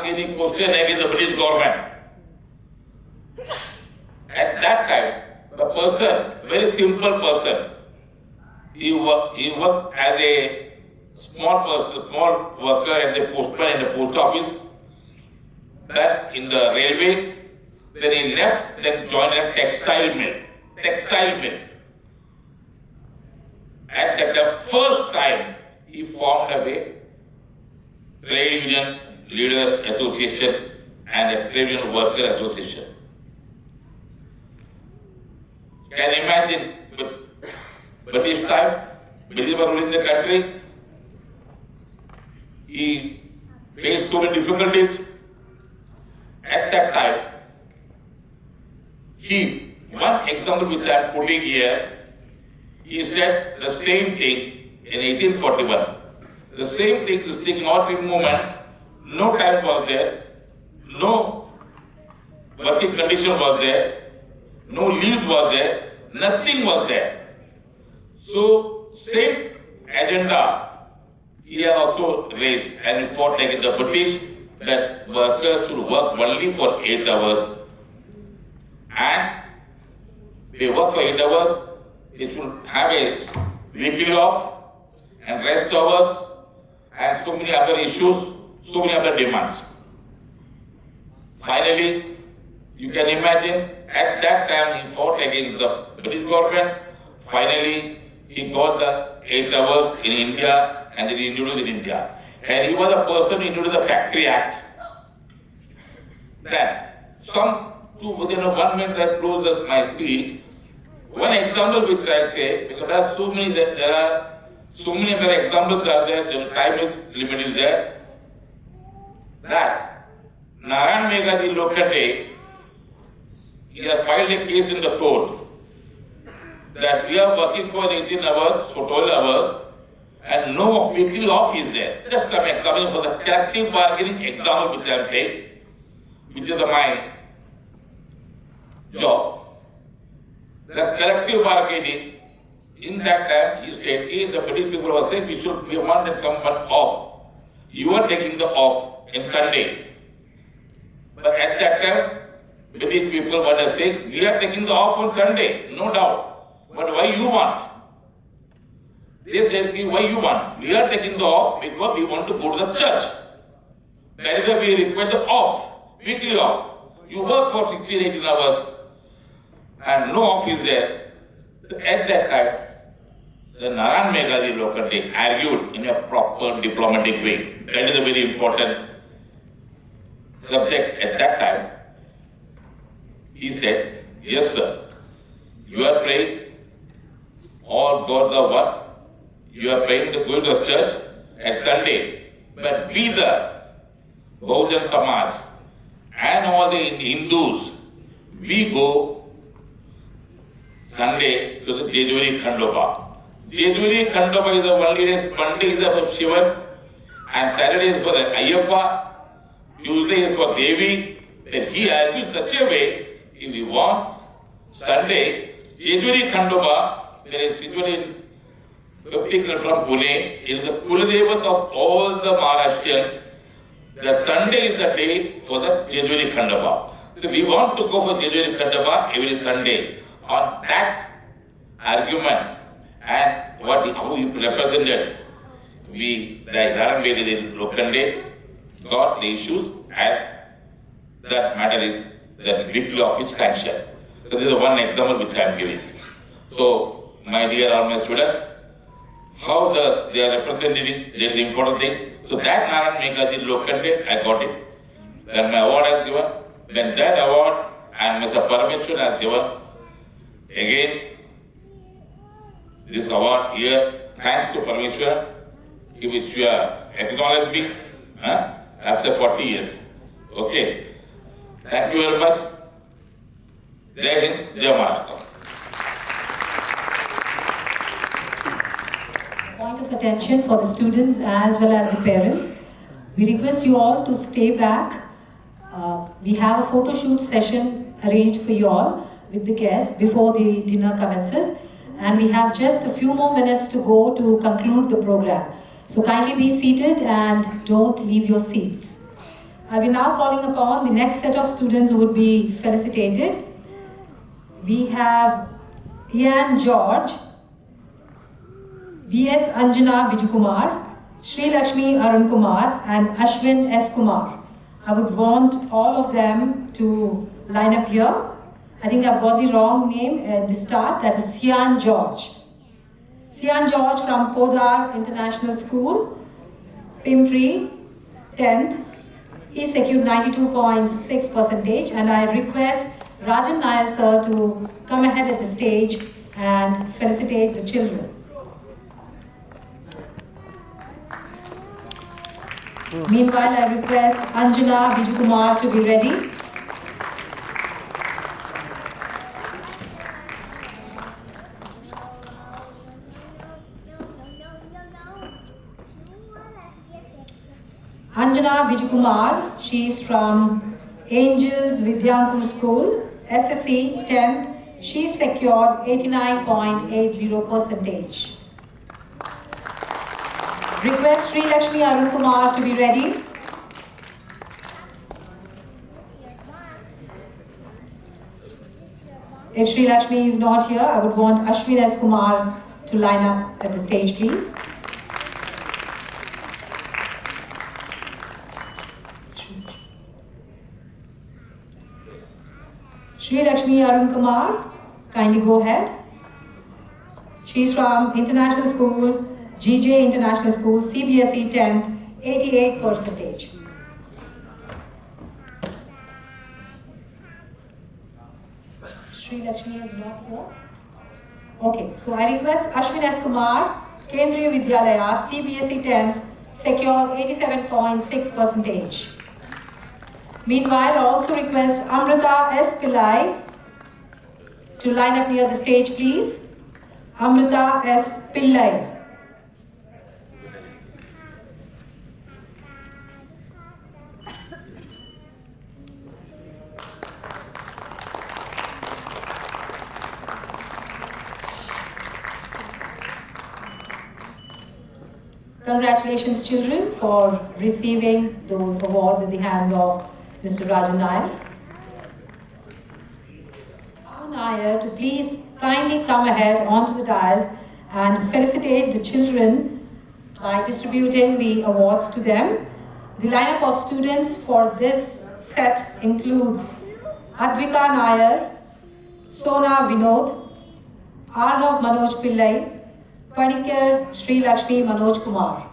any question against the British government. At that time, the person, very simple person, he worked as a small worker at the postman in the post office, then in the railway, then he left, then joined a textile mill. At the first time, he formed a trade union leader association and a trade union worker association. Can you imagine, British time, British were ruling the country, he faced so many difficulties. At that time, one example which I am putting here, he said the same thing in 1841. The same thing, the sticking out in movement, no time was there, no working condition was there, no leaves was there, nothing was there. So, same agenda he has also raised and fought against the British that workers should work only for 8 hours. And they work for 8 hours, they should have a weekly off and rest hours and so many other issues, so many other demands. Finally, you can imagine at that time he fought against the British government. Finally, he got the 8 hours in India and he introduced in India. And he was a person who introduced the Factory Act. Then, within 1 minute I close my speech. One example which I say, because there are so many other examples are there, the time is limited there. That Narayan Meghaji Lokande, he has filed a case in the court that we are working for 18 hours, for 12 hours, and no weekly off is there. Just an example for the collective bargaining example which I am saying, which is my job. The collective bargaining, in that time, he said, the British people were saying we wanted someone off. You are taking the off in Sunday. But at that time, with these people when they say, we are taking the off on Sunday, no doubt. But why you want? They say, why you want? We are taking the off because we want to go to the church. That is why we require the off, weekly off. You work for 16, 18 hours and no off is there. So at that time, the Naran Meghaji Lokande argued in a proper diplomatic way. That is a very important subject at that time. He said, yes sir, you are praying, all gods are one. You are praying to go to the church at Sunday, but we the Bahujan Samaj and all the Hindus, we go Sunday to the Jejuri Khandoba. Jejuri Khandoba is the only day, Monday is for Shivan, and Saturday is for the Ayyappa, Tuesday is for Devi. That he argued in such a way, if we want Sunday, Jejuri Khandoba, there is situated 50 km from Pune, is the Kuladevat of all the Maharashtrians. The Sunday is the day for the Jejuri Khandaba. So we want to go for Jejuri Khandaba every Sunday. On that argument and how he represented, we, the Naran Meghaji Lokande, got the issues, and that matter is the weekly office sanction. So this is one example which I am giving. So, my dear all my students, how they are representing, that is the important thing. So that Naran Meghaji Lokande, I got it. Then my award has given. Then that award and Mr. Parameshwar has given. Again, this award here, thanks to Parameshwar, which you are acknowledging me after 40 years. Okay. Thank you very much. Jai Hind, Jai Maharashtra. Point of attention for the students as well as the parents. We request you all to stay back. We have a photo shoot session arranged for you all with the guests before the dinner commences, and we have just a few more minutes to go to conclude the program. So kindly be seated and don't leave your seats. I'll be now calling upon the next set of students who would be felicitated. We have Ian George, V.S. Anjana Vijayakumar, Sri Lakshmi Arun Kumar and Ashwin S. Kumar. I would want all of them to line up here. I think I've got the wrong name at the start, that is Sian George. Sian George from Podar International School, Pimpri, 10th. He secured 92.6% and I request Rajan Nair sir to come ahead at the stage and felicitate the children. Meanwhile, I request Anjana Vijayakumar to be ready. Anjana Vijayakumar, she is from Angels Vidyankur School, SSC 10th. She secured 89.80%. Request Sri Lakshmi Arun Kumar to be ready. If Sri Lakshmi is not here, I would want Ashwin S. Kumar to line up at the stage, please. Sri Lakshmi Arun Kumar, kindly go ahead. She is from International School, GJ International School, CBSE 10th, 88%. Sri Lakshmi is not here. Okay, so I request Ashwin S. Kumar, Kendriya Vidyalaya, CBSE 10th, secure 87.6%. Meanwhile, I also request Amrita S. Pillai to line up near the stage, please. Amrita S. Pillai. Congratulations, children, for receiving those awards in the hands of Mr. Rajan Nair. Nair to please kindly come ahead onto the dais and felicitate the children by distributing the awards to them. The lineup of students for this set includes Advika Nair, Sona Vinod, Arnav Manoj Pillai, Panikar Sri Lakshmi Manoj Kumar.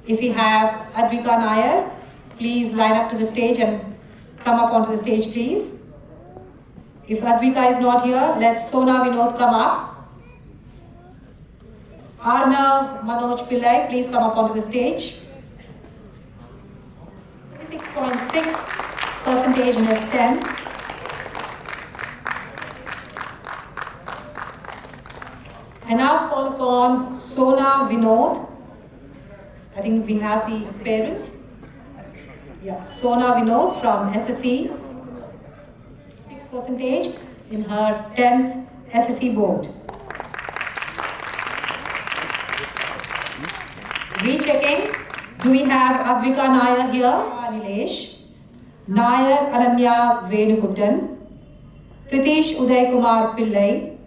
If we have Advika Nair, please line up to the stage and come up onto the stage, please. If Advika is not here, let Sona Vinod come up. Arnav Manoj Pillai, please come up onto the stage. 36.6% in his 10. I now call upon Sona Vinod. I think we have the parent. Yeah, Sona Vinod from SSC. 6% in her 10th SSC board. Rechecking. Do we have Advika Nair here? Nilesh. Nair Ananya Venukuttan. Pritish Uday Kumar Pillai.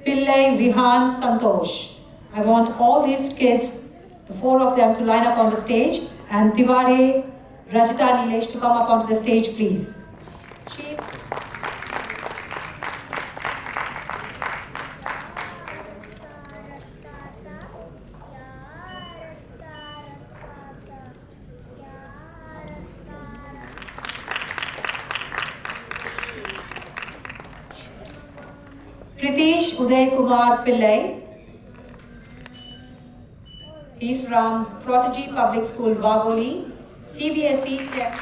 Pillai Vihan Santosh. I want all these kids, the 4 of them, to line up on the stage, and Tiwari Rajita Nilesh to come up onto the stage, please. Pritish Uday Kumar Pillai. He's from Prodigy Public School, Vagoli, CBSE 10.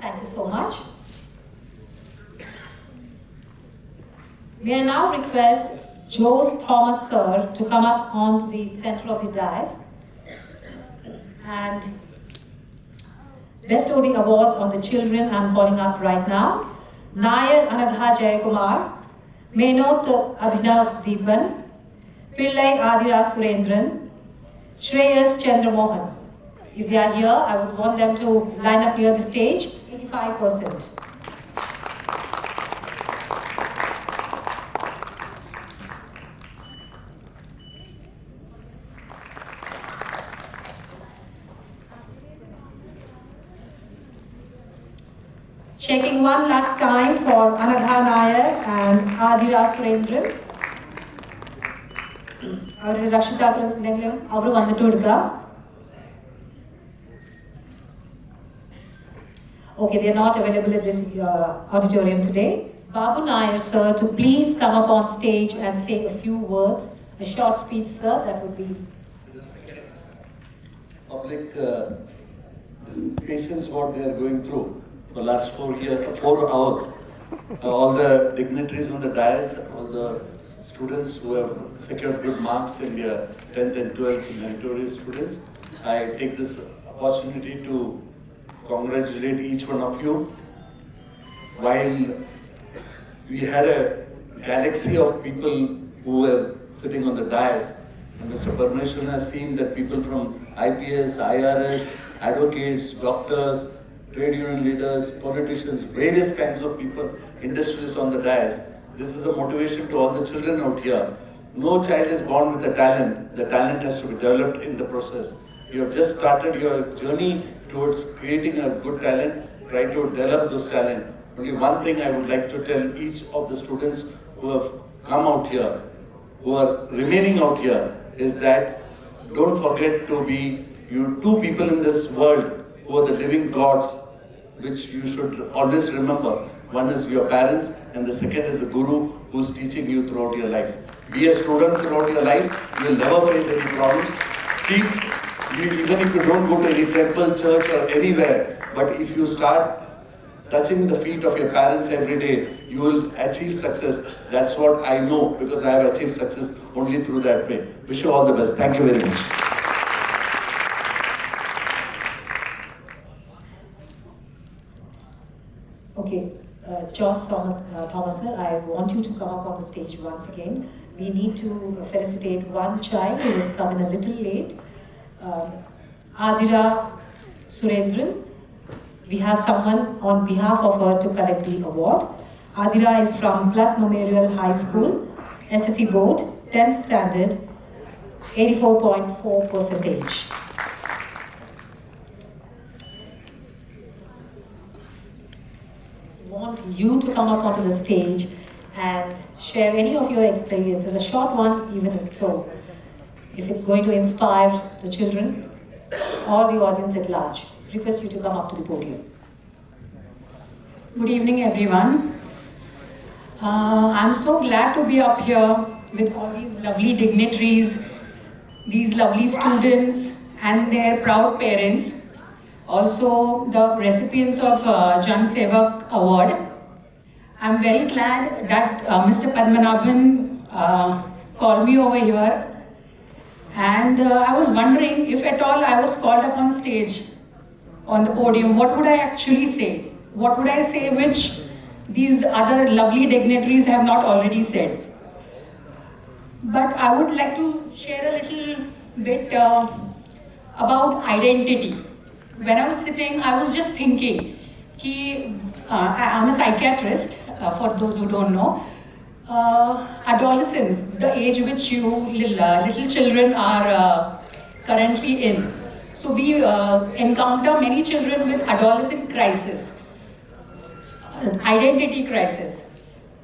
Thank you so much. May I now request Jose Thomas Sir to come up onto the center of the dais and bestow the awards on the children I'm calling up right now. Nair Anagha Jayakumar, Menot Abhinav Deepan, Pillai Adira Surendran, Shreyas Chandramohan. If they are here, I would want them to line up near the stage. 85%. Checking one last time for Anagha Nair and Adira Surendran. Rashita Avru Vandatudka. Okay, they are not available at this auditorium today. Babu Nair, sir, to please come up on stage and say a few words, a short speech, sir, that would be. Public patients, what they are going through for the last 4 hours. All the dignitaries on the dais, all the students who have secured good marks in their 10th and 12th meritorious students. I take this opportunity to congratulate each one of you. While we had a galaxy of people who were sitting on the dais, and Mr. Parmeshwaran has seen that people from IPS, IRS, advocates, doctors, trade union leaders, politicians, various kinds of people, industries on the dais. This is a motivation to all the children out here. No child is born with a talent. The talent has to be developed in the process. You have just started your journey towards creating a good talent. Try to develop those talent. Only one thing I would like to tell each of the students who have come out here, who are remaining out here, is that don't forget to be two people in this world who are the living gods, which you should always remember. One is your parents, and the second is the guru who's teaching you throughout your life. Be a student throughout your life, you will never face any problems. Even if you don't go to any temple, church or anywhere, but if you start touching the feet of your parents every day, you will achieve success. That's what I know, because I have achieved success only through that way. Wish you all the best. Thank you very much. Okay, Joss Thomas, sir, I want you to come up on the stage once again. We need to felicitate one child who has come in a little late. Adira Surendran. We have someone on behalf of her to collect the award. Adira is from Plus Memorial High School, SSC Board, 10th Standard, 84.4%. Want you to come up onto the stage and share any of your experiences, a short one even so, if it's going to inspire the children or the audience at large. Request you to come up to the podium. Good evening, everyone. I'm so glad to be up here with all these lovely dignitaries, these lovely students and their proud parents. Also, the recipients of Janaseva Award. I'm very glad that Mr. Padmanabhan called me over here. And I was wondering if at all I was called up on stage, on the podium, what would I actually say? What would I say which these other lovely dignitaries have not already said? But I would like to share a little bit about identity. When I was sitting, I was just thinking, I'm a psychiatrist, for those who don't know. Adolescence, the age which you little children are currently in. So we encounter many children with adolescent crisis, identity crisis.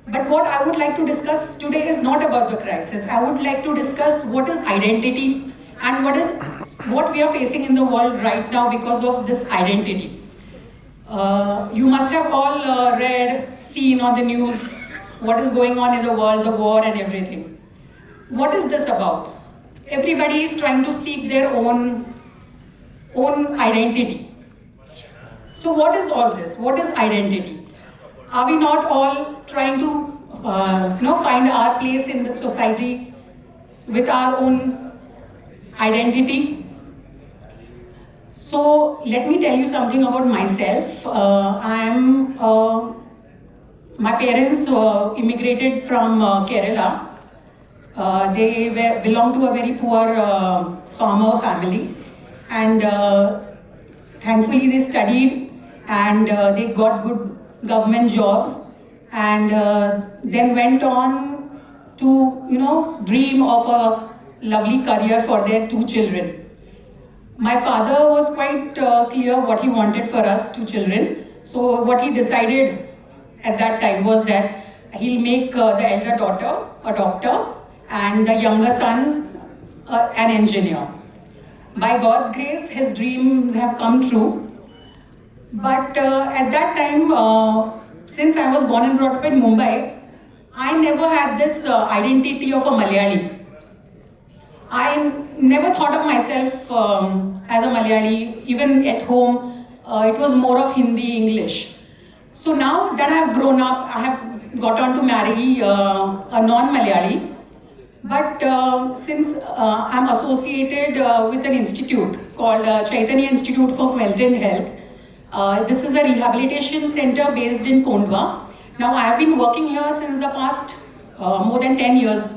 But what I would like to discuss today is not about the crisis. I would like to discuss what is identity and what we are facing in the world right now because of this identity. You must have all read, seen on the news what is going on in the world, the war and everything. What is this about? Everybody is trying to seek their own identity. So what is all this? What is identity? Are we not all trying to find our place in the society with our own identity? So let me tell you something about myself. My parents immigrated from Kerala. They belong to a very poor farmer family, and thankfully they studied and they got good government jobs, and then went on to dream of a lovely career for their 2 children. My father was quite clear what he wanted for us 2 children. So what he decided at that time was that he'll make the elder daughter a doctor and the younger son an engineer. By God's grace, his dreams have come true. But at that time, since I was born and brought up in Mumbai, I never had this identity of a Malayali. I never thought of myself as a Malayali. Even at home, it was more of Hindi, English. So now that I have grown up, I have got on to marry a non-Malayali. But since I'm associated with an institute called Chaitanya Institute for Health and Health, this is a rehabilitation center based in Kondwa. Now I have been working here since the past more than 10 years.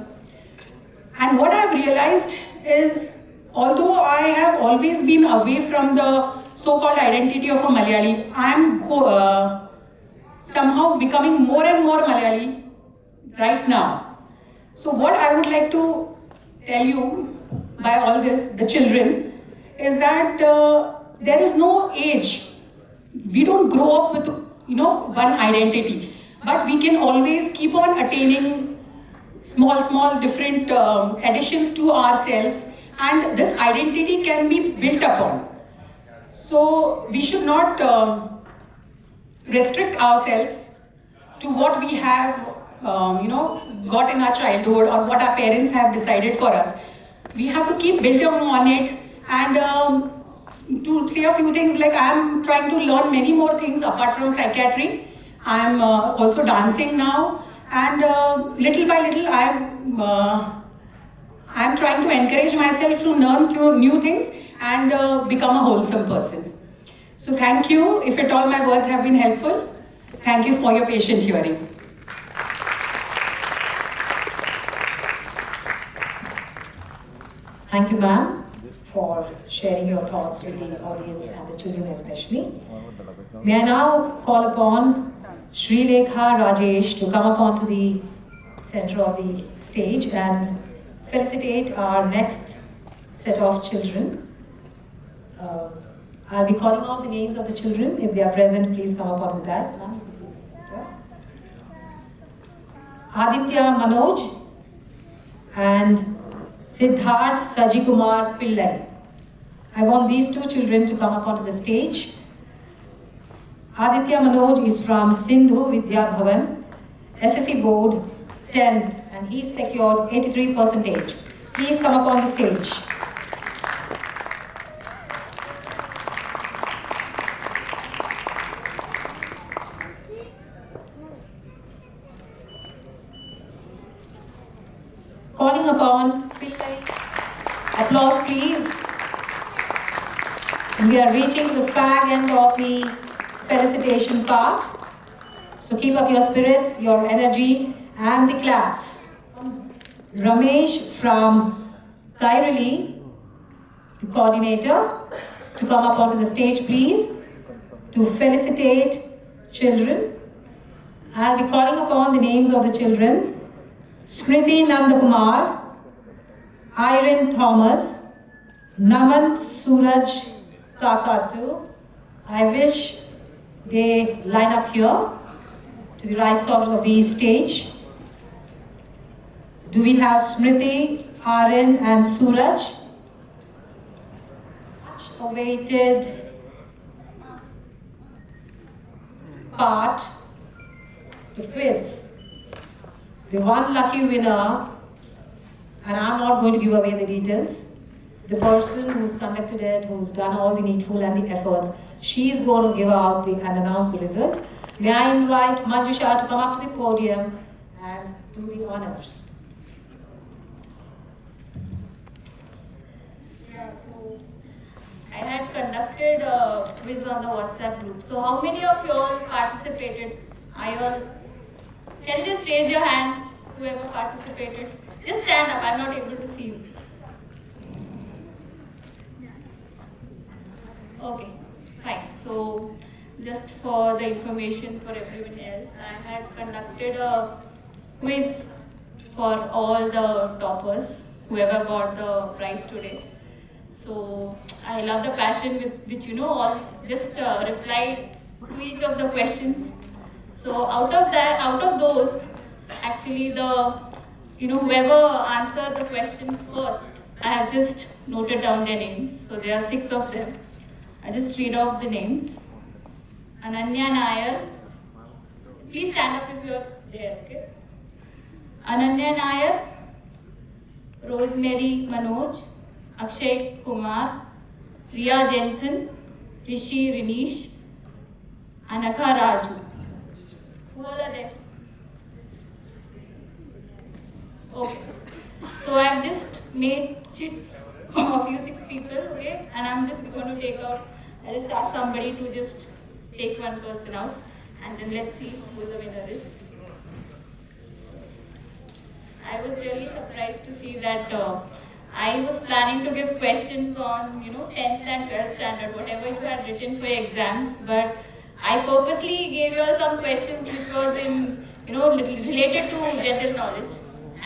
And what I have realized is, although I have always been away from the so-called identity of a Malayali, I am somehow becoming more and more Malayali right now. So what I would like to tell you by all this, the children, is that there is no age. We don't grow up with one identity, but we can always keep on attaining small different additions to ourselves, and this identity can be built upon. So we should not restrict ourselves to what we have got in our childhood or what our parents have decided for us. We have to keep building on it. And to say a few things, like I am trying to learn many more things apart from psychiatry. I am also dancing now, and little by little I am trying to encourage myself to learn new things and become a wholesome person. So thank you. If at all my words have been helpful, thank you for your patient hearing. Thank you, ma'am, for sharing your thoughts with the audience and the children especially. May I now call upon Shri Lekha Rajesh to come up onto the center of the stage and felicitate our next set of children. I'll be calling out the names of the children. If they are present, please come up onto the dais. Aditya Manoj and Siddharth Sajikumar Pillai. I want these two children to come up onto the stage. Aditya Manoj is from Sindhu Vidya Bhavan, SSC Board 10th, and he's secured 83%. Please come up on the stage. Calling upon Pillai. Applause, please. We are reaching the fag end of the felicitation part. So keep up your spirits, your energy, and the claps. Ramesh from Kairali, the coordinator, to come up onto the stage, please, to felicitate children. I'll be calling upon the names of the children. Smriti Nandakumar, Irene Thomas, Naman Suraj Kakatu. I wish they line up here to the right side of the stage. Do we have Smriti, Irene and Suraj? Much awaited part, the quiz. The one lucky winner, and I'm not going to give away the details, the person who's conducted it, who's done all the needful and the efforts, she's going to give out and announce the result. May I invite Manjusha to come up to the podium and do the honors. Yeah, so I had conducted a quiz on the WhatsApp group. So how many of you all participated? Can you just raise your hands, whoever participated? Just stand up, I'm not able to see you. Okay, fine. So just for the information for everyone else, I had conducted a quiz for all the toppers, whoever got the prize today. So I love the passion with which all just replied to each of the questions. So out of those, actually whoever answered the questions first, I have just noted down their names. So there are 6 of them. I just read off the names. Ananya Nair. Please stand up if you are there, okay? Ananya Nair, Rosemary Manoj, Akshay Kumar, Riya Jensen, Rishi Rinish, Anaka Raju. Who all are there? Okay. So I've just made chits of you 6 people, okay? And I'm just going to take out, I'll just ask somebody to just take one person out, and then let's see who the winner is. I was really surprised to see that I was planning to give questions on 10th and 12th standard, whatever you had written for your exams, but I purposely gave you all some questions which was in related to general knowledge,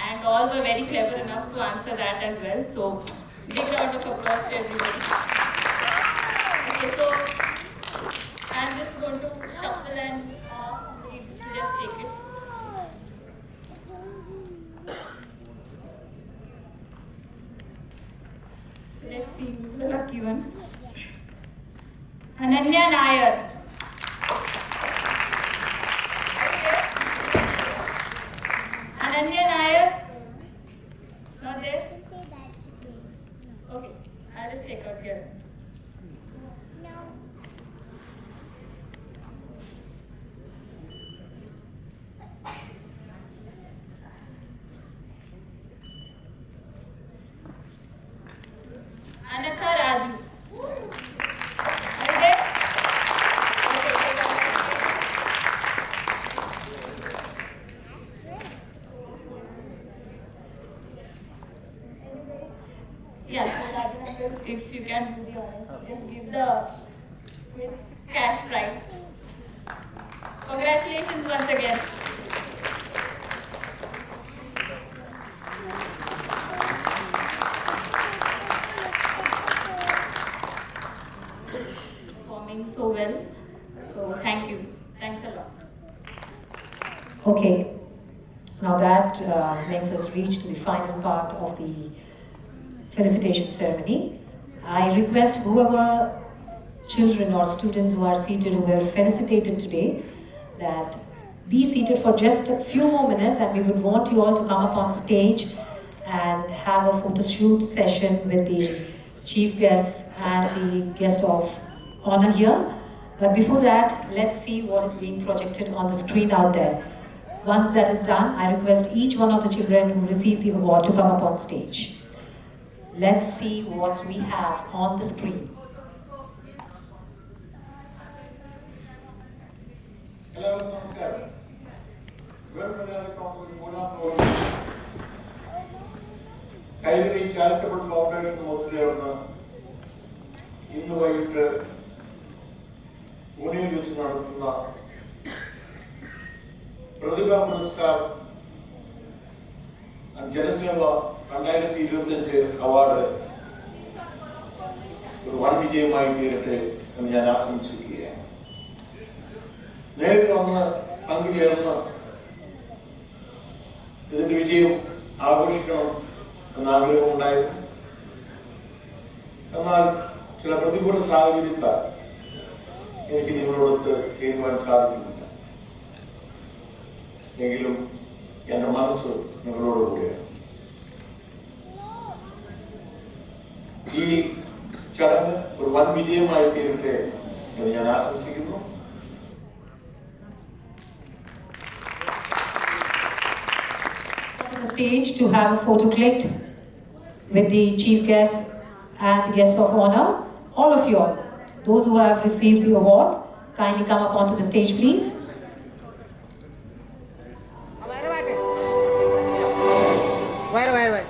and all were very clever enough to answer that as well. So big round of applause to everybody. Okay, so I'm just going to shuffle and just take it. So let's see who's the lucky one. Ananya Nair. Okay. Ananya Nair. Not there? Okay, I'll just take out here. Anaka Raju. Are you there? Okay, take out my Yes, so that is if you can do the honors, just give the quiz cash prize. Congratulations once again. Performing so well. So thank you. Thanks a lot. Okay, now that makes us reach to the final part of the felicitation ceremony. I request whoever children or students who are seated who were felicitated today that be seated for just a few more minutes, and we would want you all to come up on stage and have a photo shoot session with the chief guests and the guest of honor here. But before that, let's see what is being projected on the screen out there. Once that is done, I request each one of the children who received the award to come up on stage. Let's see what we have on the screen. Hello, namaskar. Welcome to Kairali Charitable Foundation Mothiliyarna Innu Vayittu Pune vechu nadathunna Pratibha Puraskar Janaseva 2025 award ഒരു വൻ വിജയമായി തീരട്ടെ എന്ന് ഞാൻ ആശംസിക്കുകയാണ്. നേരിട്ട് വന്ന് പങ്കുചേർന്ന് ഇതിന്റെ വിജയം ആഘോഷിക്കണം എന്ന ആഗ്രഹമുണ്ടായിരുന്നു. എന്നാൽ ചില പ്രതികൂല സാഹചര്യത്താൽ എനിക്ക് നിങ്ങളോടൊത്ത് ചേരുവാൻ സാധിക്കുന്നില്ല. എങ്കിലും എൻ്റെ മനസ്സ് നിങ്ങളോട് കൂടെയാണ്. ഈ ചടങ്ങ് ഒരു വൻ വിജയമായി തീരട്ടെ എന്ന് ഞാൻ ആശംസിക്കുന്നു. The stage to have a photo clicked with the chief guest and the guests of honor. All of you all, those who have received the awards, kindly come up onto the stage, please. Where?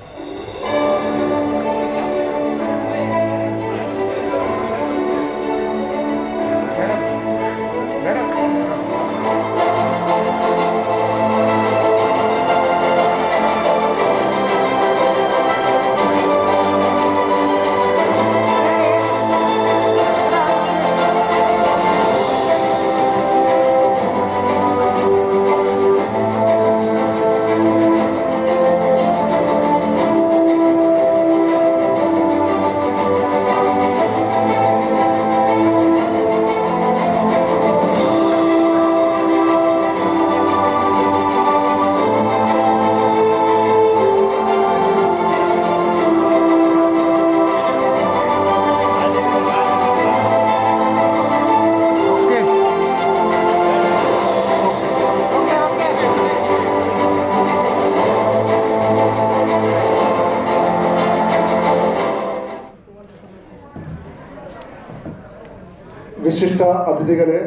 വിശിഷ്ട അതിഥികളെ,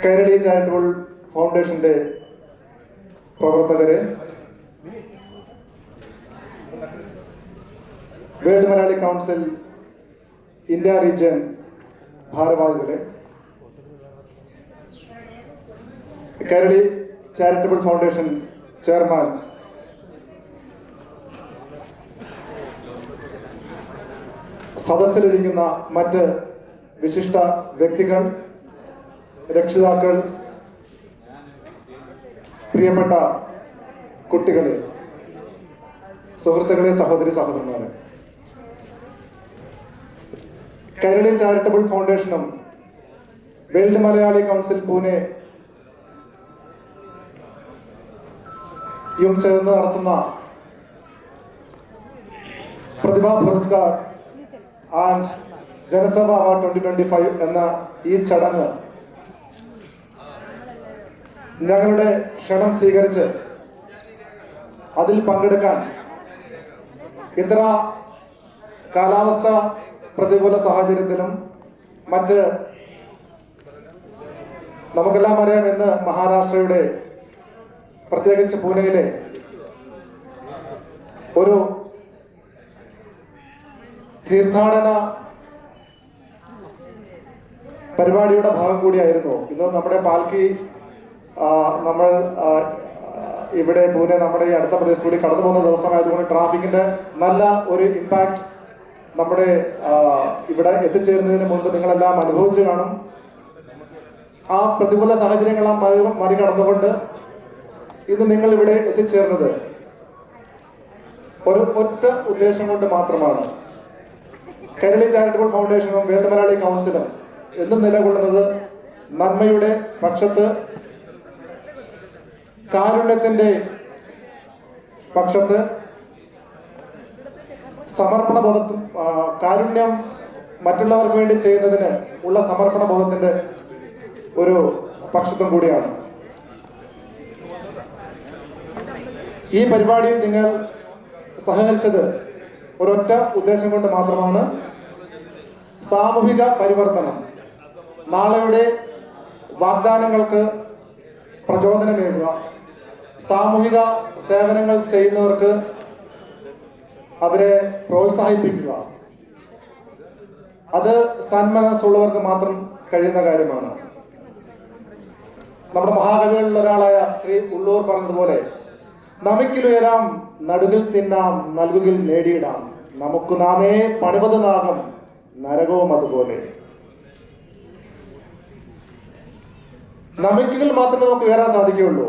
Kairali charitable ഫൗണ്ടേഷന്റെ പ്രവർത്തകരെ, world Malayali council India region ഭാരവാഹികളെ, Kairali charitable foundation chairman സദസ്സിലിരിക്കുന്ന മറ്റ് വിശിഷ്ട വ്യക്തികൾ, രക്ഷിതാക്കൾ, പ്രിയപ്പെട്ട കുട്ടികളെ, സുഹൃത്തുക്കളെ, സഹോദരി സഹോദരന്മാരെ, കൈരളി ചാരിറ്റബിൾ ഫൗണ്ടേഷനും വേൾഡ് മലയാളി കൗൺസിൽ പൂനെ യും ചേർന്ന് നടത്തുന്ന പ്രതിഭ പുരസ്കാർ ആൻഡ് ജനസഭ അവാർഡ് 2025 എന്ന ഈ ചടങ്ങ് ഞങ്ങളുടെ ക്ഷണം സ്വീകരിച്ച് അതിൽ പങ്കെടുക്കാൻ ഇത്ര കാലാവസ്ഥ പ്രതികൂല സാഹചര്യത്തിലും മറ്റ് നമുക്കെല്ലാം അറിയാം, ഇന്ന് മഹാരാഷ്ട്രയുടെ പ്രത്യേകിച്ച് പൂനെയിലെ ഒരു തീർത്ഥാടന പരിപാടിയുടെ ഭാഗം കൂടിയായിരുന്നു. ഇന്ന് നമ്മുടെ പാൽക്കി നമ്മൾ ഇവിടെ പൂനെ നമ്മുടെ ഈ അടുത്ത പ്രദേശത്ത് കൂടി കടന്നു പോകുന്ന ദിവസമായതുകൊണ്ട് ട്രാഫിക്കിന്റെ നല്ല ഒരു ഇമ്പാക്ട് നമ്മുടെ ഇവിടെ എത്തിച്ചേരുന്നതിന് മുൻപ് നിങ്ങളെല്ലാം അനുഭവിച്ചു കാണും. ആ പ്രതികൂല സാഹചര്യങ്ങളെല്ലാം മറികടന്നുകൊണ്ട് ഇന്ന് നിങ്ങൾ ഇവിടെ എത്തിച്ചേർന്നത് ഒരു ഒറ്റ ഉദ്ദേശം കൊണ്ട് മാത്രമാണ്. കേരളീയ ചാരിറ്റബിൾ ഫൗണ്ടേഷനും വേൾഡ് മലയാളി കൗൺസിലും എന്നും നിലകൊള്ളുന്നത് നന്മയുടെ പക്ഷത്ത്, കാരുണ്യത്തിന്റെ പക്ഷത്ത്, സമർപ്പണ ബോധത്തും കാരുണ്യം മറ്റുള്ളവർക്ക് വേണ്ടി ചെയ്യുന്നതിന് ഉള്ള സമർപ്പണ ബോധത്തിന്റെ ഒരു പക്ഷത്തും കൂടിയാണ്. ഈ പരിപാടിയിൽ നിങ്ങൾ സഹകരിച്ചത് ഒരൊറ്റ ഉദ്ദേശം കൊണ്ട് മാത്രമാണ്. സാമൂഹിക പരിവർത്തനം, നാളെയുടെ വാഗ്ദാനങ്ങൾക്ക് പ്രചോദനമേകുക, സാമൂഹിക സേവനങ്ങൾ ചെയ്യുന്നവർക്ക് അവരെ പ്രോത്സാഹിപ്പിക്കുക. അത് സന്മനസ്സുള്ളവർക്ക് മാത്രം കഴിയുന്ന കാര്യമാണ്. നമ്മുടെ മഹാകവികളിൽ ഒരാളായ ശ്രീ ഉള്ളൂർ പറഞ്ഞതുപോലെ, നമിക്കിലുയരാം നടുകിൽ തിന്നാം നൽകുകിൽ നേടിയിടാം, നമുക്ക് നാമേ പണിവത് നാഗം നരകവും അതുപോലെ. നമിക്കുകൾ മാത്രമേ നമുക്ക് ഉയരാൻ സാധിക്കുകയുള്ളൂ.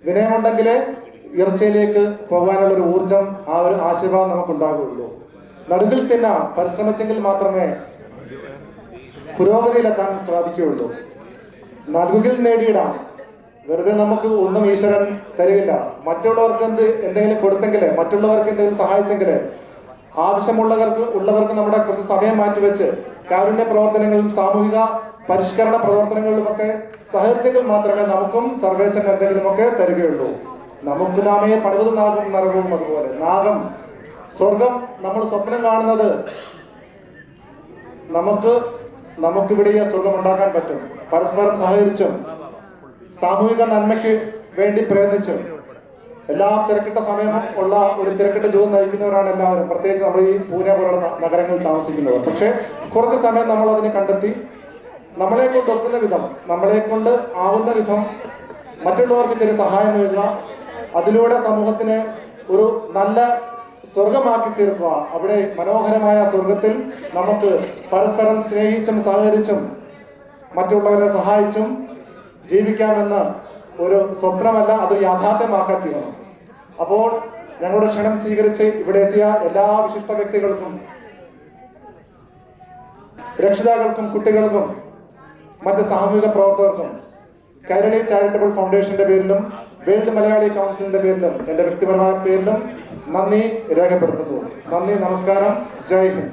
വിനയമുണ്ടെങ്കിലേ ഉയർച്ചയിലേക്ക് പോകാനുള്ള ഒരു ഊർജം, ആ ഒരു ആശീർവാദം നമുക്കുണ്ടാകുകയുള്ളൂ. നടുകിൽ തിന്നാം, പരിശ്രമിച്ചെങ്കിൽ മാത്രമേ പുരോഗതിയിലെത്താൻ സാധിക്കുകയുള്ളൂ. നൽകുകിൽ നേടിയിടാം, വെറുതെ നമുക്ക് ഒന്നും ഈശ്വരൻ തരികയില്ല. മറ്റുള്ളവർക്ക് എന്തെങ്കിലും കൊടുത്തെങ്കിൽ, മറ്റുള്ളവർക്ക് എന്തെങ്കിലും സഹായിച്ചെങ്കിൽ, ഉള്ളവർക്ക് നമ്മുടെ കുറച്ച് സമയം മാറ്റിവെച്ച് കാരുണ്യ പ്രവർത്തനങ്ങളിലും സാമൂഹിക പരിഷ്കരണ പ്രവർത്തനങ്ങളിലുമൊക്കെ സഹകരിച്ചെങ്കിൽ മാത്രമേ നമുക്കും സർവേശ്വരൻ എന്തെങ്കിലുമൊക്കെ തരികയുള്ളൂ. നമുക്ക് നാമേ പണിവത് നാഗം നരകവും അതുപോലെ. നാഗം, സ്വർഗം നമ്മൾ സ്വപ്നം കാണുന്നത് നമുക്കിവിടെ സ്വർഗം ഉണ്ടാക്കാൻ പറ്റും. പരസ്പരം സഹകരിച്ചും സാമൂഹിക നന്മയ്ക്ക് വേണ്ടി പ്രയത്നിച്ചും എല്ലാ തിരക്കിട്ട സമയം ഉള്ള ഒരു തിരക്കിട്ട ജീവിതം നയിക്കുന്നവരാണ് എല്ലാവരും, പ്രത്യേകിച്ച് നമ്മൾ ഈ പൂനെ പോലുള്ള നഗരങ്ങളിൽ താമസിക്കുന്നവർ. പക്ഷെ കുറച്ച് സമയം നമ്മൾ അതിന് കണ്ടെത്തി നമ്മളെ കൊണ്ട് ഒക്കുന്ന വിധം, നമ്മളെ കൊണ്ട് ആവുന്ന വിധം മറ്റുള്ളവർക്ക് ചെറിയ സഹായം നൽകുക, അതിലൂടെ സമൂഹത്തിന് ഒരു നല്ല സ്വർഗമാക്കി തീർക്കുക. അവിടെ മനോഹരമായ സ്വർഗത്തിൽ നമുക്ക് പരസ്പരം സ്നേഹിച്ചും സഹകരിച്ചും മറ്റുള്ളവരെ സഹായിച്ചും ജീവിക്കാമെന്ന് ഒരു സ്വപ്നമല്ല, അതൊരു യാഥാർത്ഥ്യമാക്കാൻ തീരണം. അപ്പോൾ ഞങ്ങളുടെ ക്ഷണം സ്വീകരിച്ച് ഇവിടെ എത്തിയ എല്ലാ വിശിഷ്ട വ്യക്തികൾക്കും, രക്ഷിതാക്കൾക്കും, കുട്ടികൾക്കും, മറ്റ് സാമൂഹിക പ്രവർത്തകർക്കും കേരളീയ ചാരിറ്റബിൾ ഫൗണ്ടേഷന്റെ പേരിലും വേൾഡ് മലയാളി കൗൺസിലിന്റെ പേരിലും എന്റെ വ്യക്തിപരമായ പേരിലും നന്ദി രേഖപ്പെടുത്തുന്നു. നന്ദി, നമസ്കാരം, ജയ് ഹിന്ദ്.